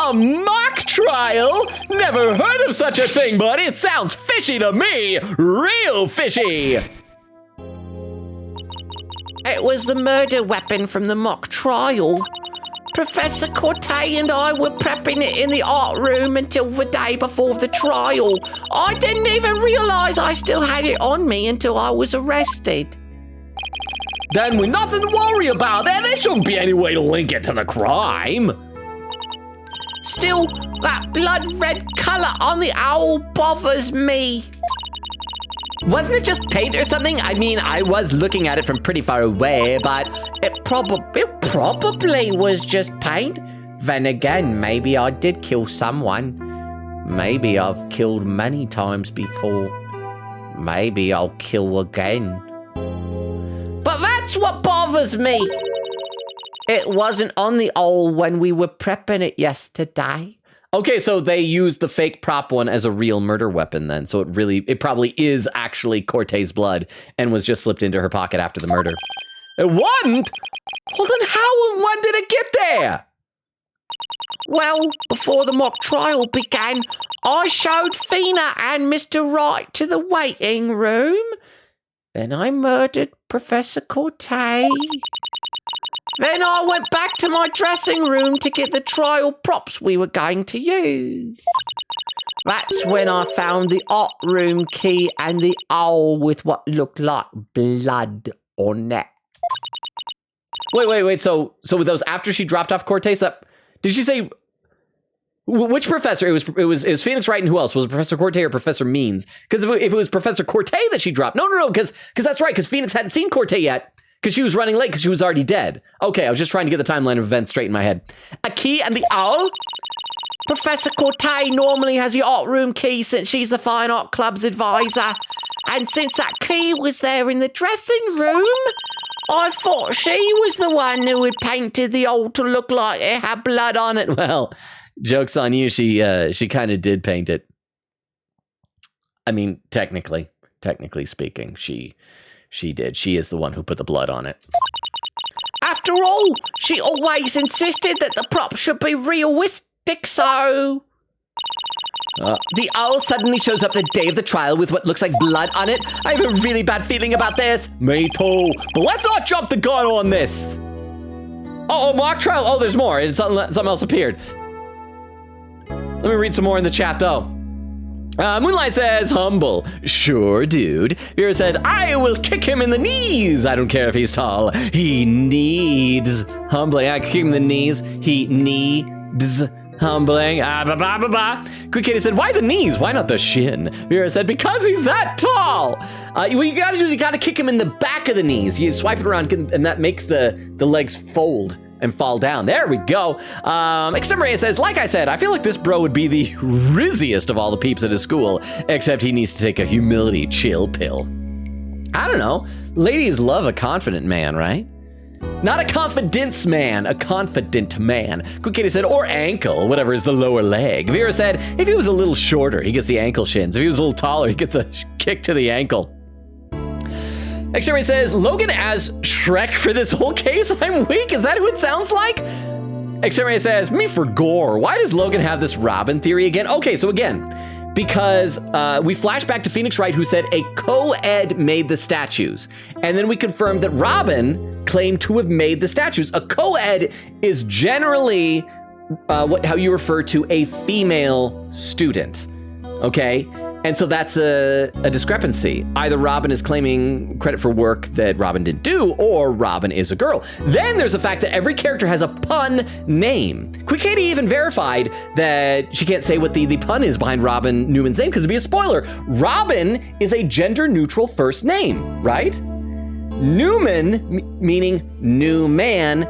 S1: A mock trial? Never heard of such a thing, but it sounds fishy to me! Real fishy!
S4: It was the murder weapon from the mock trial. Professor Cortez and I were prepping it in the art room until the day before the trial. I didn't even realize I still had it on me until I was arrested.
S1: Then we've nothing to worry about. There shouldn't be any way to link it to the crime.
S4: Still, that blood red color on the owl bothers me.
S1: Wasn't it just paint or something? I mean, I was looking at it from pretty far away, but
S4: It probably was just paint. Then again, maybe I did kill someone. Maybe I've killed many times before. Maybe I'll kill again. But that's what bothers me. It wasn't on the owl when we were prepping it yesterday.
S1: okay, so they used the fake prop one as a real murder weapon then. So it probably is actually Cortez's blood and was just slipped into her pocket after the murder. It wasn't? Hold on, how and when did it get there?
S4: Well, before the mock trial began, I showed Fina and Mr. Wright to the waiting room. Then I murdered Professor Cortez. Then I went back to my dressing room to get the trial props we were going to use. That's when I found the art room key and the owl with what looked like blood on it.
S1: Wait. So with those after she dropped off Cortez, did she say which professor? It was Phoenix Wright and who else? Was it Professor Cortez or Professor Means? Because if it was Professor Cortez that she dropped, no, because that's right, because Phoenix hadn't seen Cortez yet. Because she was running late because she was already dead. Okay, I was just trying to get the timeline of events straight in my head. A key and the owl?
S4: Professor Cortez normally has the art room key since she's the Fine Art Club's advisor. And since that key was there in the dressing room, I thought she was the one who had painted the owl to look like it had blood on it.
S1: Well, joke's on you, she kind of did paint it. I mean, technically speaking, she did. She is the one who put the blood on it.
S4: After all, she always insisted that the prop should be realistic, so...
S1: The owl suddenly shows up the day of the trial with what looks like blood on it. I have a really bad feeling about this. Me too. But let's not jump the gun on this. Oh, mock trial. Oh, there's more. Something else appeared. Let me read some more in the chat, though. Moonlight says, humble. Sure, dude. Vera said, I will kick him in the knees. I don't care if he's tall. He needs humbling. I kick him in the knees. He needs humbling. Quick Kitty said, why the knees? Why not the shin? Vera said, because he's that tall. What you gotta do is you gotta kick him in the back of the knees. You swipe it around and that makes the legs fold and fall down. There we go. Extemporary says, like I said, I feel like this bro would be the rizziest of all the peeps at his school, except he needs to take a humility chill pill. I don't know. Ladies love a confident man, right? Not a confidence man, a confident man. Quick Kitty said, or ankle, whatever is the lower leg. Vera said, if he was a little shorter, he gets the ankle shins. If he was a little taller, he gets a kick to the ankle. Extremity says, Logan as Shrek for this whole case? I'm weak. Is that who it sounds like? Extremity says, me for gore. Why does Logan have this Robin theory again? Okay, so again, because we flash back to Phoenix Wright, who said a co-ed made the statues. And then we confirmed that Robin claimed to have made the statues. A co-ed is generally how you refer to a female student, okay? And so that's a discrepancy. Either Robin is claiming credit for work that Robin didn't do, or Robin is a girl. Then there's the fact that every character has a pun name. Quick Katie even verified that she can't say what the pun is behind Robin Newman's name, because it'd be a spoiler. Robin is a gender-neutral first name, right? Newman, meaning new man,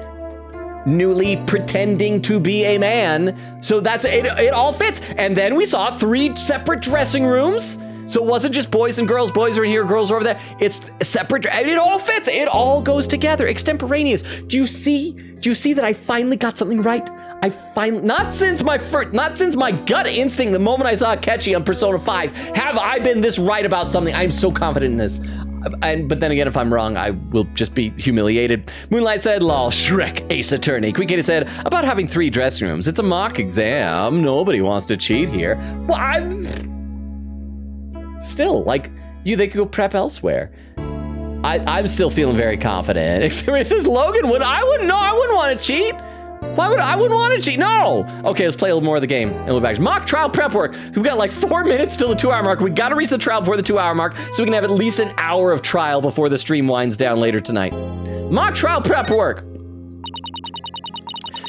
S1: newly pretending to be a man. So that's it. It all fits. And then we saw 3 separate dressing rooms. So it wasn't just boys and girls. Boys are in here, girls are over there. It's separate. It all fits. It all goes together. Extemporaneous. Do you see that I finally got something right? Not since my gut instinct, the moment I saw Ketchy on Persona 5, have I been this right about something. I'm so confident in this. But then again, if I'm wrong, I will just be humiliated. Moonlight said, lol, Shrek, Ace Attorney. Quick Kitty said, about having 3 dressing rooms. It's a mock exam. Nobody wants to cheat here. Well, still, like, they could go prep elsewhere. I'm still feeling very confident. Experience says, Logan, I wouldn't want to cheat. I wouldn't want to cheat. No. Okay, let's play a little more of the game. And we'll back. Mock trial prep work. We've got like 4 minutes till the 2-hour mark. We got to reach the trial before the 2-hour mark so we can have at least an hour of trial before the stream winds down later tonight. Mock trial prep work.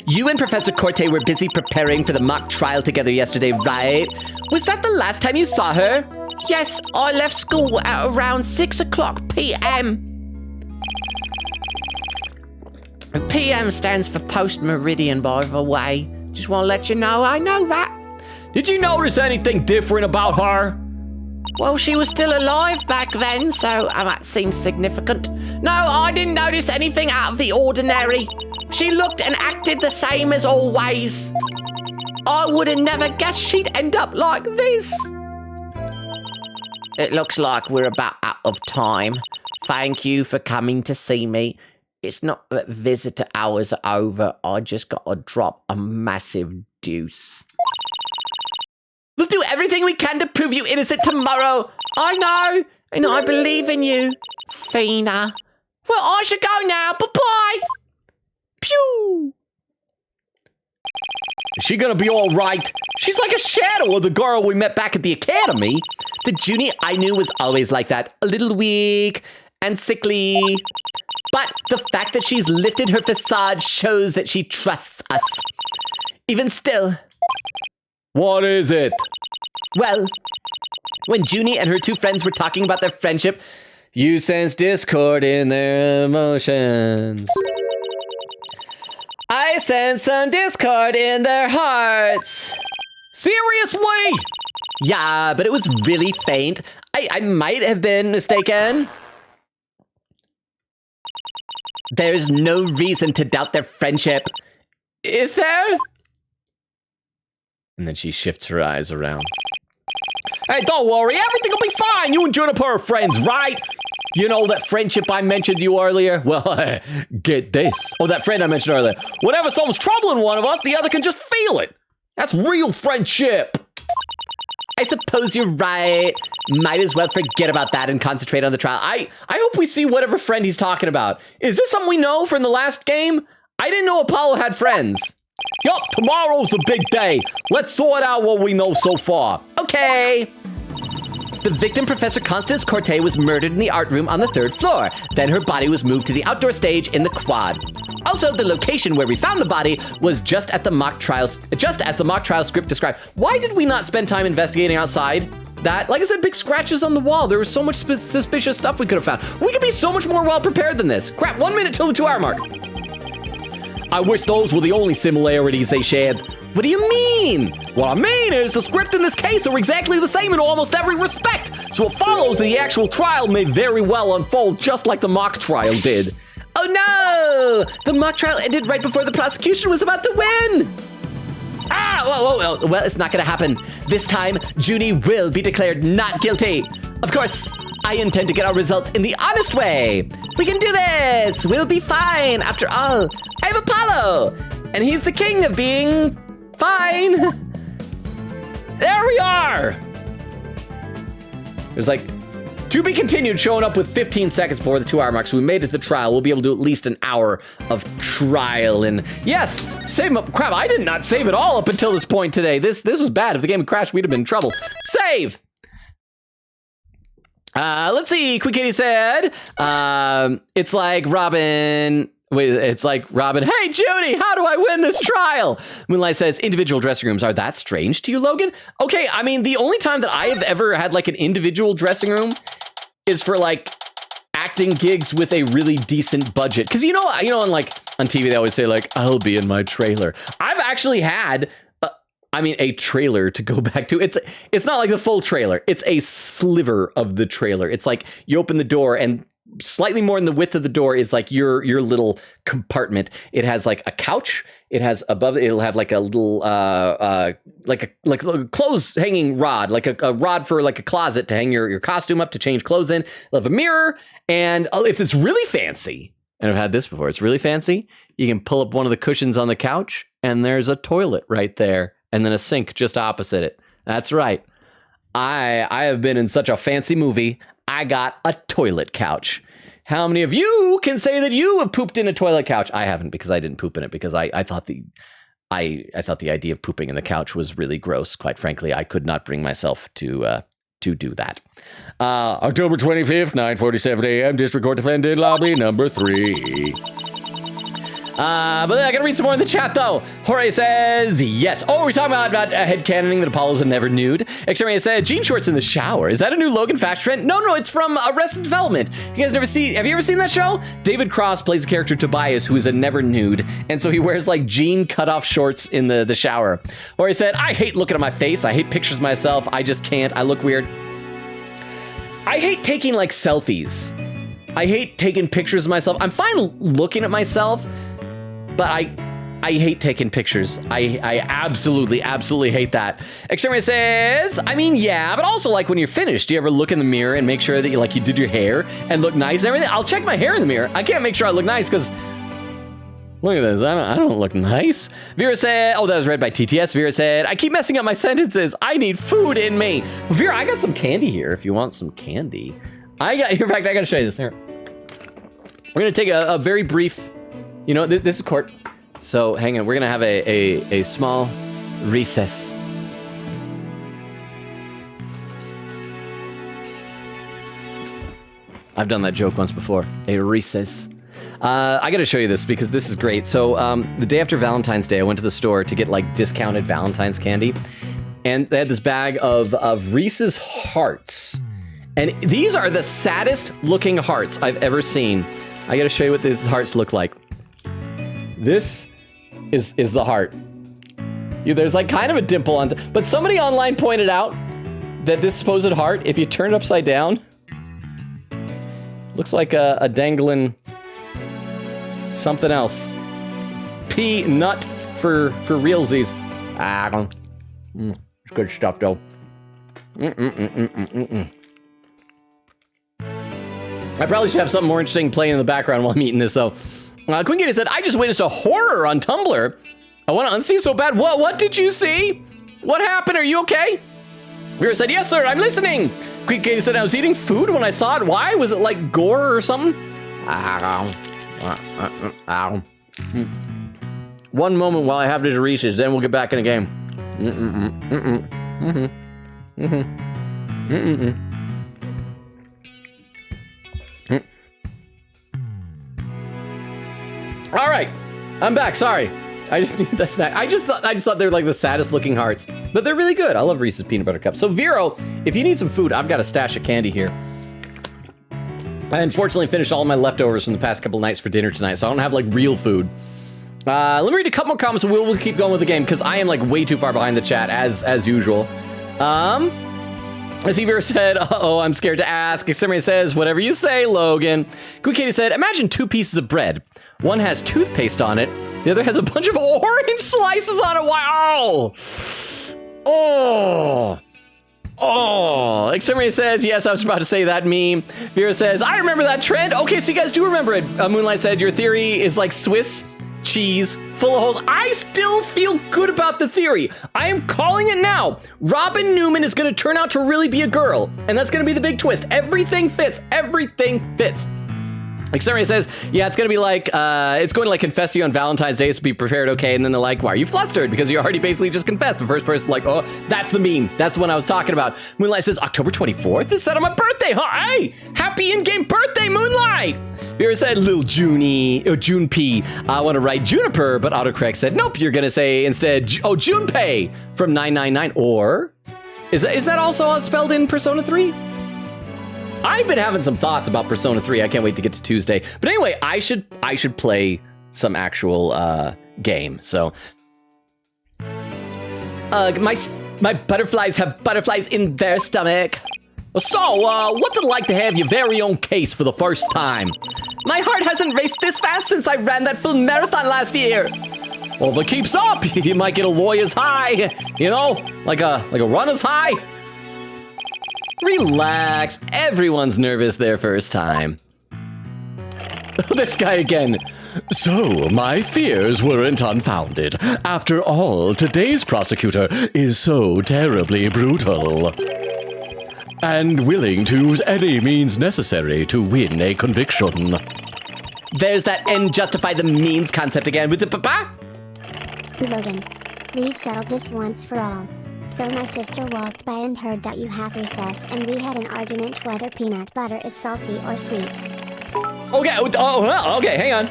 S4: You and Professor Corte were busy preparing for the mock trial together yesterday, right? Was that the last time you saw her? Yes, I left school at around 6 o'clock p.m. PM stands for post-meridian, by the way. Just want to let you know I know that.
S1: Did you notice anything different about her?
S4: Well, she was still alive back then, so that seems significant. No, I didn't notice anything out of the ordinary. She looked and acted the same as always. I would have never guessed she'd end up like this. It looks like we're about out of time. Thank you for coming to see me. It's not that visitor hours are over. I just got to drop a massive deuce. We'll do everything we can to prove you innocent tomorrow. I know, and I believe in you, Fina. Well, I should go now. Bye-bye. Pew.
S1: Is she gonna be all right? She's like a shadow of the girl we met back at the academy.
S4: The Junie I knew was always like that. A little weak and sickly. But the fact that she's lifted her facade shows that she trusts us. Even still.
S1: What is it?
S4: Well, when Junie and her 2 friends were talking about their friendship,
S1: you sense discord in their emotions.
S4: I sense some discord in their hearts.
S1: Seriously?
S4: Yeah, but it was really faint. I might have been mistaken. There's no reason to doubt their friendship. Is there?
S1: And then she shifts her eyes around. Hey, don't worry. Everything will be fine. You and Juniper are friends, right? You know that friendship I mentioned to you earlier? Well, get this. Oh, that friend I mentioned earlier. Whenever someone's troubling one of us, the other can just feel it. That's real friendship.
S4: I suppose you're right. Might as well forget about that and concentrate on the trial.
S1: I hope we see whatever friend he's talking about. Is this something we know from the last game? I didn't know Apollo had friends. Yup, tomorrow's the big day. Let's sort out what we know so far.
S4: Okay. The victim, Professor Constance Corte, was murdered in the art room on the 3rd floor. Then her body was moved to the outdoor stage in the quad. Also, the location where we found the body was just as the mock trial script described. Why did we not spend time investigating outside? That, like I said, big scratches on the wall. There was so much suspicious stuff we could have found. We could be so much more well prepared than this. Crap, 1 minute till the 2-hour mark.
S1: I wish those were the only similarities they shared. What do you mean? What I mean is the script in this case are exactly the same in almost every respect. So it follows that the actual trial may very well unfold just like the mock trial did. Oh no! The mock trial ended right before the prosecution was about to win! Well, it's not gonna happen. This time, Junie will be declared not guilty. Of course, I intend to get our results in the honest way. We can do this. We'll be fine. After all, I'm Apollo, and he's the king of being fine. There we are. There's like to be continued showing up with 15 seconds before the 2-hour mark, so we made it to the trial. We'll be able to do at least an hour of trial. And yes, save up. Crap, I did not save it all up until this point today. This was bad. If the game had crashed, we'd have been in trouble. Save. Let's see. Quick Kitty said, it's like Robin. Wait, it's like Robin. Hey, Judy, how do I win this trial? Moonlight says, individual dressing rooms. Are that strange to you, Logan? Okay, I mean, the only time that I have ever had like an individual dressing room is for like acting gigs with a really decent budget. Because you know, on TV they always say like, I'll be in my trailer. I've actually had a trailer to go back to. It's not like the full trailer. It's a sliver of the trailer. It's like you open the door and slightly more in the width of the door is like your little compartment. It has like a couch. It has above it, it'll have like a little like a clothes hanging rod, like a rod for like a closet to hang your costume up to change clothes in. It'll have a mirror, and if it's really fancy, and I've had this before, it's really fancy, you can pull up one of the cushions on the couch and there's a toilet right there. And then a sink just opposite it. That's right. I have been in such a fancy movie, I got a toilet couch. How many of you can say that you have pooped in a toilet couch? I haven't, because I didn't poop in it, because I thought the idea of pooping in the couch was really gross. Quite frankly, I could not bring myself to do that. October 25th, 9:47 a.m. District Court defendant lobby number 3. But then I gotta read some more in the chat though. Jorge says, yes. Oh, we're talking about headcanoning that Apollo's never nude. Exterminator said, jean shorts in the shower. Is that a new Logan fashion trend? No, it's from Arrested Development. You guys have you ever seen that show? David Cross plays the character Tobias, who is a never nude. And so he wears like jean cutoff shorts in the shower. Jorge said, I hate looking at my face. I hate pictures of myself. I just can't. I look weird. I hate taking like selfies. I hate taking pictures of myself. I'm fine looking at myself, but I hate taking pictures. I absolutely hate that. Exterminator says, I mean, yeah, but also like when you're finished, do you ever look in the mirror and make sure that you did your hair and look nice and everything? I'll check my hair in the mirror. I can't make sure I look nice because look at this. I don't look nice. Vera said, oh, that was read by TTS. Vera said, I keep messing up my sentences. I need food in me. Well, Vera, I got some candy here if you want some candy. In fact, I got to show you this here. We're going to take a very brief, this is court. So hang on, we're gonna have a small recess. I've done that joke once before, a recess. I gotta show you this because this is great. So the day after Valentine's Day, I went to the store to get like discounted Valentine's candy. And they had this bag of Reese's Hearts. And these are the saddest looking hearts I've ever seen. I gotta show you what these hearts look like. This is the heart. There's like kind of a dimple on, but somebody online pointed out that this supposed heart, if you turn it upside down, looks like a dangling something else. Peanut for realsies. It's good stuff though. I probably should have something more interesting playing in the background while I'm eating this though. Queen Kitty said, I just witnessed a horror on Tumblr. I want to unsee so bad. What did you see? What happened? Are you okay? Vera said, yes, sir, I'm listening. Queen Kitty said, I was eating food when I saw it. Why? Was it like gore or something? One moment while I have these Reese's, then we'll get back in the game. All right, I'm back. Sorry, I just need that snack. I just thought they were like the saddest looking hearts, but they're really good. I love Reese's peanut butter cups. So Vero, if you need some food, I've got a stash of candy here. I unfortunately finished all my leftovers from the past couple nights for dinner tonight, so I don't have like real food. Let me read a couple more comments and we'll keep going with the game because I am like way too far behind the chat as usual. As Evira said, uh-oh, I'm scared to ask. Exterminator says, whatever you say, Logan. Quick Katie said, imagine 2 pieces of bread. One has toothpaste on it. The other has a bunch of orange slices on it. Wow. Oh. Exterminator says, yes, I was about to say that meme. Vera says, I remember that trend. Okay, so you guys do remember it. Moonlight said, your theory is like Swiss cheese full of holes. I still feel good about the theory. I am calling it now. Robin Newman is going to turn out to really be a girl, and that's going to be the big twist. Everything fits. Everything fits. Exterminator says, yeah, it's going to be like, it's going to like confess to you on Valentine's Day, so be prepared, okay? And then they're like, why are you flustered? Because you already basically just confessed. The first person like, oh, that's the meme. That's what I was talking about. Moonlight says, October 24th? It's set on my birthday, huh? Hey, happy in-game birthday, Moonlight! Vera said, Lil Junie, or June P. I want to write Juniper, but autocorrect said, nope, you're going to say instead, Junpei from 999. Or, is that also spelled in Persona 3? I've been having some thoughts about Persona 3. I can't wait to get to Tuesday. But anyway, I should play some actual game. So, my butterflies have butterflies in their stomach. So, what's it like to have your very own case for the first time? My heart hasn't raced this fast since I ran that full marathon last year. Well, if it keeps up, you might get a lawyer's high. You know, like a runner's high. Relax. Everyone's nervous their first time. This guy again. So, my fears weren't unfounded. After all, today's prosecutor is so terribly brutal. And willing to use any means necessary to win a conviction. There's that end justify the means concept again with the papa.
S2: Logan, please settle this once for all. So my sister walked by and heard that you have recess, and we had an argument whether peanut butter is salty or sweet.
S1: Okay, okay, hang on.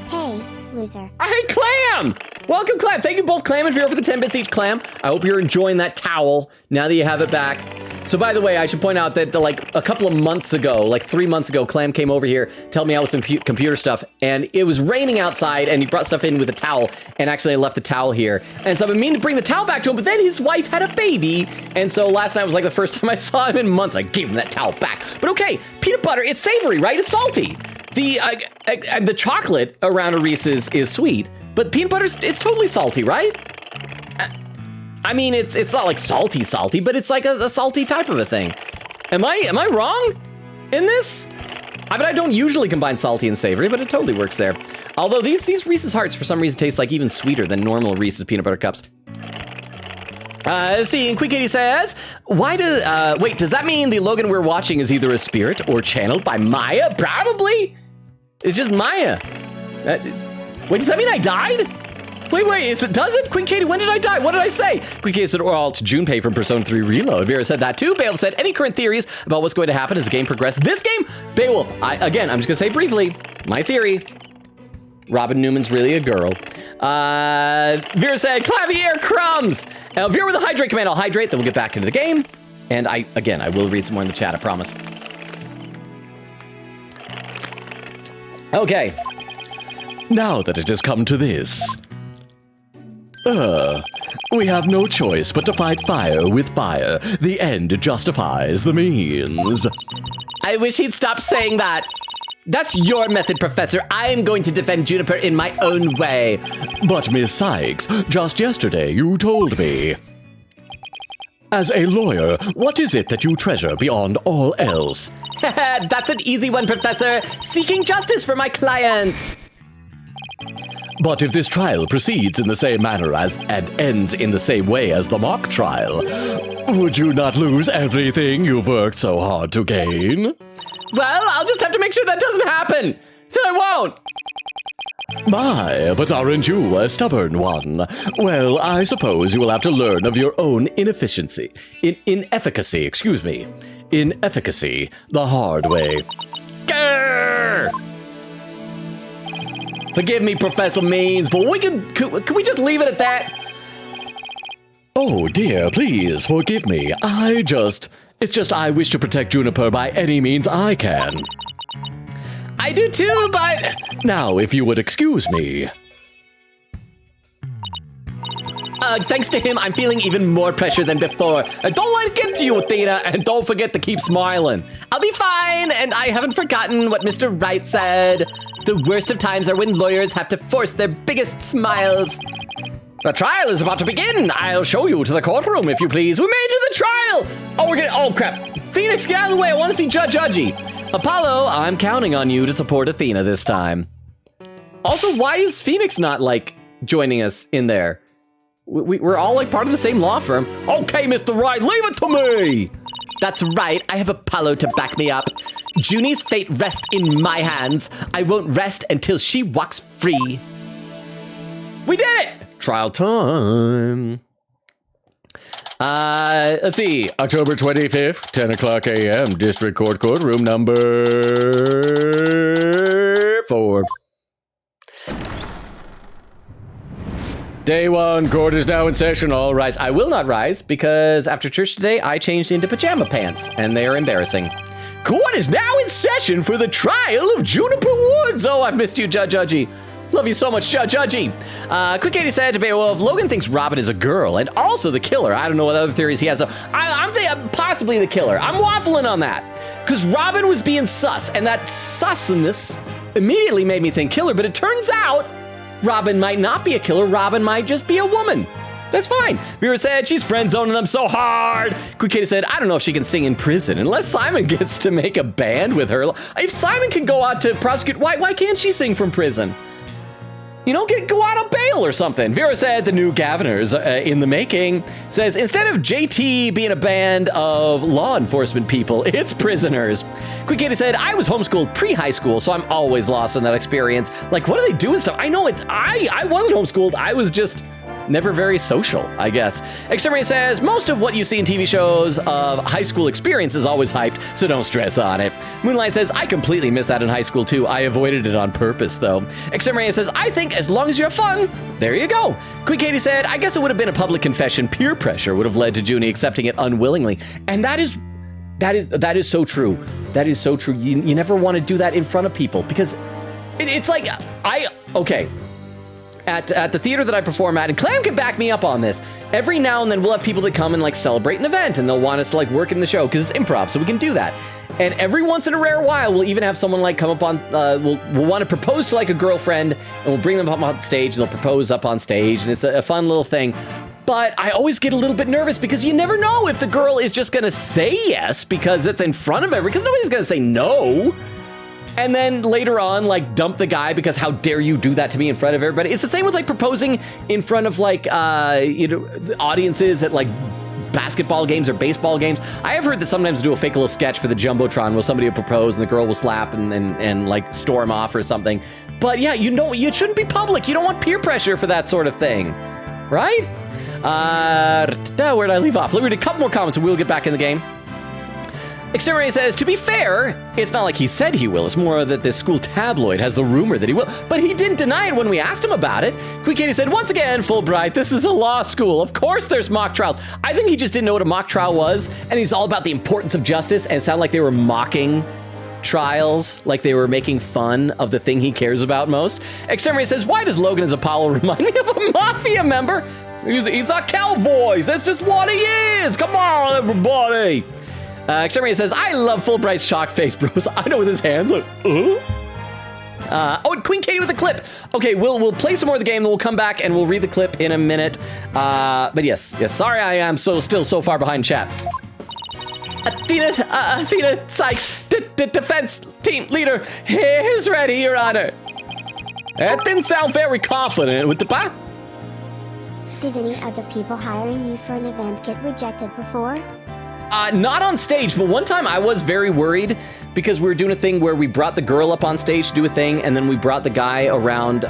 S2: Hey, loser.
S1: Hey, Clam! Welcome, Clam. Thank you both, Clam and Vera, for the 10 bits each, Clam. I hope you're enjoying that towel now that you have it back. So, by the way, I should point out that like a couple of months ago, like 3 months ago, Clam came over here, tell me out with some computer stuff, and it was raining outside, and he brought stuff in with a towel, and actually I left the towel here. And so I've been meaning to bring the towel back to him, but then his wife had a baby, and so last night was like the first time I saw him in months. I gave him that towel back. But okay, peanut butter, it's savory, right? It's salty. The chocolate around a Reese's is sweet, but peanut butter, it's totally salty, right? I mean, it's not like salty, but it's like a salty type of a thing. Am I wrong in this? I mean, I don't usually combine salty and savory, but it totally works there. Although these Reese's Hearts for some reason taste like even sweeter than normal Reese's peanut butter cups. Let's see, and Quick Katie says, wait, does that mean the Logan we're watching is either a spirit or channeled by Maya? Probably. It's just Maya. Wait, does that mean I died? Wait, does it? Queen Katie, when did I die? What did I say? Queen Katie said, or to Junpei from Persona 3 Reload. Vera said that too. Beowulf said, any current theories about what's going to happen as the game progresses? This game? Beowulf, I'm just going to say briefly, my theory, Robin Newman's really a girl. Vera said, Clavier crumbs. Vera with a hydrate command. I'll hydrate, then we'll get back into the game. And I will read some more in the chat, I promise. Okay. Now that it has come to this, we have no choice but to fight fire with fire. The end justifies the means. I wish he'd stop saying that. That's your method, Professor. I am going to defend Juniper in my own way. But Miss Sykes, just yesterday you told me. As a lawyer, what is it that you treasure beyond all else? That's an easy one, Professor. Seeking justice for my clients. But if this trial proceeds in the same manner and ends in the same way as the mock trial, would you not lose everything you've worked so hard to gain? Well, I'll just have to make sure that doesn't happen. Then I won't. My, but aren't you a stubborn one? Well, I suppose you will have to learn of your own inefficiency. Inefficacy the hard way. Grr! Forgive me, Professor Means, but can we just leave it at that? Oh dear, please forgive me. I wish to protect Juniper by any means I can. I do too, but now if you would excuse me. Thanks to him, I'm feeling even more pressure than before. Don't let it get to you, Athena, and don't forget to keep smiling. I'll be fine, and I haven't forgotten what Mr. Wright said. The worst of times are when lawyers have to force their biggest smiles. The trial is about to begin. I'll show you to the courtroom, if you please. We made it to the trial. Oh crap. Phoenix, get out of the way. I want to see Judge Udgy. Apollo, I'm counting on you to support Athena this time. Also, why is Phoenix not, like, joining us in there? We're all, like, part of the same law firm. Okay, Mr. Wright, leave it to me. That's right. I have Apollo to back me up. Junie's fate rests in my hands. I won't rest until she walks free. We did it! Trial time. Let's see. October 25th, 10 o'clock a.m. District Court courtroom number 4. Day 1, court is now in session. All rise. I will not rise because after church today, I changed into pajama pants and they are embarrassing. Court is now in session for the trial of Juniper Woods. Oh, I've missed you, Judge Udgy. Love you so much, Judge Udgy. Quick Katie said to Beowulf, Logan thinks Robin is a girl and also the killer. I don't know what other theories he has. So I'm thinking possibly the killer. I'm waffling on that because Robin was being sus and that susness immediately made me think killer, but it turns out Robin might not be a killer. Robin might just be a woman. That's fine. Vera said she's friend zoning them so hard. Quick Katie said, I don't know if she can sing in prison unless Simon gets to make a band with her. If Simon can go out to prosecute, why can't she sing from prison? You know, go out on bail or something. Vera said the new Governors in the making. Says, instead of JT being a band of law enforcement people, it's prisoners. Quick Katie said, I was homeschooled pre-high school, so I'm always lost in that experience. Like, what do they do and stuff? I know I wasn't homeschooled. I was just never very social, I guess. Exterminator says, most of what you see in TV shows of high school experience is always hyped, so don't stress on it. Moonlight says, I completely missed that in high school too. I avoided it on purpose though. Exterminator says, I think as long as you have fun, there you go. Quick Katie said, I guess it would have been a public confession. Peer pressure would have led to Junie accepting it unwillingly. And that is so true. That is so true. You never want to do that in front of people because it's like, okay. At the theater that I perform at, and Clam can back me up on this, every now and then we'll have people that come and like celebrate an event and they'll want us to like work in the show because it's improv, so we can do that. And every once in a rare while, we'll even have someone like come up on, we'll want to propose to like a girlfriend and we'll bring them up on stage and they'll propose up on stage and it's a fun little thing. But I always get a little bit nervous because you never know if the girl is just going to say yes because it's in front of everyone, because nobody's going to say no. And then later on, like, dump the guy because how dare you do that to me in front of everybody. It's the same with, like, proposing in front of, like, the audiences at, like, basketball games or baseball games. I have heard that sometimes do a fake little sketch for the Jumbotron where somebody will propose and the girl will slap and like, storm off or something. But, yeah, you know, it shouldn't be public. You don't want peer pressure for that sort of thing, right? Where'd I leave off? Let me read a couple more comments and we'll get back in the game. Exterminator says, to be fair, it's not like he said he will. It's more that this school tabloid has the rumor that he will. But he didn't deny it when we asked him about it. Quick Katie said, once again, Fulbright, this is a law school. Of course there's mock trials. I think he just didn't know what a mock trial was. And he's all about the importance of justice. And it sounded like they were mocking trials, like they were making fun of the thing he cares about most. Exterminator says, why does Logan as Apollo remind me of a mafia member? He's a cowboy. That's just what he is. Come on, everybody. Exterminator says, I love Fulbright's shock face, bros. I know with his hands, like, and Queen Katie with a clip. Okay, we'll play some more of the game, and we'll come back and we'll read the clip in a minute. But yes, sorry I am still so far behind chat. Athena Sykes, defense team leader, is ready, Your Honor. That didn't sound very confident with the bar.
S2: Did any other people hiring you for an event get rejected before?
S1: Not on stage, but one time I was very worried because we were doing a thing where we brought the girl up on stage to do a thing, and then we brought the guy around,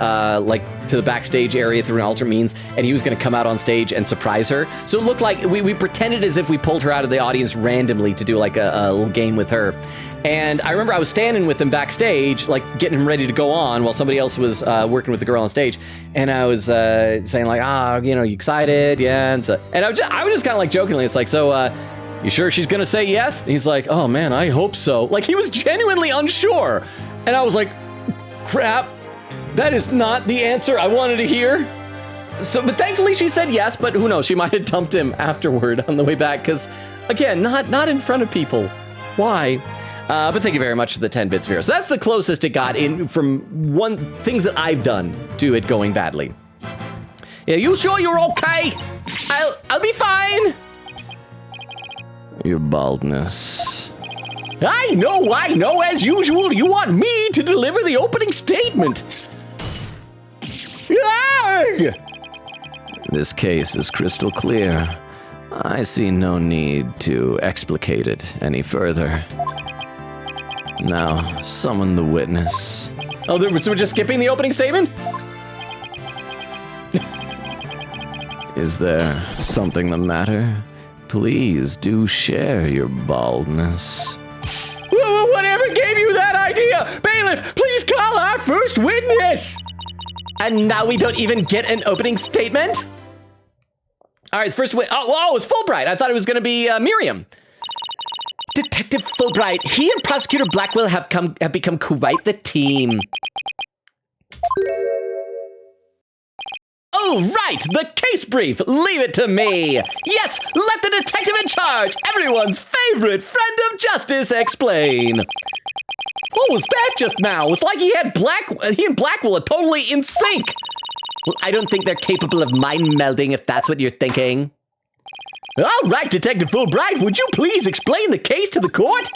S1: like, to the backstage area through an alternate means, and he was going to come out on stage and surprise her. So it looked like we pretended as if we pulled her out of the audience randomly to do, like, a little game with her. And I remember I was standing with him backstage, like, getting him ready to go on while somebody else was working with the girl on stage, and I was saying, like, you excited? Yeah. And I was just kind of, like, jokingly, it's like, so, you sure she's gonna say yes? And he's like, oh man, I hope so. Like, he was genuinely unsure. And I was like, crap, that is not the answer I wanted to hear. So, but thankfully she said yes, but who knows, she might have dumped him afterward on the way back, because, again, not in front of people. Why? But thank you very much for the 10 bits, Vera. So that's the closest it got in from things that I've done to it going badly. Yeah, you sure you're okay? I'll be fine. Your baldness. I know, as usual, you want me to deliver the opening statement. Arrgh! This case is crystal clear. I see no need to explicate it any further. Now, summon the witness. Oh, so we're just skipping the opening statement? Is there something the matter? Please do share your baldness. Whatever gave you that idea? Bailiff, please call our first witness! And now we don't even get an opening statement? All right, first witness. Oh, it's Fulbright. I thought it was going to be Miriam. Detective Fulbright, he and Prosecutor Blackwell have become quite the team. Oh, right, the case brief. Leave it to me. Yes, let the detective in charge, everyone's favorite friend of justice, explain. What was that just now? It's like he and Blackwell are totally in sync. Well, I don't think they're capable of mind melding, if that's what you're thinking. All right, Detective Fulbright, would you please explain the case to the court?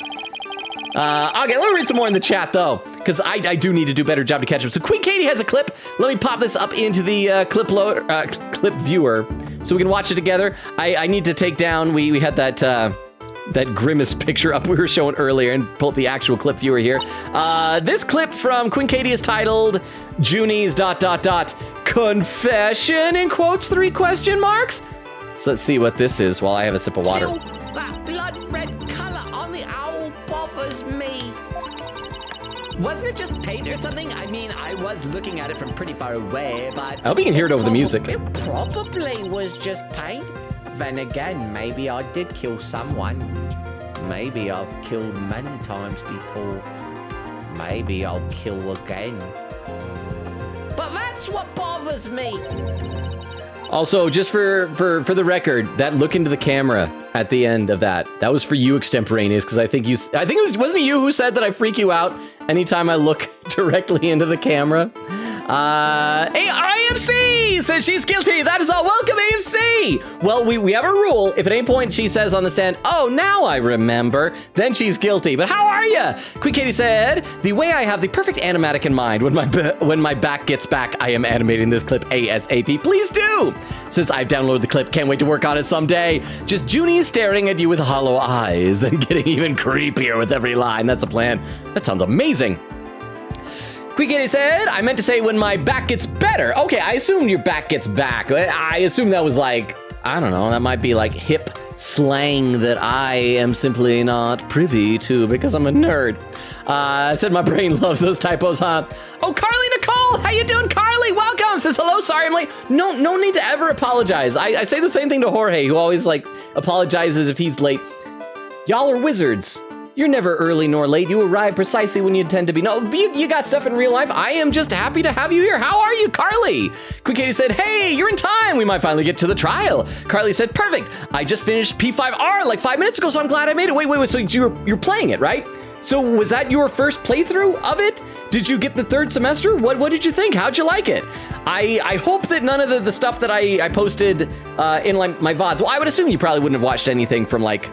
S1: Okay, let me read some more in the chat, though, because I do need to do a better job to catch up. So Queen Katie has a clip. Let me pop this up into the clip viewer so we can watch it together. I need to take down, we had that grimace picture up we were showing earlier and pull up the actual clip viewer here. This clip from Queen Katie is titled Junie's ... confession in quotes 3 question marks. So let's see what this is while I have a sip of water.
S4: Still, that blood red color on the owl bothers me. Wasn't it just paint or something? I mean, I was looking at it from pretty far away, but...
S1: I hope you can hear it over the music.
S4: It probably was just paint. Then again, maybe I did kill someone. Maybe I've killed many times before. Maybe I'll kill again. But that's what bothers me.
S1: Also, just for the record, that look into the camera at the end of that was for you, Extemporaneous, because I think wasn't it you who said that I freak you out anytime I look directly into the camera? AMC says she's guilty. That is all. Welcome, AMC. Well, we have a rule. If at any point she says on the stand, oh, now I remember, then she's guilty. But how are you? Queen Katie said, the way I have the perfect animatic in mind, when my back gets back, I am animating this clip ASAP. Please do. Says I've downloaded the clip. Can't wait to work on it someday. Just Junie staring at you with hollow eyes and getting even creepier with every line. That's the plan. That sounds amazing. Queen Katie said, I meant to say when my back gets better. Okay, I assumed your back gets back. I assume that was like, I don't know, that might be like hip slang that I am simply not privy to because I'm a nerd. I said my brain loves those typos, huh? Oh, Carly Nicole, how you doing, Carly? Welcome. Says hello, sorry I'm late. No need to ever apologize. I say the same thing to Jorge, who always like apologizes if he's late. Y'all are wizards. You're never early nor late. You arrive precisely when you intend to be. No, you got stuff in real life. I am just happy to have you here. How are you, Carly? Queen Katie said, hey, you're in time. We might finally get to the trial. Carly said, perfect. I just finished P5R like 5 minutes ago, so I'm glad I made it. Wait. So you're playing it, right? So was that your first playthrough of it? Did you get the 3rd semester? What did you think? How'd you like it? I hope that none of the stuff that I posted in like my VODs, well, I would assume you probably wouldn't have watched anything from like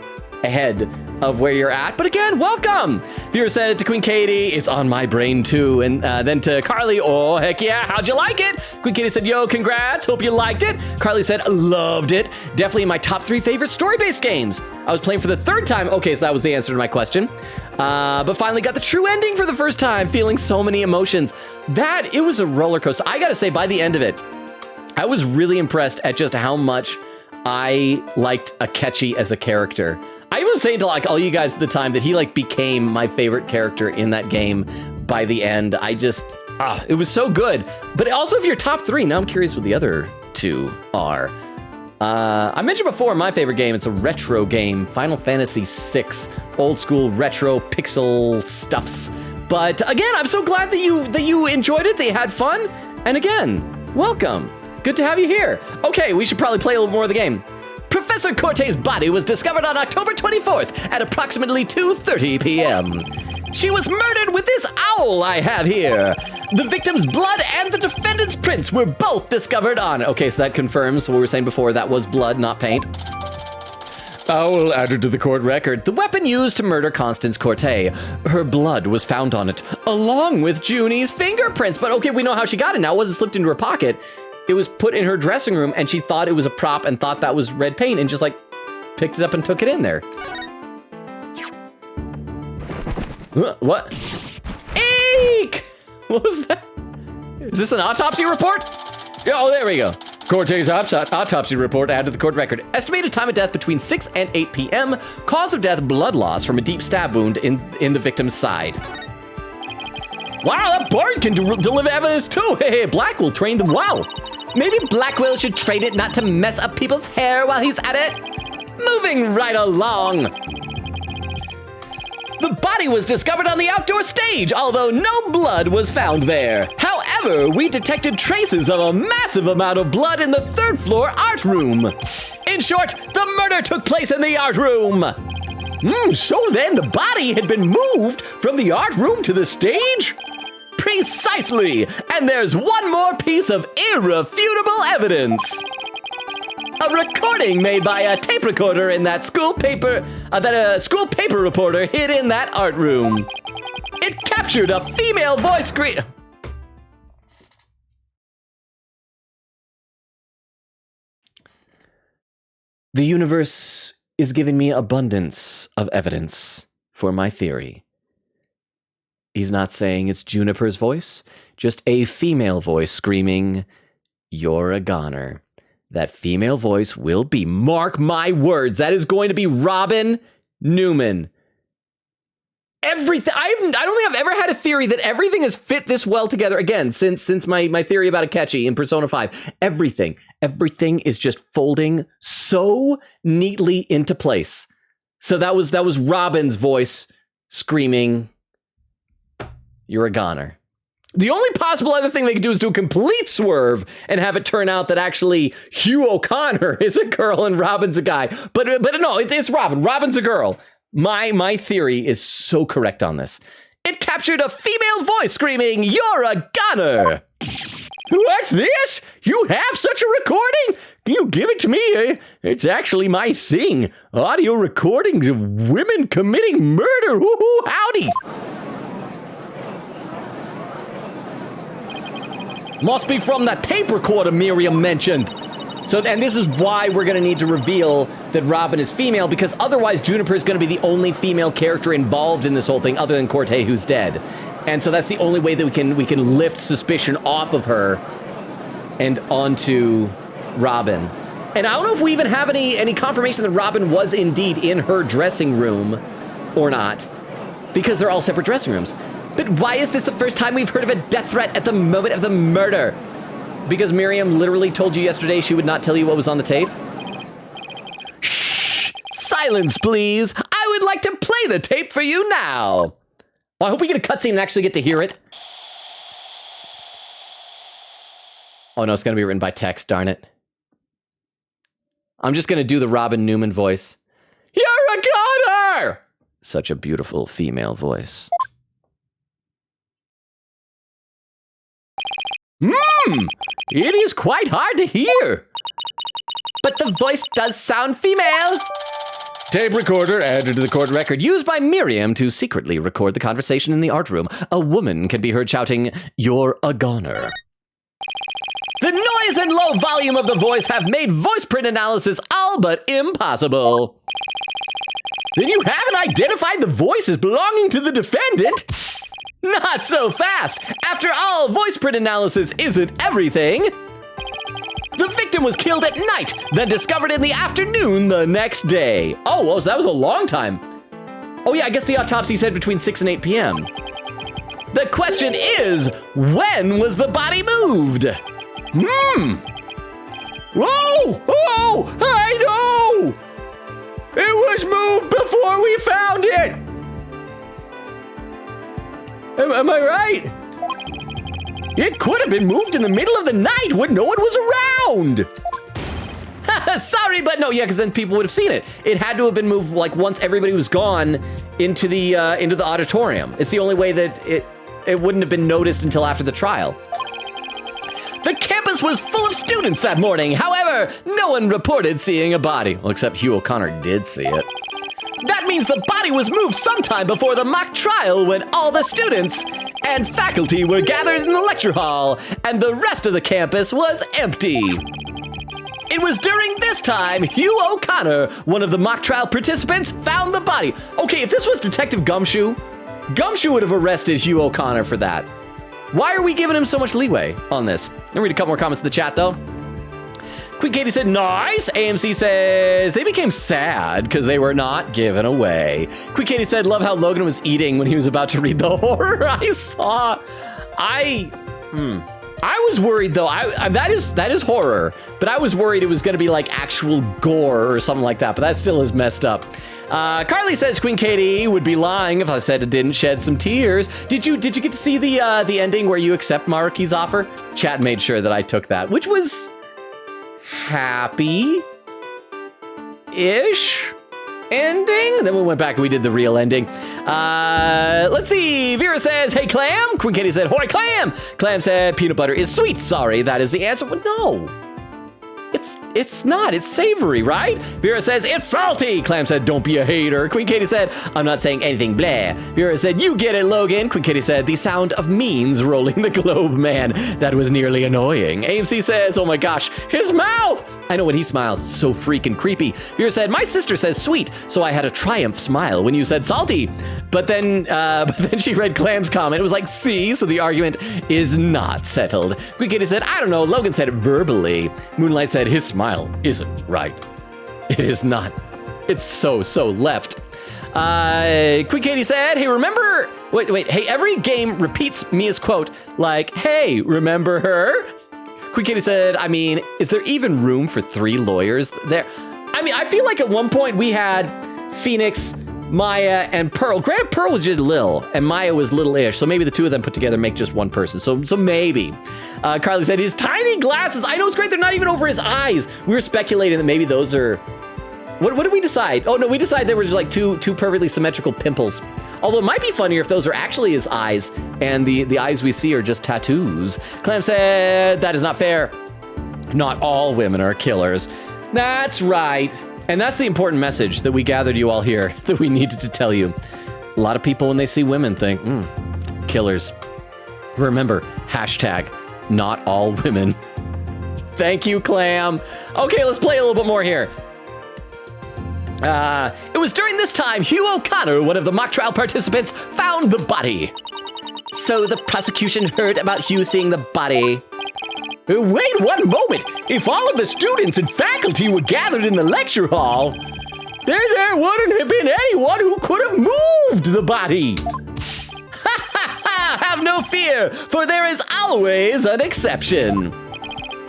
S1: ahead of where you're at. But again, welcome. Viewer said to Queen Katie, it's on my brain too. And then to Carly, oh, heck yeah, how'd you like it? Queen Katie said, yo, congrats, hope you liked it. Carly said, loved it. Definitely my top 3 favorite story-based games. I was playing for the 3rd time. Okay, so that was the answer to my question. But finally got the true ending for the first time, feeling so many emotions. It was a roller coaster. I gotta say, by the end of it, I was really impressed at just how much I liked Akechi as a character. I was saying to like all you guys at the time that he like became my favorite character in that game by the end. It was so good. But also if you're top 3, now I'm curious what the other 2 are. I mentioned before my favorite game, it's a retro game, Final Fantasy VI, old school retro pixel stuffs. But again, I'm so glad that you enjoyed it, that you had fun. And again, welcome. Good to have you here. Okay, we should probably play a little more of the game. Professor Cortez's body was discovered on October 24th at approximately 2:30 p.m. She was murdered with this owl I have here. The victim's blood and the defendant's prints were both discovered on. Okay, so that confirms what we were saying before. That was blood, not paint. Owl added to the court record. The weapon used to murder Constance Cortez. Her blood was found on it, along with Junie's fingerprints. But okay, we know how she got it now. It wasn't slipped into her pocket. It was put in her dressing room, and she thought it was a prop and thought that was red paint and just like picked it up and took it in there. What? Eek! What was that? Is this an autopsy report? Oh, there we go. Cortez's autopsy report added to the court record. Estimated time of death between 6 and 8 p.m. Cause of death, blood loss from a deep stab wound in the victim's side. Wow, that bird can deliver evidence too. Hey, Blackwell trained them well. Maybe Blackwell should train it not to mess up people's hair while he's at it. Moving right along. The body was discovered on the outdoor stage, although no blood was found there. However, we detected traces of a massive amount of blood in the third floor art room. In short, the murder took place in the art room. So then the body had been moved from the art room to the stage? Precisely! And there's one more piece of irrefutable evidence. A recording made by a tape recorder in that school paper that a school paper reporter hid in that art room. It captured a female voice The universe is giving me abundance of evidence for my theory. He's not saying it's Juniper's voice, just a female voice screaming, "You're a goner." That female voice will be, mark my words, that is going to be Robin Newman. Everything, I don't think I've ever had a theory that everything has fit this well together. Again, since my theory about Akechi in Persona 5, everything is just folding so neatly into place. So that was Robin's voice screaming, "You're a goner." The only possible other thing they could do is do a complete swerve and have it turn out that actually Hugh O'Connor is a girl and Robin's a guy. But no, it's Robin. Robin's a girl. My theory is so correct on this. It captured a female voice screaming, "You're a goner." What's this? You have such a recording? Can you give it to me? It's actually my thing. Audio recordings of women committing murder. Woo-hoo, howdy. Must be from the tape recorder Miriam mentioned. And this is why we're going to need to reveal that Robin is female, because otherwise Juniper is going to be the only female character involved in this whole thing other than Cortez, who's dead. And so that's the only way that we can lift suspicion off of her and onto Robin. And I don't know if we even have any confirmation that Robin was indeed in her dressing room or not, because they're all separate dressing rooms. But why is this the first time we've heard of a death threat at the moment of the murder? Because Miriam literally told you yesterday she would not tell you what was on the tape? Shh! Silence, please! I would like to play the tape for you now! Well, I hope we get a cutscene and actually get to hear it. Oh no, it's gonna be written by text, darn it. I'm just gonna do the Robin Newman voice. "You're a goner!" Such a beautiful female voice. It is quite hard to hear. But the voice does sound female. Tape recorder added to the court record, used by Miriam to secretly record the conversation in the art room. A woman can be heard shouting, "You're a goner." The noise and low volume of the voice have made voice print analysis all but impossible. Then you haven't identified the voice as belonging to the defendant? Not so fast! After all, voice print analysis isn't everything. The victim was killed at night, then discovered in the afternoon the next day. Oh, well, so that was a long time. Oh yeah, I guess the autopsy said between 6 and 8 p.m. The question is, when was the body moved? Whoa! Oh! I know! It was moved before we found it! Am I right? It could have been moved in the middle of the night when no one was around. Sorry, but no, yeah, because then people would have seen it. It had to have been moved like once everybody was gone into the auditorium. It's the only way that it wouldn't have been noticed until after the trial. The campus was full of students that morning. However, no one reported seeing a body. Well, except Hugh O'Connor did see it. That means the body was moved sometime before the mock trial when all the students and faculty were gathered in the lecture hall and the rest of the campus was empty. It was during this time Hugh O'Connor, one of the mock trial participants, found the body. Okay, if this was Detective Gumshoe, Gumshoe would have arrested Hugh O'Connor for that. Why are we giving him so much leeway on this? Let me read a couple more comments in the chat, though. Queen Katie said, nice. AMC says, they became sad because they were not given away. Queen Katie said, love how Logan was eating when he was about to read the horror I saw. I was worried, though. That is horror, but I was worried it was going to be like actual gore or something like that, but that still is messed up. Carly says Queen Katie would be lying if I said it didn't shed some tears. Did you get to see the ending where you accept Maruki's offer? Chat made sure that I took that, which was happy-ish ending. Then we went back and we did the real ending. Let's see. Vera says, hey, Clam. Queen Katie said, hoy, Clam. Clam said, peanut butter is sweet. Sorry, that is the answer. Well, no. It's not. It's savory, right? Vera says, it's salty. Clam said, don't be a hater. Queen Katie said, I'm not saying anything blah. Vera said, you get it, Logan. Queen Katie said, the sound of means rolling the globe, man. That was nearly annoying. AMC says, oh my gosh, his mouth. I know when he smiles, it's so freaking creepy. Vera said, my sister says sweet, so I had a triumph smile when you said salty. But then she read Clam's comment. It was like, see, so the argument is not settled. Queen Katie said, I don't know. Logan said it verbally. Moonlight said, his smile isn't right. It is not. It's so left. Queen Katie said, hey, remember... Wait. Hey, every game repeats Mia's quote like, hey, remember her? Queen Katie said, I mean, is there even room for 3 lawyers there? I mean, I feel like at one point we had Phoenix, Maya, and Pearl. Granted, Pearl was just Lil, and Maya was little-ish, so maybe the two of them put together make just one person. So maybe. Carly said, his tiny glasses. I know it's great. They're not even over his eyes. We were speculating that maybe those are... What did we decide? Oh, no, we decided they were just like two perfectly symmetrical pimples. Although it might be funnier if those are actually his eyes, and the eyes we see are just tattoos. Clam said, that is not fair. Not all women are killers. That's right. And that's the important message that we gathered you all here that we needed to tell you. A lot of people, when they see women, think, killers. Remember, hashtag, not all women. Thank you, Clam. Okay, let's play a little bit more here. It was during this time Hugh O'Connor, one of the mock trial participants, found the body. So the prosecution heard about Hugh seeing the body. Wait 1 moment. If all of the students and faculty were gathered in the lecture hall, there wouldn't have been anyone who could have moved the body. Have no fear, for there is always an exception.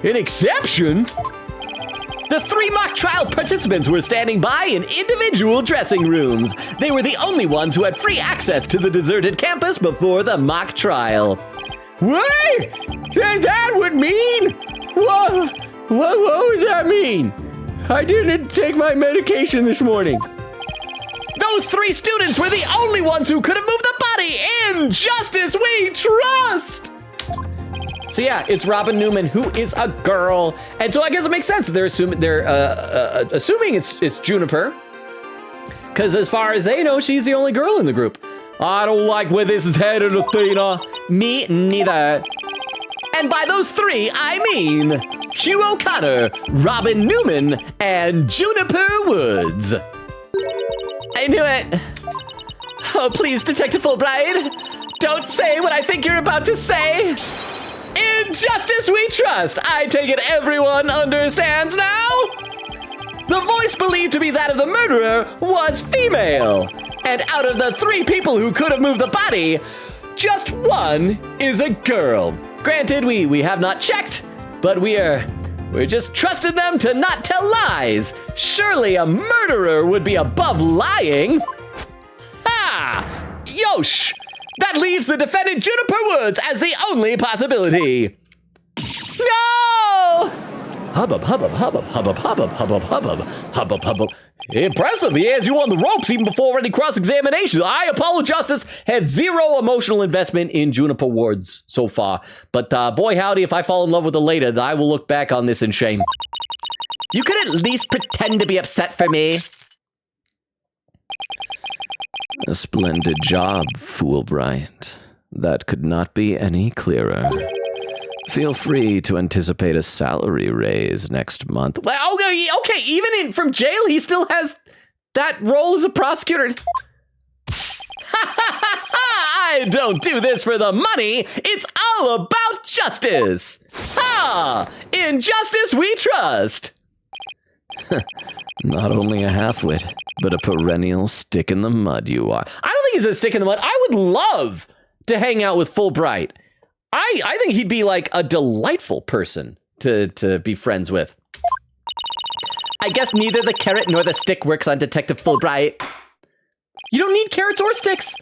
S1: An exception? The 3 mock trial participants were standing by in individual dressing rooms. They were the only ones who had free access to the deserted campus before the mock trial. What? That would mean? What would that mean? I didn't take my medication this morning. Those 3 students were the only ones who could have moved the body. In justice we trust. So yeah, it's Robin Newman, who is a girl, and so I guess it makes sense that they're assuming it's Juniper, because as far as they know, she's the only girl in the group. I don't like where this is headed, Athena. Me neither. And by those 3, I mean Hugh O'Connor, Robin Newman, and Juniper Woods. I knew it. Oh, please, Detective Fulbright, don't say what I think you're about to say. In justice we trust. I take it everyone understands now? The voice believed to be that of the murderer was female. And out of the 3 people who could have moved the body, just 1 is a girl. Granted, we have not checked, but we're just trusting them to not tell lies. Surely a murderer would be above lying. Ha! Yosh! That leaves the defendant Juniper Woods as the only possibility. No! Hubbub, hubbub, hubbub, hubbub, hubbub, hubbub, hubbub, hubbub, hubbub. Impressive, he has you on the ropes even before any cross-examination. I, Apollo Justice, had zero emotional investment in Juniper Woods so far. But boy howdy, if I fall in love with her later, I will look back on this in shame.
S4: You could at least pretend to be upset for me.
S1: A splendid job, Fulbright. That could not be any clearer. Feel free to anticipate a salary raise next month. Well, okay, even from jail, he still has that role as a prosecutor. I don't do this for the money. It's all about justice. Ha! In justice we trust. Not only a half-wit, but a perennial stick in the mud you are. I don't think he's a stick in the mud. I would love to hang out with Fulbright. I think he'd be like a delightful person to be friends with.
S4: I guess neither the carrot nor the stick works on Detective Fulbright.
S1: You don't need carrots or sticks.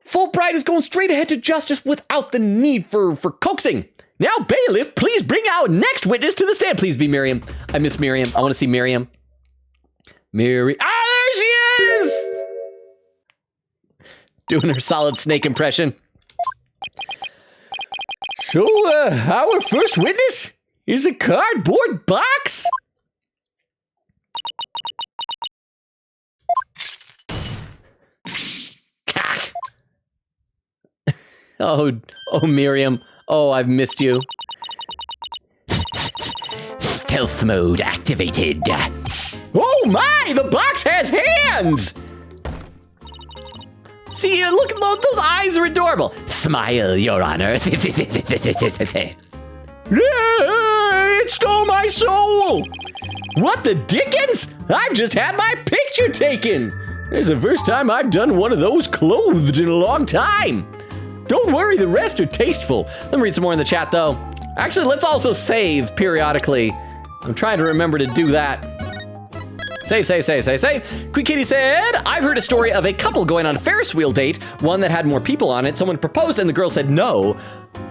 S1: Fulbright is going straight ahead to justice without the need for coaxing. Now, bailiff, please bring our next witness to the stand. Please be Miriam. I miss Miriam. I want to see Miriam. There she is! Doing her solid snake impression. So, our first witness is a cardboard box? Oh, Miriam. Oh, I've missed you.
S4: Stealth mode activated.
S1: Oh my, the box has hands! See, look, those eyes are adorable.
S4: Smile, Your Honor.
S1: It stole my soul! What the dickens? I've just had my picture taken! It's the first time I've done one of those clothed in a long time. Don't worry, the rest are tasteful. Let me read some more in the chat, though. Actually, let's also save periodically. I'm trying to remember to do that. Save. Quick Kitty said, I've heard a story of a couple going on a Ferris wheel date, one that had more people on it. Someone proposed and the girl said no.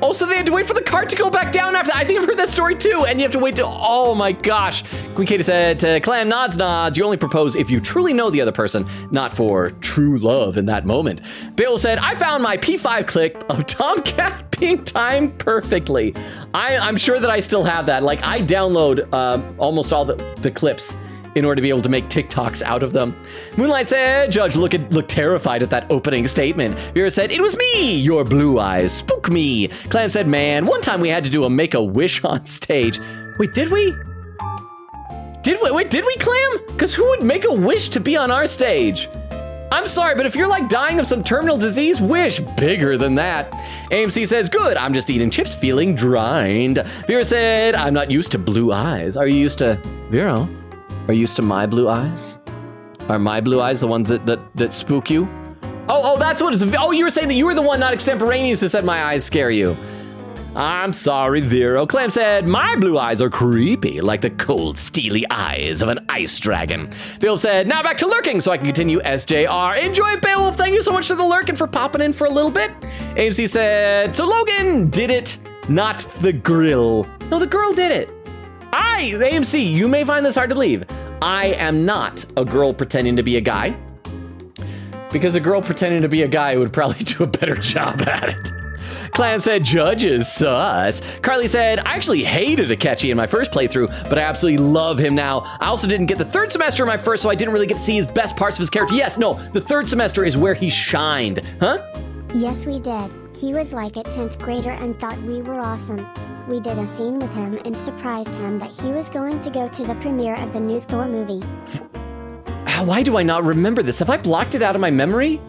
S1: Oh, so they had to wait for the cart to go back down after that. I think I've heard that story too. And you have to wait to, oh my gosh. Quick Kitty said, Clam nods. You only propose if you truly know the other person, not for true love in that moment. Bill said, I found my P5 clip of Tomcat being timed perfectly. I'm sure that I still have that. Like I download almost all the clips in order to be able to make TikToks out of them. Moonlight said, Judge looked terrified at that opening statement. Vera said, it was me, your blue eyes, spook me. Clam said, man, one time we had to do a Make-A-Wish on stage. Wait, did we? Did we, Clam? Because who would make a wish to be on our stage? I'm sorry, but if you're like dying of some terminal disease, wish bigger than that. AMC says, good, I'm just eating chips feeling drined. Vera said, I'm not used to blue eyes. Are you used to, Vera? Are you used to my blue eyes? Are my blue eyes the ones that spook you? Oh, that's what it's, oh, you were saying that you were the one not extemporaneous who said my eyes scare you. I'm sorry, Vero. Clam said, my blue eyes are creepy, like the cold, steely eyes of an ice dragon. Bill said, now back to lurking so I can continue SJR. Enjoy it, Beowulf. Thank you so much to the lurk and for popping in for a little bit. AMC said, so Logan did it, not the grill. No, the girl did it. AMC, you may find this hard to believe. I am not a girl pretending to be a guy. Because a girl pretending to be a guy would probably do a better job at it. Clam said, Judge is sus. Carly said, I actually hated Akechi in my first playthrough, but I absolutely love him now. I also didn't get the third semester in my first, so I didn't really get to see his best parts of his character. Yes, no, the third semester is where he shined. Huh?
S2: Yes, we did. He was like a 10th grader and thought we were awesome. We did a scene with him and surprised him that he was going to go to the premiere of the new Thor movie.
S1: Why do I not remember this? Have I blocked it out of my memory?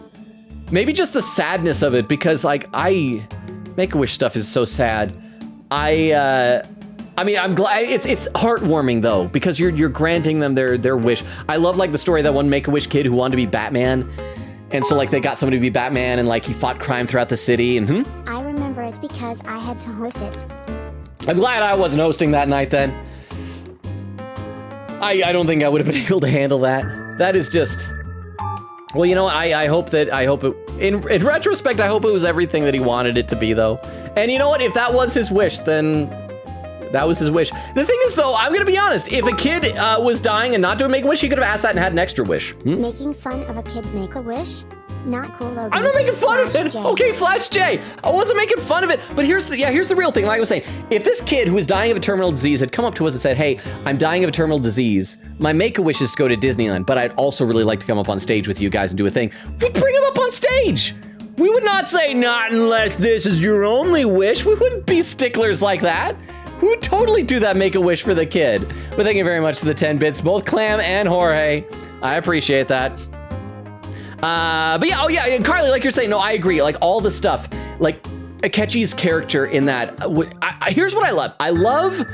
S1: Maybe just the sadness of it, because like Make-A-Wish stuff is so sad. I mean, I'm glad it's heartwarming though, because you're granting them their wish. I love like the story of that one Make-A-Wish kid who wanted to be Batman, and so like they got somebody to be Batman, and like he fought crime throughout the city. And
S2: I remember it because I had to host it.
S1: I'm glad I wasn't hosting that night then. I don't think I would have been able to handle that. That is just, Well, you know, I hope it, in retrospect, I hope it was everything that he wanted it to be, though. And you know what? If that was his wish, then that was his wish. The thing is, though, I'm gonna be honest. If a kid was dying and not doing Make-A-Wish, he could have asked that and had an extra wish.
S2: Making fun of a kid's Make-A-Wish? Not cool, Logan.
S1: I'm not making fun of it.
S2: J.
S1: Okay, /J. I wasn't making fun of it. But here's the real thing. Like I was saying, if this kid who was dying of a terminal disease had come up to us and said, hey, I'm dying of a terminal disease, my Make-A-Wish is to go to Disneyland, but I'd also really like to come up on stage with you guys and do a thing, we'd bring him up on stage. We would not say, not unless this is your only wish. We wouldn't be sticklers like that. We would totally do that Make-A-Wish for the kid. But thank you very much to the 10 bits, both Clam and Jorge. I appreciate that. But yeah, oh yeah, and Carly, like you're saying, no, I agree. Like all the stuff, like Akechi's character in that, here's what I love. I love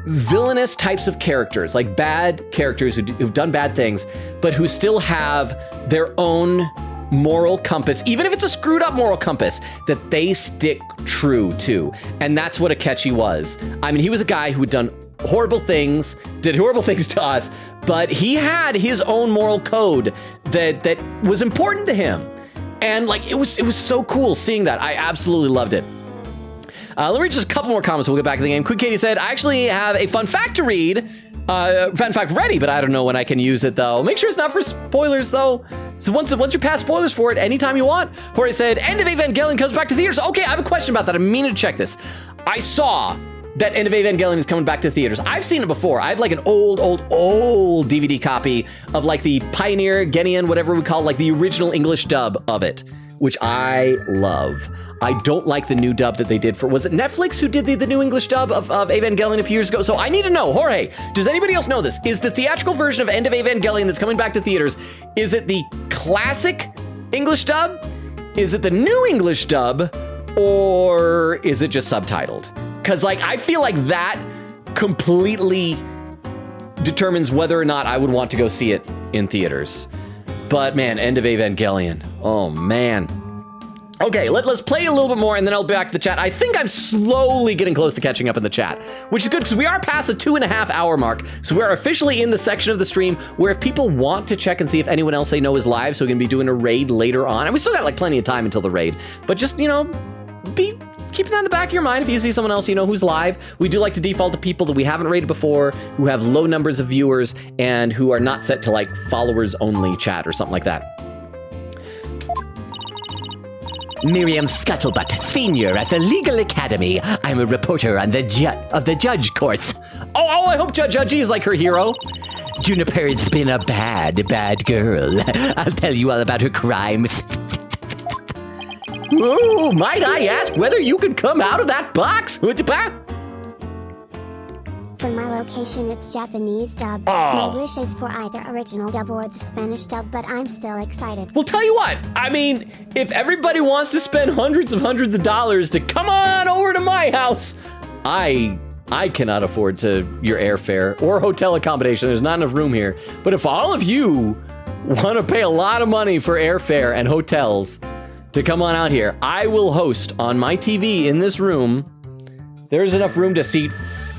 S1: villainous types of characters, like bad characters who've done bad things, but who still have their own moral compass, even if it's a screwed up moral compass, that they stick true to. And that's what Akechi was. I mean, he was a guy who had done horrible things, did horrible things to us, but he had his own moral code that was important to him. And like, it was so cool seeing that. I absolutely loved it. Let me read just a couple more comments. We'll get back to the game. Quick Katie said, I actually have a fun fact to read. Fun fact ready, but I don't know when I can use it though. Make sure it's not for spoilers though. So once you're past spoilers for it, anytime you want. Jorge said, End of Evangelion comes back to theaters. Okay, I have a question about that. I mean to check this. I saw that End of Evangelion is coming back to theaters. I've seen it before. I have like an old DVD copy of like the Pioneer, Genian, whatever we call it, like the original English dub of it, which I love. I don't like the new dub that they did for, was it Netflix who did the new English dub of Evangelion a few years ago? So I need to know, Jorge, does anybody else know this? Is the theatrical version of End of Evangelion that's coming back to theaters, is it the classic English dub? Is it the new English dub? Or is it just subtitled? Because like, I feel like that completely determines whether or not I would want to go see it in theaters. But man, End of Evangelion, oh man. Okay, let's play a little bit more and then I'll be back to the chat. I think I'm slowly getting close to catching up in the chat, which is good because we are past the 2.5 hour mark. So we're officially in the section of the stream where if people want to check and see if anyone else they know is live, so we can be doing a raid later on. And we still got like plenty of time until the raid, but just, you know, keep that in the back of your mind. If you see someone else you know who's live, we do like to default to people that we haven't rated before, who have low numbers of viewers, and who are not set to like followers only chat or something like that.
S4: Miriam Scuttlebutt, senior at the Legal Academy. I'm a reporter on the Judge Course.
S1: Oh, I hope Judge is like her hero.
S4: Juniper's been a bad girl. I'll tell you all about her crimes.
S1: Ooh, might I ask whether you could come out of that box?
S2: For my location, it's Japanese dub. My wish is for either original dub or the Spanish dub, but I'm still excited.
S1: Well, tell you what, I mean, if everybody wants to spend hundreds of dollars to come on over to my house, I cannot afford your airfare or hotel accommodation. There's not enough room here. But if all of you want to pay a lot of money for airfare and hotels to come on out here, I will host on my TV in this room. There's enough room to seat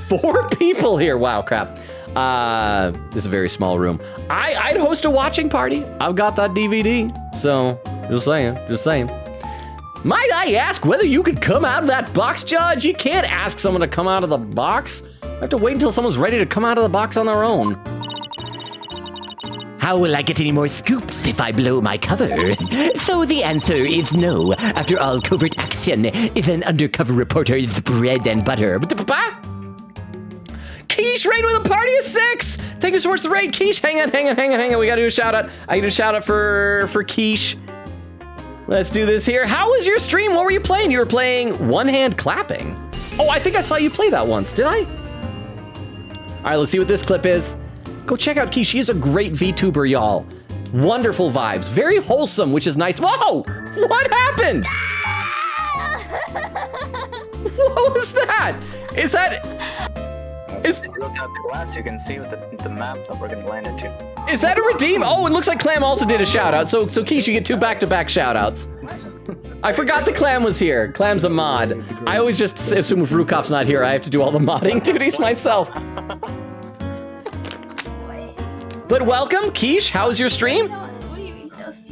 S1: 4 people here. Wow, crap. This is a very small room. I'd host a watching party. I've got that DVD. So, just saying. Might I ask whether you could come out of that box, Judge? You can't ask someone to come out of the box. I have to wait until someone's ready to come out of the box on their own.
S4: How will I get any more scoops if I blow my cover? So the answer is no. After all, covert action is an undercover reporter's bread and butter.
S1: Quiche raid with a party of 6. Thank you so much for the raid. Quiche, hang on. We gotta do a shout out. I do a shout out for Quiche. Let's do this here. How was your stream? What were you playing? You were playing one hand clapping. Oh, I think I saw you play that once. Did I? All right, let's see what this clip is. Go check out Quiche. She is a great VTuber, y'all. Wonderful vibes. Very wholesome, which is nice. Whoa! What happened? What was that? Is that...
S7: If you look at the glass, you can see the map that we're going to land into.
S1: Is that a redeem? Oh, it looks like Clam also did a shout out. So Quiche, you get 2 back-to-back shout outs. I forgot the Clam was here. Clam's a mod. I always just assume if Rukop's not here, I have to do all the modding duties myself. But welcome, Quiche. How's your stream?
S8: What do you eat those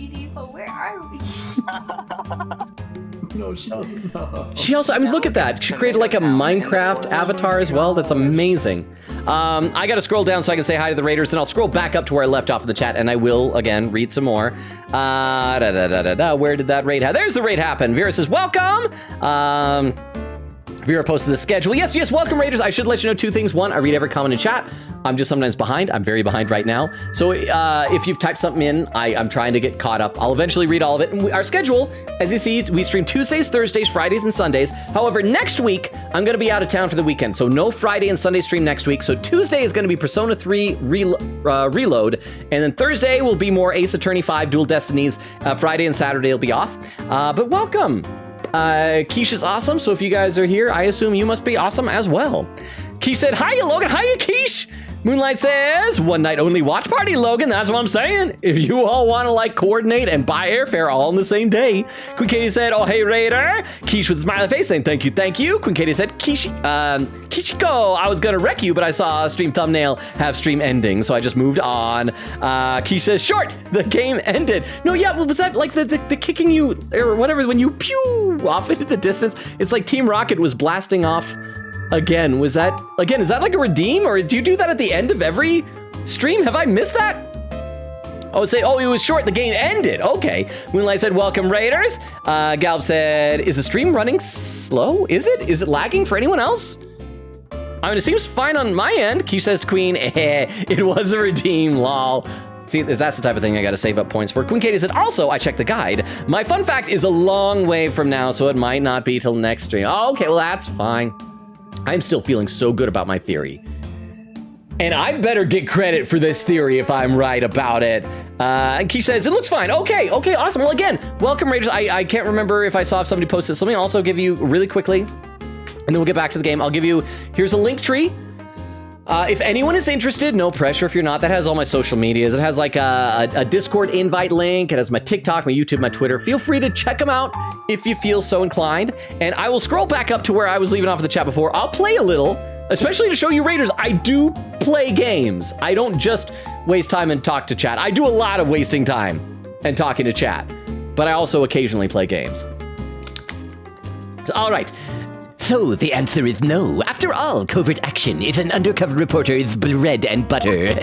S8: No, she doesn't. No.
S1: She also, I mean, look at that. She created like a Minecraft avatar as well. That's amazing. I got to scroll down so I can say hi to the raiders, and I'll scroll back up to where I left off in the chat, and I will, again, read some more. Where did that raid happen? There's the raid happen. Vera says, welcome. Vera posted the schedule. Yes, welcome, Raiders. I should let you know 2 things. 1, I read every comment in chat. I'm just sometimes behind. I'm very behind right now. So if you've typed something in, I'm trying to get caught up. I'll eventually read all of it. And our schedule, as you see, we stream Tuesdays, Thursdays, Fridays, and Sundays. However, next week, I'm going to be out of town for the weekend. So no Friday and Sunday stream next week. So Tuesday is going to be Persona 3 Reload. And then Thursday will be more Ace Attorney 5 Dual Destinies. Friday and Saturday will be off. But welcome. Keish is awesome, so if you guys are here, I assume you must be awesome as well. Keish said, hiya, Logan. Hiya, Keish. Moonlight says, one night only watch party, Logan. That's what I'm saying. If you all want to like coordinate and buy airfare all on the same day. Queen Katie said, oh, hey, Raider. Keish with a smiley face saying, thank you. Queen Katie said, Kishiko, I was going to wreck you, but I saw a stream thumbnail have stream ending, so I just moved on. Keish says, short, the game ended. No, yeah, was that like the kicking you or whatever when you pew off into the distance? It's like Team Rocket was blasting off. Again, is that like a redeem, or do you do that at the end of every stream? Have I missed that? Oh, it was short, the game ended. Okay. Moonlight said, welcome, Raiders. Galb said, is the stream running slow? Is it lagging for anyone else? I mean, it seems fine on my end. Q says, Queen, it was a redeem, lol. See, that's the type of thing I gotta save up points for. Queen Katie said, also, I checked the guide. My fun fact is a long way from now, so it might not be till next stream. Oh, okay, well, that's fine. I'm still feeling so good about my theory. And I better get credit for this theory if I'm right about it. And Key says, it looks fine. Okay, awesome. Well, again, welcome, Raiders. I can't remember if I saw if somebody posted. So let me also give you really quickly, and then we'll get back to the game. I'll give you, here's a link tree. If anyone is interested, no pressure if you're not. That has all my social medias. It has like a Discord invite link. It has my TikTok, my YouTube, my Twitter. Feel free to check them out if you feel so inclined. And I will scroll back up to where I was leaving off in the chat before. I'll play a little, especially to show you Raiders. I do play games. I don't just waste time and talk to chat. I do a lot of wasting time and talking to chat, but I also occasionally play games. So, all right.
S4: So the answer is no. After all, covert action is an undercover reporter's bread and butter.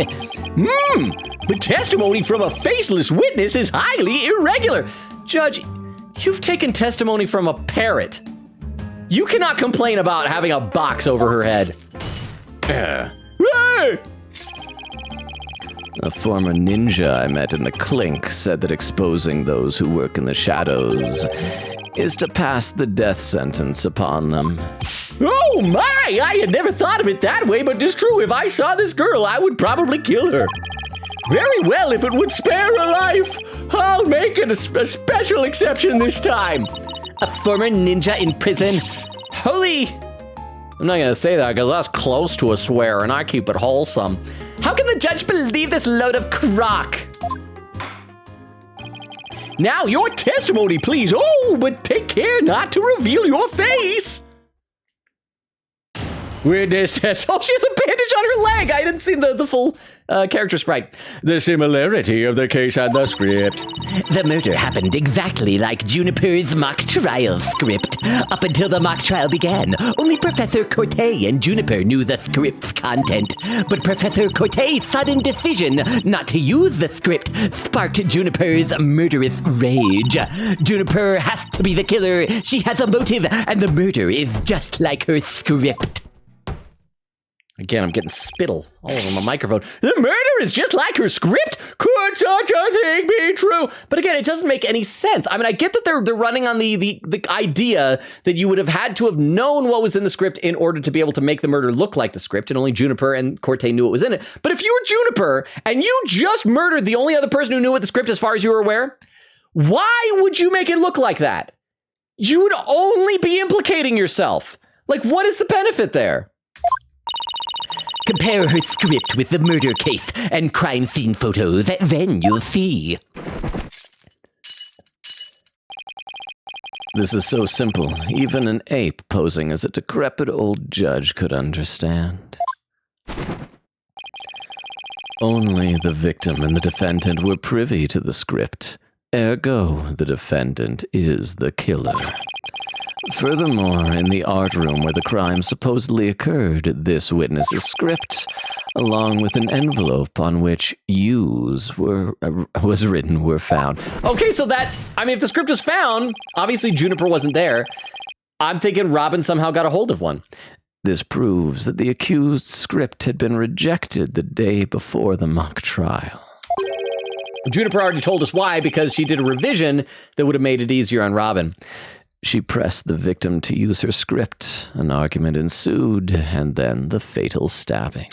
S1: But testimony from a faceless witness is highly irregular. Judge, you've taken testimony from a parrot. You cannot complain about having a box over her head. A former ninja I met in the clink said that exposing those who work in the shadows is to pass the death sentence upon them. Oh my! I had never thought of it that way, but it's true. If I saw this girl, I would probably kill her. Very well, if it would spare a life. I'll make it a special exception this time.
S4: A former ninja in prison?
S1: Holy... I'm not gonna say that because that's close to a swear and I keep it wholesome.
S4: How can the judge believe this load of crock?
S1: Now, your testimony, please. Oh, but take care not to reveal your face. Witness test. Oh, she has a bandage on her leg. I didn't see the full character sprite. The similarity of the case and the script.
S4: The murder happened exactly like Juniper's mock trial script. Up until the mock trial began, only Professor Cortez and Juniper knew the script's content. But Professor Cortez's sudden decision not to use the script sparked Juniper's murderous rage. Juniper has to be the killer. She has a motive, and the murder is just like her script.
S1: Again, I'm getting spittle all over my microphone. The murder is just like her script? Could such a thing be true? But again, it doesn't make any sense. I mean, I get that they're running on the idea that you would have had to have known what was in the script in order to be able to make the murder look like the script, and only Juniper and Cortez knew what was in it. But if you were Juniper and you just murdered the only other person who knew what the script as far as you were aware, why would you make it look like that? You would only be implicating yourself. Like, what is the benefit there?
S4: Compare her script with the murder case and crime scene photos, then you'll see.
S1: This is so simple, even an ape posing as a decrepit old judge could understand. Only the victim and the defendant were privy to the script, Ergo, the defendant is the killer. Furthermore, in the art room where the crime supposedly occurred, this witness's script, along with an envelope on which "use" was written, were found. Okay, so that, I mean, if the script was found, obviously Juniper wasn't there. I'm thinking Robin somehow got a hold of one. This proves that the accused's script had been rejected the day before the mock trial. Juniper already told us why, because she did a revision that would have made it easier on Robin. She pressed the victim to use her script. An argument ensued, and then the fatal stabbing.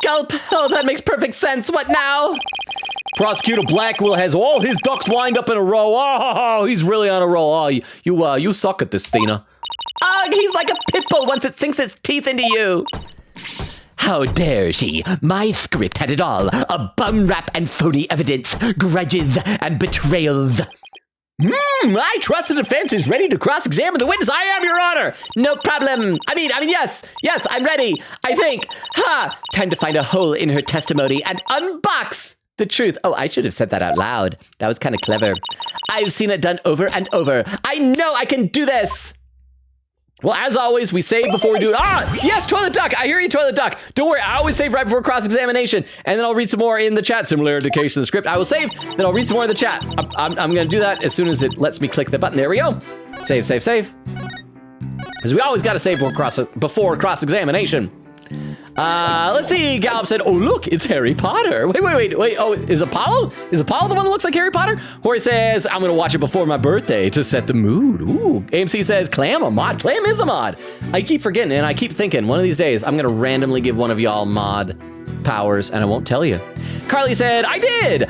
S4: Gulp! Oh, that makes perfect sense. What now?
S1: Prosecutor Blackwell has all his ducks lined up in a row. Oh, he's really on a roll. Oh, you suck at this, Thena.
S4: Ugh, he's like a pit bull once it sinks its teeth into you. How dare she? My script had it all. A bum rap and phony evidence, grudges and betrayals.
S1: I trust the defense is ready to cross-examine the witness. I am, Your Honor.
S4: No problem. I mean, yes, I'm ready. I think. Time to find a hole in her testimony and unbox the truth. Oh, I should have said that out loud. That was kind of clever. I've seen it done over and over. I know I can do this.
S1: Well, as always, we save before we do it. Yes, Toilet Duck. I hear you, Toilet Duck. Don't worry, I always save right before cross-examination, and then I'll read some more in the chat. Similar indication of the script. I will save, then I'll read some more in the chat. I'm going to do that as soon as it lets me click the button. There we go. Save. Because we always got to save before cross-examination. Let's see. Gallop said, "Oh, look, it's Harry Potter." Wait. Oh, is Apollo? Is Apollo the one that looks like Harry Potter? Hori says, "I'm going to watch it before my birthday to set the mood." Ooh. AMC says, "Clam a mod." Clam is a mod. I keep forgetting, and I keep thinking one of these days I'm going to randomly give one of y'all mod powers, and I won't tell you. Carly said, "I did.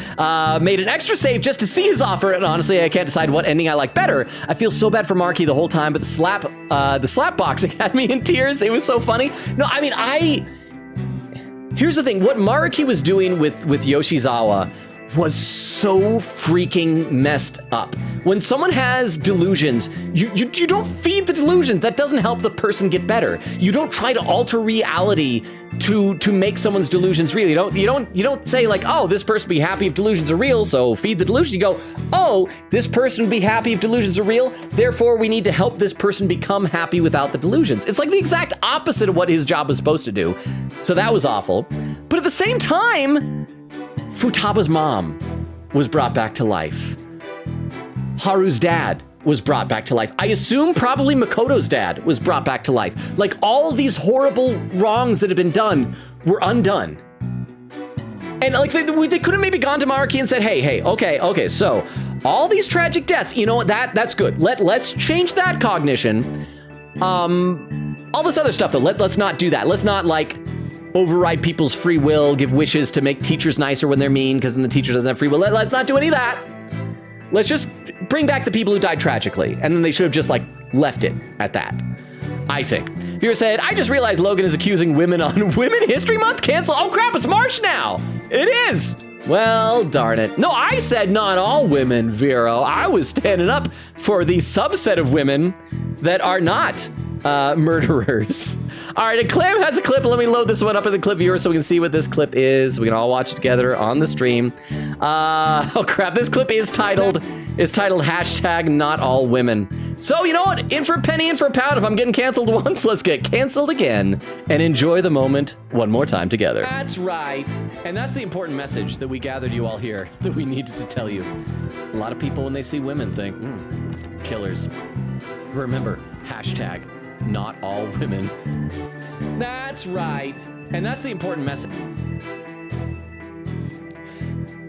S1: Made an extra save just to see his offer, and honestly, I can't decide what ending I like better. I feel so bad for Marky the whole time, but the slap boxing had me in tears. It was so funny." No, I mean, here's the thing. What Mariki was doing with Yoshizawa was so freaking messed up. When someone has delusions, you don't feed the delusions. That doesn't help the person get better. You don't try to alter reality to make someone's delusions real. You don't say like, "Oh, this person would be happy if delusions are real, so feed the delusion." You go, "Oh, this person would be happy if delusions are real, therefore we need to help this person become happy without the delusions." It's like the exact opposite of what his job was supposed to do. So that was awful. But at the same time, Futaba's mom was brought back to life. Haru's dad was brought back to life. I assume probably Makoto's dad was brought back to life. Like, all these horrible wrongs that had been done were undone. And like they could have maybe gone to Mariki and said, hey, okay, so all these tragic deaths, you know what, that's good. Let's change that cognition. All this other stuff though, let's not do that. Let's not like override people's free will, give wishes to make teachers nicer when they're mean, because then the teacher doesn't have free will. Let's not do any of that. Let's just bring back the people who died tragically. And then they should have just like left it at that, I think. Viewer said, "I just realized Logan is accusing women on Women History Month. Cancel." Oh crap, it's March now. It is. Well, darn it. No, I said not all women, Vero. I was standing up for the subset of women that are not murderers. All right, a Clam has a clip. Let me load this one up in the clip viewer so we can see what this clip is. We can all watch it together on the stream. Oh crap, this clip is titled #NotAllWomen. So you know what? In for a penny, in for a pound. If I'm getting canceled once, let's get canceled again and enjoy the moment one more time together. That's right. And that's the important message that we gathered you all here that we needed to tell you. A lot of people when they see women think, killers. Remember, #NotAllWomen. That's right. And that's the important message.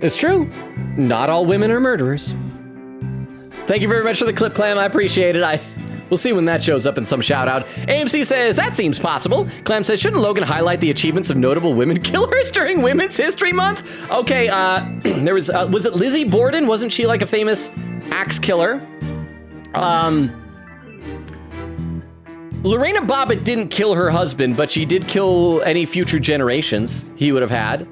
S1: It's true. Not all women are murderers. Thank you very much for the clip, Clam. I appreciate it. We'll see when that shows up in some shout out. AMC says, "That seems possible." Clam says, "Shouldn't Logan highlight the achievements of notable women killers during Women's History Month?" Okay, there was it Lizzie Borden? Wasn't she like a famous axe killer? Lorena Bobbitt didn't kill her husband, but she did kill any future generations he would have had.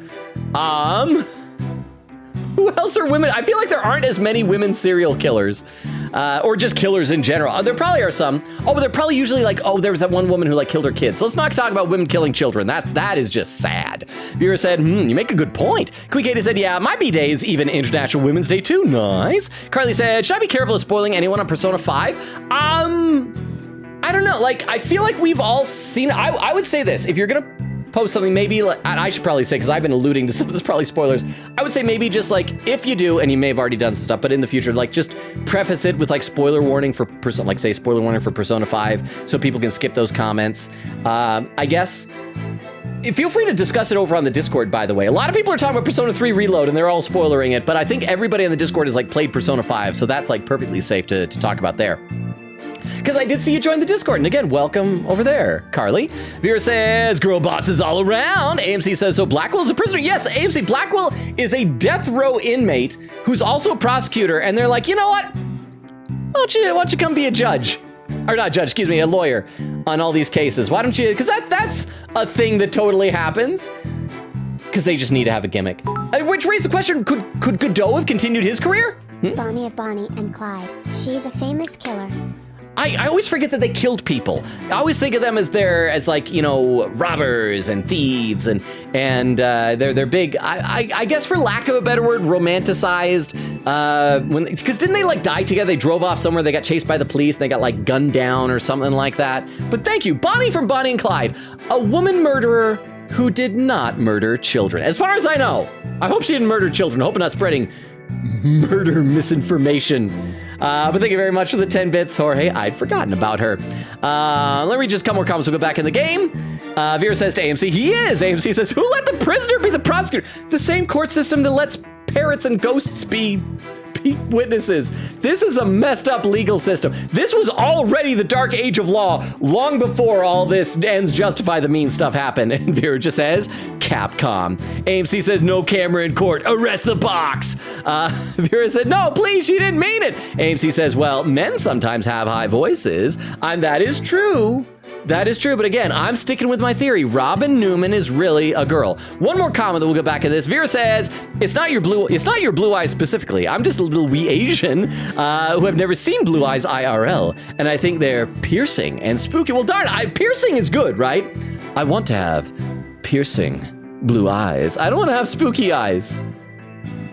S1: Who else are women? I feel like there aren't as many women serial killers, or just killers in general. There probably are some. Oh, but they're probably usually like, oh, there was that one woman who like killed her kids. So let's not talk about women killing children. That is just sad. Viewer said, you make a good point. Quick Katie said, yeah, my B-Day is even International Women's Day too. Nice. Carly said, should I be careful of spoiling anyone on Persona 5? I don't know. Like, I feel like we've all seen, I would say this, if you're gonna post something, maybe like, I should probably say, because I've been alluding to some of this, probably spoilers. I would say maybe just like, if you do, and you may have already done stuff, but in the future, like just preface it with like spoiler warning for Persona, like say spoiler warning for Persona 5, so people can skip those comments. I guess, feel free to discuss it over on the Discord, by the way. A lot of people are talking about Persona 3 Reload, and they're all spoilering it, but I think everybody on the Discord has like played Persona 5, so that's like perfectly safe to talk about there. Because I did see you join the Discord, and again, welcome over there, Carly. Vera says, girl bosses all around. AMC says, so Blackwell is a prisoner? Yes, AMC, Blackwell is a death row inmate who's also a prosecutor, and they're like, you know what? Why don't you come be a judge? Or not judge, excuse me, a lawyer on all these cases. Why don't you, because that's a thing that totally happens. Because they just need to have a gimmick. Which raised the question, could Godot have continued his career?
S2: Bonnie of Bonnie and Clyde. She's a famous killer.
S1: I always forget that they killed people. I always think of them as like, you know, robbers and thieves, and they're big. I guess for lack of a better word, romanticized. Because didn't they like die together? They drove off somewhere. They got chased by the police. And they got like gunned down or something like that. But thank you, Bonnie from Bonnie and Clyde, a woman murderer who did not murder children, as far as I know. I hope she didn't murder children. I hope I'm not spreading murder misinformation. But thank you very much for the 10 bits, Jorge. I'd forgotten about her. Let me read just a couple more comments. We'll go back in the game. Vera says to AMC, he is. AMC says, who let the prisoner be the prosecutor? The same court system that lets parrots and ghosts be witnesses. This is a messed up legal system. This was already the dark age of law long before all this ends justify the mean stuff happened. And Vera just says, Capcom. AMC says, no camera in court. Arrest the box. Vera said, no, please, she didn't mean it. AMC says, well, men sometimes have high voices. That is true. That is true, but again, I'm sticking with my theory. Robin Newman is really a girl. One more comment, then we'll get back to this. Vera says, it's not your blue eyes specifically. I'm just a little wee Asian who have never seen blue eyes IRL, and I think they're piercing and spooky. Well, darn, piercing is good, right? I want to have piercing blue eyes. I don't want to have spooky eyes.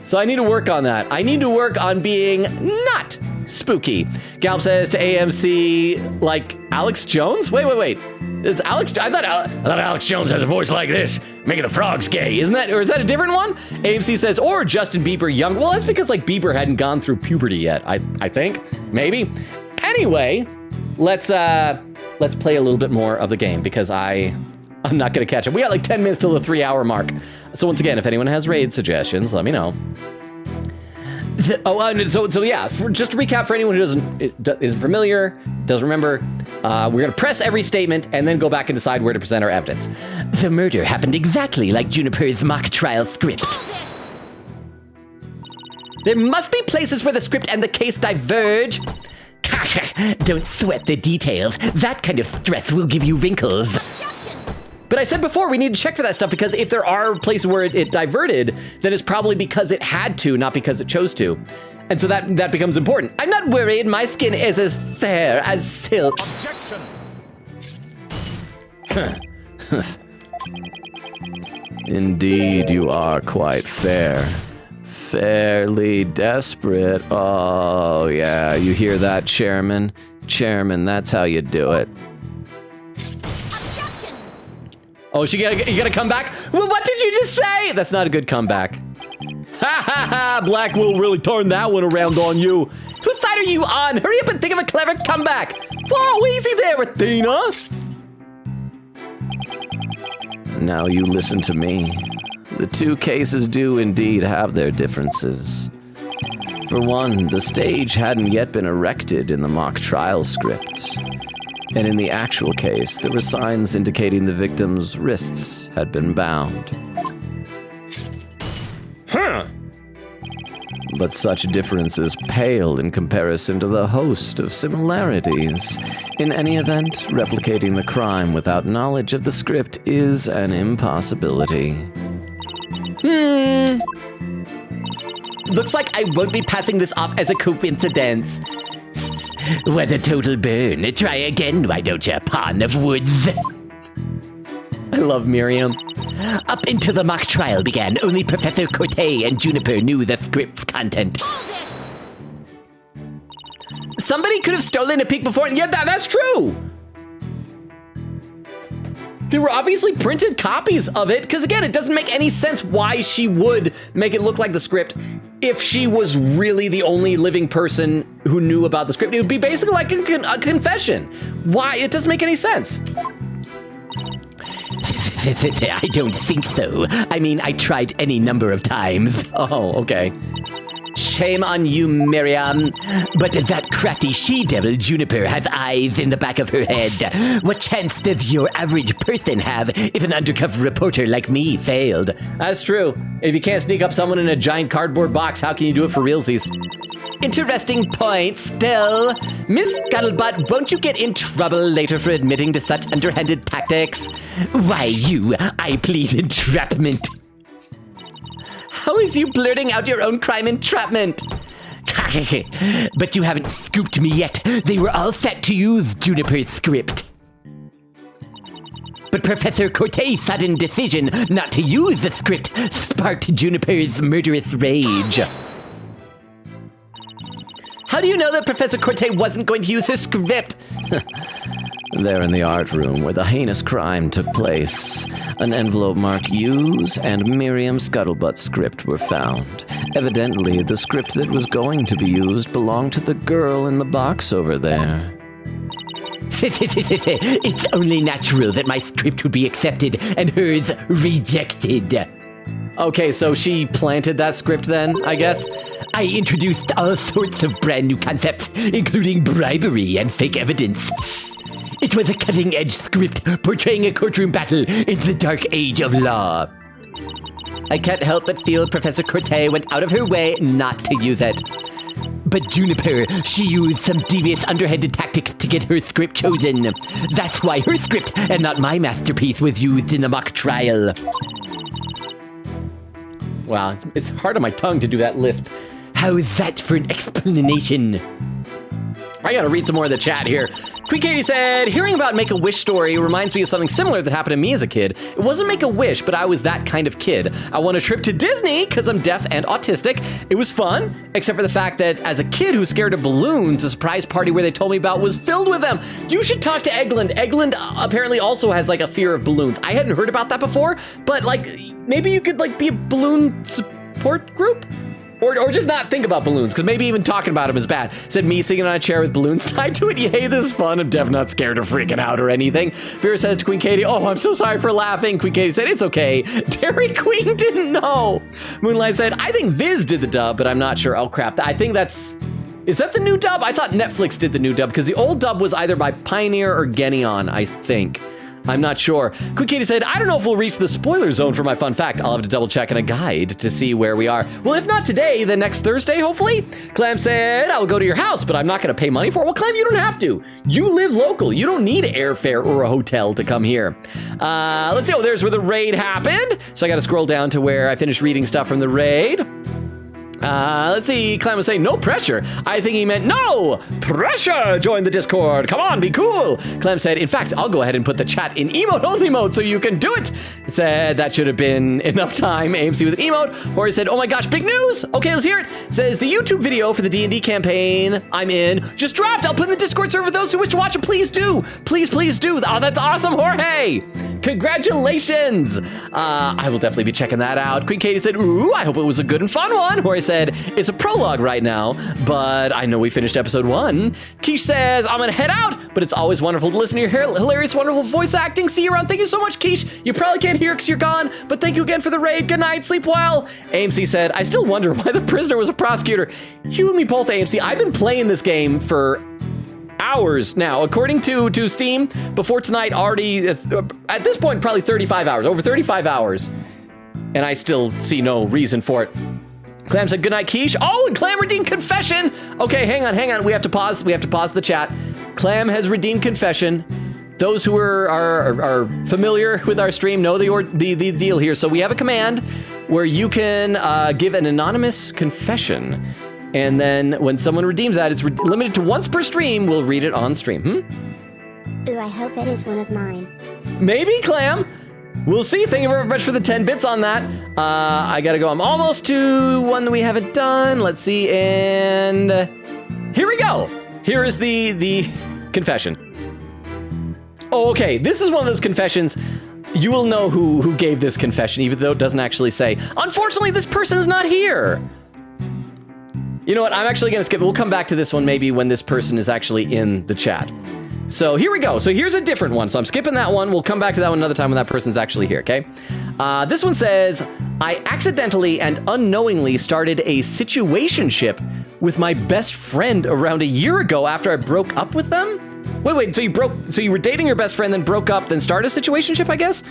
S1: So I need to work on that. I need to work on being not spooky. Galp says to AMC, like Alex Jones? Wait. Is Alex? I thought Alex Jones has a voice like this, making the frogs gay. Isn't that, or is that a different one? AMC says, or Justin Bieber young. Well, that's because like Bieber hadn't gone through puberty yet. I think maybe. Anyway, let's play a little bit more of the game because I'm not gonna catch up. We got like 10 minutes till the 3-hour mark. So once again, if anyone has raid suggestions, let me know. So yeah, just to recap for anyone who isn't familiar, doesn't remember, we're gonna press every statement and then go back and decide where to present our evidence.
S4: The murder happened exactly like Juniper's mock trial script.
S1: There must be places where the script and the case diverge.
S4: Don't sweat the details. That kind of stress will give you wrinkles.
S1: But I said before, we need to check for that stuff because if there are places where it diverted, then it's probably because it had to, not because it chose to. And so that becomes important.
S4: I'm not worried. My skin is as fair as silk.
S9: Objection!
S8: Indeed, you are quite fair. Fairly desperate. Oh, yeah, you hear that, Chairman? Chairman, that's how you do it.
S1: Oh, you gotta come back? Well, what did you just say? That's not a good comeback. Ha ha ha, Black will really turn that one around on you. Whose side are you on? Hurry up and think of a clever comeback. Whoa, easy there, Athena.
S8: Now you listen to me. The two cases do indeed have their differences. For one, the stage hadn't yet been erected in the mock trial script. And in the actual case, there were signs indicating the victim's wrists had been bound. But such differences pale in comparison to the host of similarities. In any event, replicating the crime without knowledge of the script is an impossibility.
S4: Looks like I won't be passing this off as a coincidence. What a total burn. Try again, why don't you, pawn of woods?
S1: I love Miriam.
S4: Up until the mock trial began, only Professor Corte and Juniper knew the script's content.
S1: Somebody could have stolen a peek before. Yeah, that's true. There were obviously printed copies of it, because again, it doesn't make any sense why she would make it look like the script if she was really the only living person who knew about the script. It would be basically like a confession. Why? It doesn't make any sense.
S4: I don't think so. I mean, I tried any number of times.
S1: Oh, okay.
S4: Shame on you, Miriam. But that crafty she-devil Juniper has eyes in the back of her head. What chance does your average person have if an undercover reporter like me failed?
S1: That's true. If you can't sneak up someone in a giant cardboard box, how can you do it for realsies?
S4: Interesting point. Still, Miss Scuttlebutt, won't you get in trouble later for admitting to such underhanded tactics? Why, you, I plead entrapment. How is you blurting out your own crime entrapment? But you haven't scooped me yet. They were all set to use Juniper's script. But Professor Corte's sudden decision not to use the script sparked Juniper's murderous rage. How do you know that Professor Corte wasn't going to use her script?
S8: There in the art room where the heinous crime took place, an envelope marked Use and Miriam Scuttlebutt's script were found. Evidently, the script that was going to be used belonged to the girl in the box over there.
S4: It's only natural that my script would be accepted and hers rejected.
S1: Okay, so she planted that script then, I guess?
S4: I introduced all sorts of brand new concepts, including bribery and fake evidence. It was a cutting-edge script portraying a courtroom battle in the dark age of law. I can't help but feel Professor Corte went out of her way not to use it. But Juniper, she used some devious underhanded tactics to get her script chosen. That's why her script and not my masterpiece was used in the mock trial.
S1: Wow, it's hard on my tongue to do that lisp.
S4: How's that for an explanation?
S1: I gotta read some more of the chat here. Queen Katie said, hearing about Make-A-Wish story reminds me of something similar that happened to me as a kid. It wasn't Make-A-Wish, but I was that kind of kid. I won a trip to Disney because I'm deaf and autistic. It was fun, except for the fact that as a kid who's scared of balloons, the surprise party where they told me about was filled with them. You should talk to Eglin. Eglin apparently also has like a fear of balloons. I hadn't heard about that before, but like maybe you could like be a balloon support group? Or just not think about balloons, because maybe even talking about them is bad. Said me sitting on a chair with balloons tied to it. Yay, this is fun. I'm definitely not scared or freaking out or anything. Vera says to Queen Katie, oh, I'm so sorry for laughing. Queen Katie said, it's okay. Dairy Queen didn't know. Moonlight said, I think Viz did the dub, but I'm not sure. Oh, crap. I think that's... Is that the new dub? I thought Netflix did the new dub, because the old dub was either by Pioneer or Geneon, I think. I'm not sure. Quick Katie said, I don't know if we'll reach the spoiler zone for my fun fact. I'll have to double check in a guide to see where we are. Well, if not today, then next Thursday, hopefully. Clam said, I will go to your house, but I'm not going to pay money for it. Well, Clam, you don't have to. You live local. You don't need airfare or a hotel to come here. Let's see. Oh, there's where the raid happened. So I got to scroll down to where I finished reading stuff from the raid. Let's see, Clem was saying, no pressure. I think he meant, no pressure, join the Discord. Come on, be cool. Clem said, in fact, I'll go ahead and put the chat in emote-only mode so you can do it. It said, that should have been enough time. AMC with an emote. Or he said, oh my gosh, big news. Okay, let's hear it. Says, the YouTube video for the D&D campaign I'm in just dropped. I'll put in the Discord server for those who wish to watch it. Please do. Please, please do. Oh, that's awesome, Jorge. Congratulations. I will definitely be checking that out. Queen Katie said, ooh, I hope it was a good and fun one. Jorge said, it's a prologue right now, but I know we finished episode 1. Keish says, I'm gonna head out, but it's always wonderful to listen to your hilarious, wonderful voice acting. See you around. Thank you so much, Keish. You probably can't hear because you're gone, but thank you again for the raid. Good night, sleep well. AMC said, I still wonder why the prisoner was a prosecutor. You and me both, AMC. I've been playing this game for hours now. According to Steam, before tonight, already, at this point, probably 35 hours, over 35 hours, and I still see no reason for it. Clam said, good night, Keish. Oh, and Clam redeemed confession. Okay, hang on. We have to pause the chat. Clam has redeemed confession. those who are familiar with our stream know the deal here. So we have a command where you can give an anonymous confession. And then when someone redeems that, it's limited to once per stream. We'll read it on stream.
S2: Ooh, I hope it is one of mine.
S1: Maybe, Clam. We'll see. Thank you very much for the 10 bits on that. I gotta go. I'm almost to one that we haven't done. Let's see. And here we go. Here is the confession. Oh, okay. This is one of those confessions. You will know who gave this confession, even though it doesn't actually say. Unfortunately, this person is not here. You know what? I'm actually going to skip. We'll come back to this one maybe when this person is actually in the chat. So here we go. So here's a different one. So I'm skipping that one. We'll come back to that one another time when that person's actually here, okay? This one says, I accidentally and unknowingly started a situationship with my best friend around a year ago after I broke up with them? Wait, so you were dating your best friend, then broke up, then started a situationship, I guess?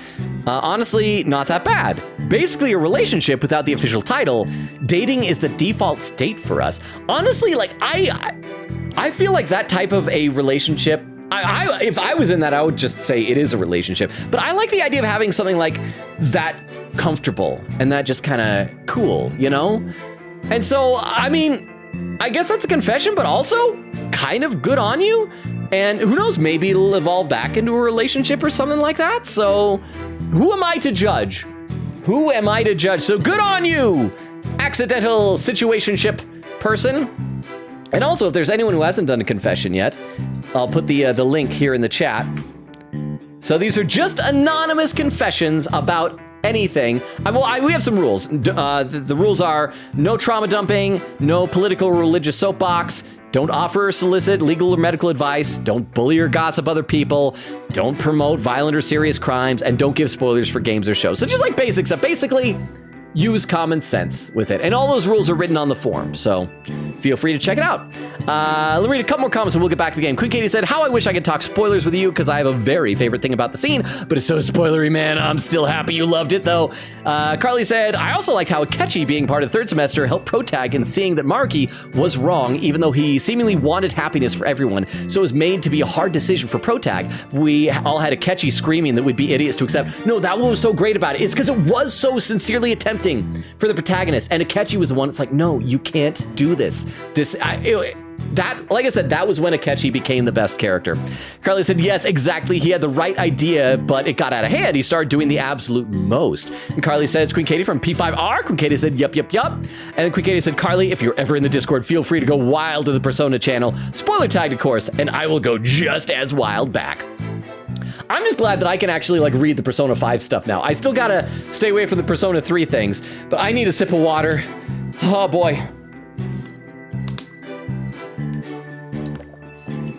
S1: Honestly, not that bad. Basically a relationship without the official title. Dating is the default state for us. Honestly, like, I feel like that type of a relationship, if I was in that, I would just say it is a relationship. But I like the idea of having something like that comfortable and that just kind of cool, you know? And so, I mean, I guess that's a confession, but also kind of good on you. And who knows, maybe it'll evolve back into a relationship or something like that. So who am I to judge? Who am I to judge? So good on you, accidental situationship person. And also, if there's anyone who hasn't done a confession yet, I'll put the link here in the chat. So these are just anonymous confessions about anything. We have some rules. The rules are no trauma dumping, no political or religious soapbox, don't offer or solicit legal or medical advice, don't bully or gossip other people, don't promote violent or serious crimes, and don't give spoilers for games or shows. So just like basic stuff. Basically, use common sense with it. And all those rules are written on the form, so feel free to check it out. Let me read a couple more comments and we'll get back to the game. Queen Katie said, how I wish I could talk spoilers with you because I have a very favorite thing about the scene, but it's so spoilery, man. I'm still happy you loved it, though. Carly said, I also liked how Akechi, being part of the third semester, helped Protag in seeing that Maruki was wrong, even though he seemingly wanted happiness for everyone, so it was made to be a hard decision for Protag. We all had Akechi screaming that we'd be idiots to accept. No, that was so great about it. It's because it was so sincerely attempting for the protagonist, and Akechi was the one that's like, no, you can't do this. Like I said, that was when Akechi became the best character. Carly said, yes, exactly. He had the right idea, but it got out of hand. He started doing the absolute most. And Carly said, it's Queen Katie from P5R. Queen Katie said, yup. And then Queen Katie said, Carly, if you're ever in the Discord, feel free to go wild to the Persona channel. Spoiler tagged, of course, and I will go just as wild back. I'm just glad that I can actually like read the Persona 5 stuff now. I still gotta stay away from the Persona 3 things, but I need a sip of water. Oh boy.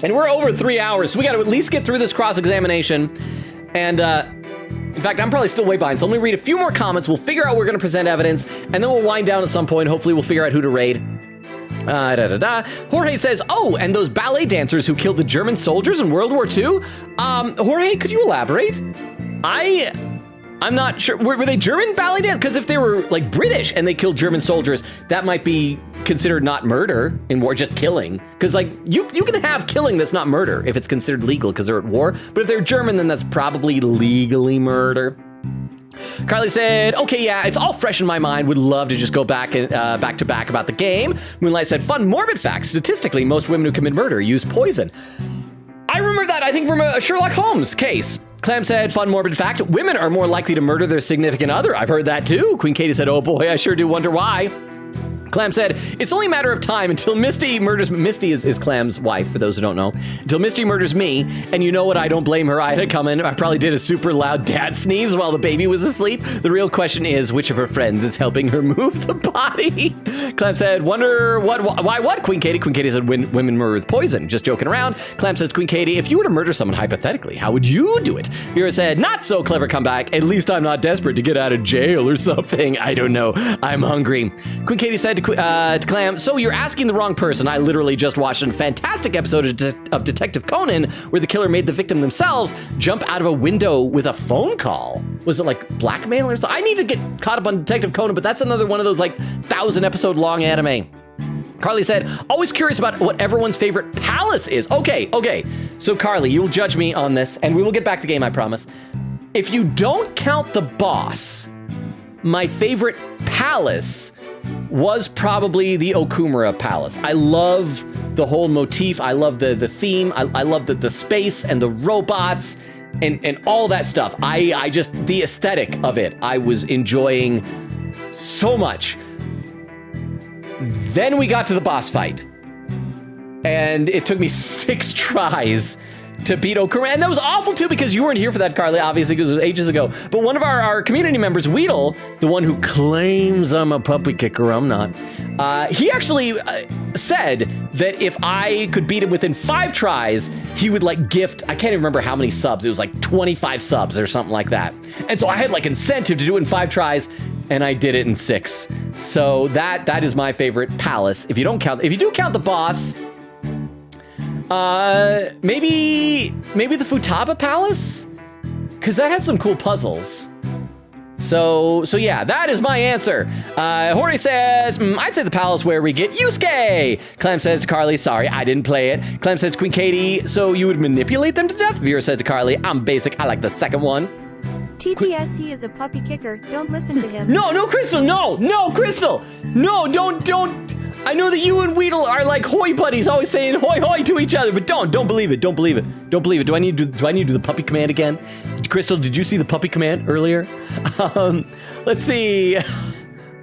S1: And we're over 3 hours, so we gotta at least get through this cross-examination. And in fact, I'm probably still way behind, so let me read a few more comments. We'll figure out we're gonna present evidence, and then we'll wind down at some point. Hopefully we'll figure out who to raid. Jorge says, oh, and those ballet dancers who killed the German soldiers in World War II? Jorge, could you elaborate? I'm not sure. Were they German ballet dancers? Because if they were like British and they killed German soldiers, that might be considered not murder in war, just killing. Because like you can have killing that's not murder if it's considered legal because they're at war. But if they're German, then that's probably legally murder. Carly said, okay, yeah, it's all fresh in my mind. Would love to just go back and back to back about the game. Moonlight said, fun morbid fact. Statistically, most women who commit murder use poison. I remember that, I think, from a Sherlock Holmes case. Clam said, fun morbid fact. Women are more likely to murder their significant other. I've heard that too. Queen Katie said, oh boy, I sure do wonder why. Clam said, it's only a matter of time until Misty murders... Misty is Clam's wife, for those who don't know. Until Misty murders me, and you know what? I don't blame her. I had it coming. I probably did a super loud dad sneeze while the baby was asleep. The real question is, which of her friends is helping her move the body? Clam said, wonder why what? Queen Katie. Queen Katie said, women murder with poison. Just joking around. Clam says, Queen Katie, if you were to murder someone hypothetically, how would you do it? Vera said, not so clever comeback. At least I'm not desperate to get out of jail or something. I don't know. I'm hungry. Queen Katie said to Clam, so you're asking the wrong person. I literally just watched a fantastic episode of Detective Conan where the killer made the victim themselves jump out of a window with a phone call. Was it like blackmail or something? I need to get caught up on Detective Conan, but that's another one of those like 1,000 episode long anime. Carly said, always curious about what everyone's favorite palace is. Okay. So Carly, you'll judge me on this, and we will get back to the game, I promise. If you don't count the boss, my favorite palace was probably the Okumura Palace. I love the whole motif. I love the theme. I love the space and the robots and all that stuff. I just, the aesthetic of it, I was enjoying so much. Then we got to the boss fight, and it took me 6 tries to beat Okumura, and that was awful too because you weren't here for that, Carly, obviously, because it was ages ago. But one of our community members, Weedle, the one who claims I'm a puppy kicker, I'm not, he actually said that if I could beat him within 5 tries, he would like gift, I can't even remember how many subs, it was like 25 subs or something like that. And so I had like incentive to do it in 5 tries, and I did it in 6. So that is my favorite palace. If you do count the boss, maybe the Futaba Palace, because that had some cool puzzles. So yeah, that is my answer. Hori says, I'd say the palace where we get Yusuke. Clem says to Carly, sorry, I didn't play it. Clem says to Queen Katie, so you would manipulate them to death? Vera says to Carly, I'm basic, I like the second one.
S3: TTS, he is a puppy kicker. Don't listen to him.
S1: No, Crystal, no, Crystal. No, don't. I know that you and Weedle are like hoy buddies, always saying hoy hoy to each other, but don't believe it. Don't believe it. Do I need to do the puppy command again? Crystal, did you see the puppy command earlier? Let's see.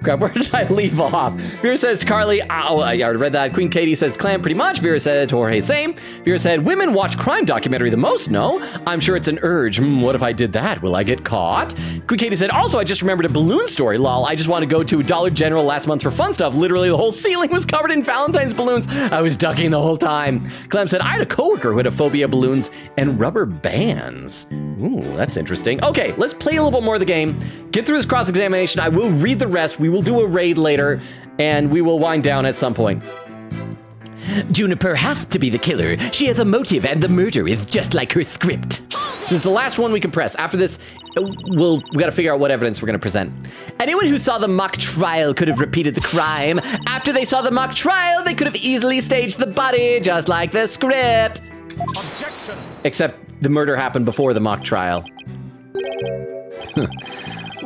S1: Crap, where did I leave off? Vera says to Carly, I already read that. Queen Katie says Clam pretty much. Vera said Jorge, same. Vera said, women watch crime documentary the most, no? I'm sure it's an urge. What if I did that? Will I get caught? Queen Katie said, also, I just remembered a balloon story, lol. I just want to go to Dollar General last month for fun stuff. Literally, the whole ceiling was covered in Valentine's balloons. I was ducking the whole time. Clem said, I had a coworker who had a phobia of balloons and rubber bands. Ooh, that's interesting. Okay, let's play a little bit more of the game. Get through this cross-examination. I will read the rest. We will do a raid later, and we will wind down at some point.
S4: Juniper has to be the killer. She has a motive, and the murder is just like her script.
S1: This is the last one we can press. After this, we got to figure out what evidence we're going to present.
S4: Anyone who saw the mock trial could have repeated the crime. After they saw the mock trial, they could have easily staged the body, just like the script.
S1: Objection. Except the murder happened before the mock trial.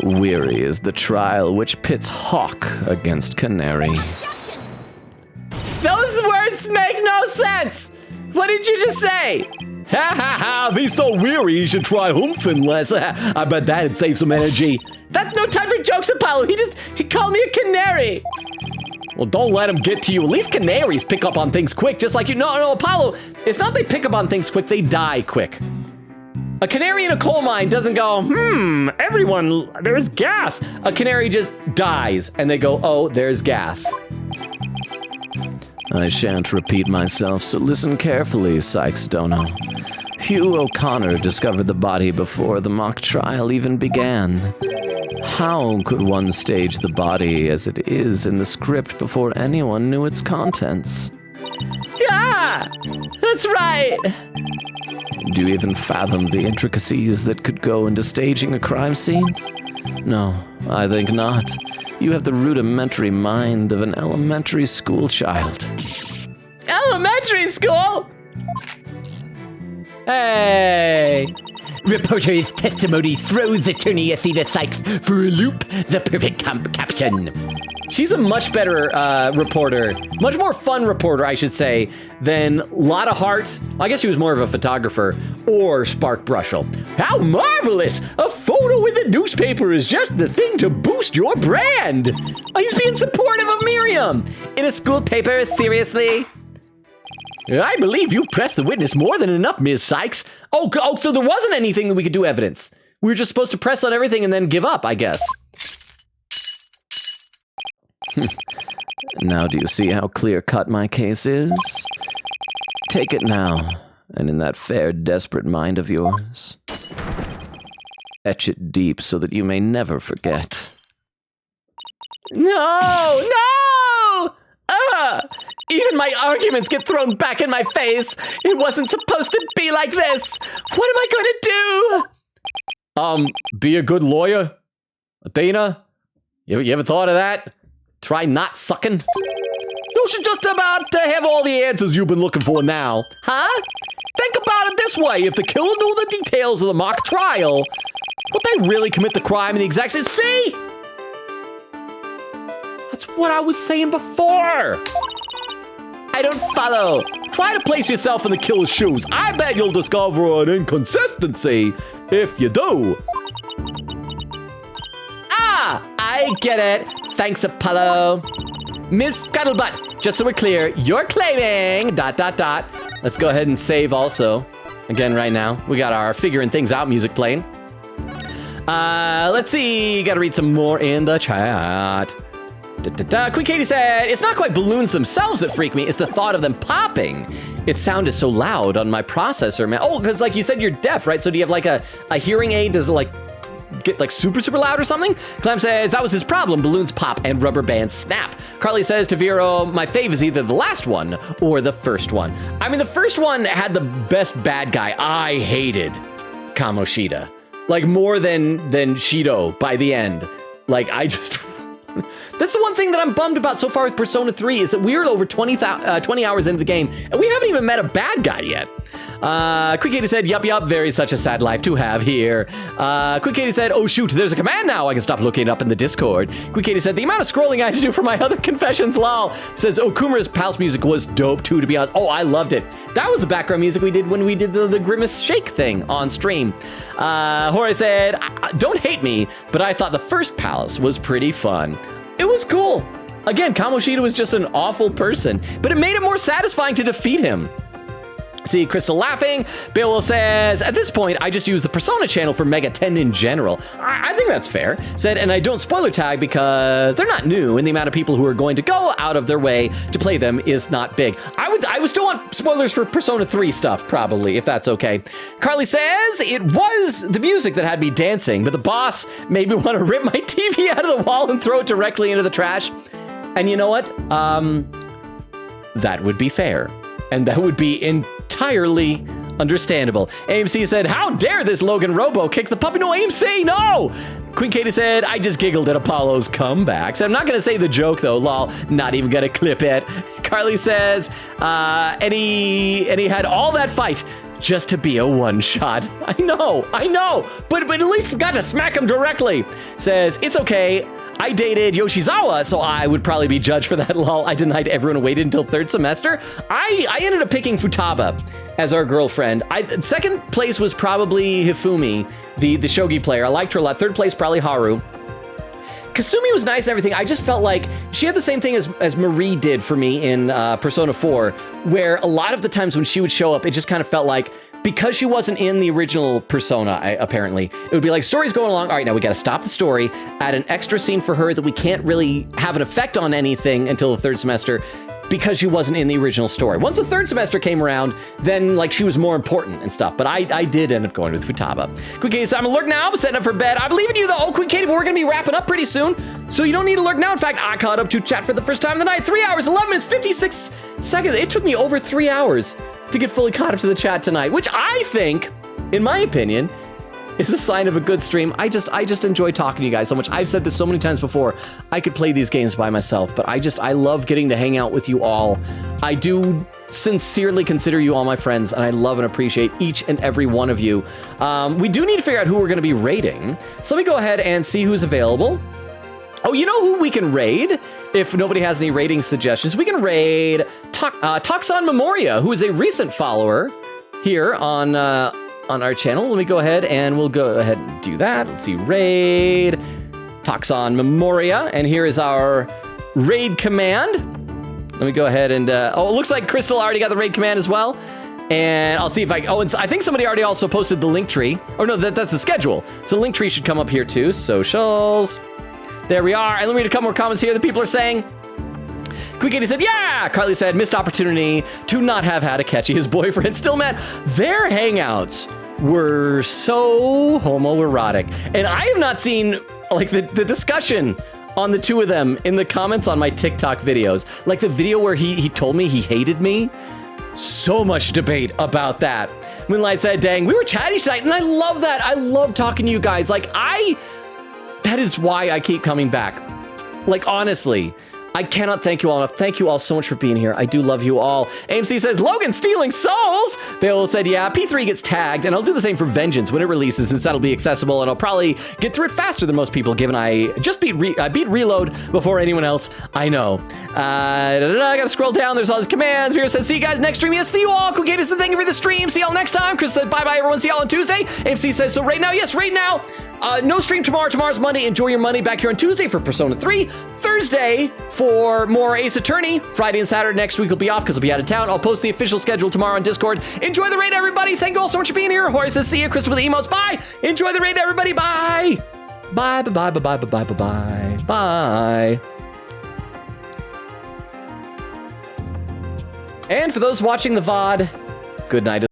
S8: Weary is the trial which pits Hawk against Canary.
S4: Those words make no sense! What did you just say?
S1: Ha ha ha, if he's so weary, he should try humping less. I bet that'd save some energy.
S4: That's no time for jokes, Apollo. He called me a canary.
S1: Well, don't let him get to you. At least canaries pick up on things quick, just like you. No, Apollo, it's not they pick up on things quick, they die quick. A canary in a coal mine doesn't go, everyone, there's gas. A canary just dies, and they go, oh, there's gas.
S8: I shan't repeat myself, so listen carefully, Sykes Dono. Hugh O'Connor discovered the body before the mock trial even began. How could one stage the body as it is in the script before anyone knew its contents?
S4: Yeah, that's right.
S8: Do you even fathom the intricacies that could go into staging a crime scene? No, I think not. You have the rudimentary mind of an elementary school child.
S4: Elementary school?
S1: Hey!
S4: Reporter's testimony throws attorney Athena Sykes for a loop. The perfect caption.
S1: She's a much better reporter, much more fun reporter, I should say, than Lotta Hart. I guess she was more of a photographer, or Spark Brushel. How marvelous! A photo in the newspaper is just the thing to boost your brand. Oh, he's being supportive of Miriam.
S4: In a school paper, seriously?
S1: I believe you've pressed the witness more than enough, Ms. Sykes. Oh, so there wasn't anything that we could do evidence. We were just supposed to press on everything and then give up, I guess.
S8: Now do you see how clear-cut my case is? Take it now, and in that fair, desperate mind of yours, etch it deep so that you may never forget.
S4: No! Even my arguments get thrown back in my face. It wasn't supposed to be like this. What am I going to do?
S1: Be a good lawyer? Athena? You ever thought of that? Try not sucking? You should just about have all the answers you've been looking for now. Huh? Think about it this way. If the killer knew the details of the mock trial, would they really commit the crime in the exact same... See? That's what I was saying before. I don't follow. Try to place yourself in the killer's shoes. I bet you'll discover an inconsistency if you do. Ah, I get it. Thanks, Apollo. Miss Scuttlebutt, just so we're clear, you're claiming... ... Let's go ahead and save also. Again, right now, we got our figuring things out music playing. Let's see. Got to read some more in the chat. Queen Katie said, it's not quite balloons themselves that freak me, it's the thought of them popping. It sounded so loud on my processor, man. Oh, because like you said, you're deaf, right? So do you have like a hearing aid? Does it like get like super loud or something? Clem says, that was his problem. Balloons pop and rubber bands snap. Carly says to Vero, my fave is either the last one or the first one. I mean, the first one had the best bad guy. I hated Kamoshida. Like more than Shido by the end. Like I just... That's the one thing that I'm bummed about so far with Persona 3 is that we're over 20 hours into the game and we haven't even met a bad guy yet. Quick Katie said, yup, very such a sad life to have here. Quick Katie said, oh shoot, there's a command now. I can stop looking up in the Discord. Quick Katie said, the amount of scrolling I had to do for my other confessions, lol. Says, oh, Kumara's Palace music was dope too, to be honest. Oh, I loved it. That was the background music we did when we did the Grimace Shake thing on stream. Jorge said, don't hate me, but I thought the first Palace was pretty fun. It was cool. Again, Kamoshida was just an awful person, but it made it more satisfying to defeat him. See Crystal laughing. Beowulf says, at this point, I just use the Persona channel for Mega 10 in general. I think that's fair. Said, and I don't spoiler tag because they're not new and the amount of people who are going to go out of their way to play them is not big. I would still want spoilers for Persona 3 stuff, probably, if that's okay. Carly says, it was the music that had me dancing, but the boss made me want to rip my TV out of the wall and throw it directly into the trash. And you know what? That would be fair. And that would be entirely understandable. AMC said, how dare this Logan Robo kick the puppy? No, AMC, no! Queen Katie said, I just giggled at Apollo's comebacks. I'm not going to say the joke, though, lol. Not even going to clip it. Carly says, and he had all that fight just to be a one-shot. I know. But at least got to smack him directly. Says, it's okay. I dated Yoshizawa, so I would probably be judged for that, lol. I denied everyone who waited until third semester. I ended up picking Futaba as our girlfriend. Second place was probably Hifumi, the shogi player. I liked her a lot. Third place, probably Haru. Kasumi was nice and everything. I just felt like she had the same thing as Marie did for me in Persona 4, where a lot of the times when she would show up, it just kind of felt like, because she wasn't in the original Persona, apparently, it would be like, story's going along. All right, now we got to stop the story, add an extra scene for her that we can't really have an effect on anything until the third semester, because she wasn't in the original story. Once the third semester came around, then like she was more important and stuff. But I did end up going with Futaba. Queen Katie said, I'm alert now. I'm setting up for bed. I believe in you though. Oh, Queen Katie, but we're going to be wrapping up pretty soon. So you don't need to lurk now. In fact, I caught up to chat for the first time of the night. 3 hours, 11 minutes, 56 seconds. It took me over 3 hours to get fully caught up to the chat tonight, which I think, in my opinion, is a sign of a good stream. I just enjoy talking to you guys so much. I've said this so many times before. I could play these games by myself, but I love getting to hang out with you all. I do sincerely consider you all my friends, and I love and appreciate each and every one of you. We do need to figure out who we're going to be raiding. So let me go ahead and see who's available. Oh, you know who we can raid? If nobody has any raiding suggestions, we can raid Toxon Memoria, who is a recent follower here on our channel. Let me go ahead and we'll go ahead and do that. Let's see, raid Toxon Memoria, and here is our raid command. Let me go ahead and it looks like Crystal already got the raid command as well. And I'll see if I think somebody already also posted the link tree. Or no, that's the schedule. So link tree should come up here too. Socials. There we are. And let me read a couple more comments here that people are saying. Quick Katie said, yeah! Carly said, missed opportunity to not have had a catchy his boyfriend. Still mad. Their hangouts were so homoerotic. And I have not seen like the discussion on the two of them in the comments on my TikTok videos. Like the video where he told me he hated me. So much debate about that. Moonlight said, dang, we were chatty tonight. And I love that. I love talking to you guys. Like that is why I keep coming back. Like, honestly, I cannot thank you all enough. Thank you all so much for being here. I do love you all. AMC says, Logan stealing souls. Beowulf said, yeah, P3 gets tagged, and I'll do the same for Vengeance when it releases, since that'll be accessible, and I'll probably get through it faster than most people, given I just beat Reload before anyone else I know. I gotta scroll down. There's all these commands. Vera said, see you guys next stream. Yes, see you all. Cool Gator said, thank you for the stream. See y'all next time. Chris said, bye-bye, everyone. See y'all on Tuesday. AMC says, so right now, yes, right now, no stream tomorrow. Tomorrow's Monday. Enjoy your money back here on Tuesday for Persona 3. Thursday for more Ace Attorney. Friday and Saturday next week will be off because I'll be out of town. I'll post the official schedule tomorrow on Discord. Enjoy the raid, everybody. Thank you all so much for being here. Horace says, see you. Chris with the emotes. Bye. Enjoy the raid, everybody. Bye. Bye, bye, bye, bye, bye, bye, bye, bye, bye. And for those watching the VOD, good night.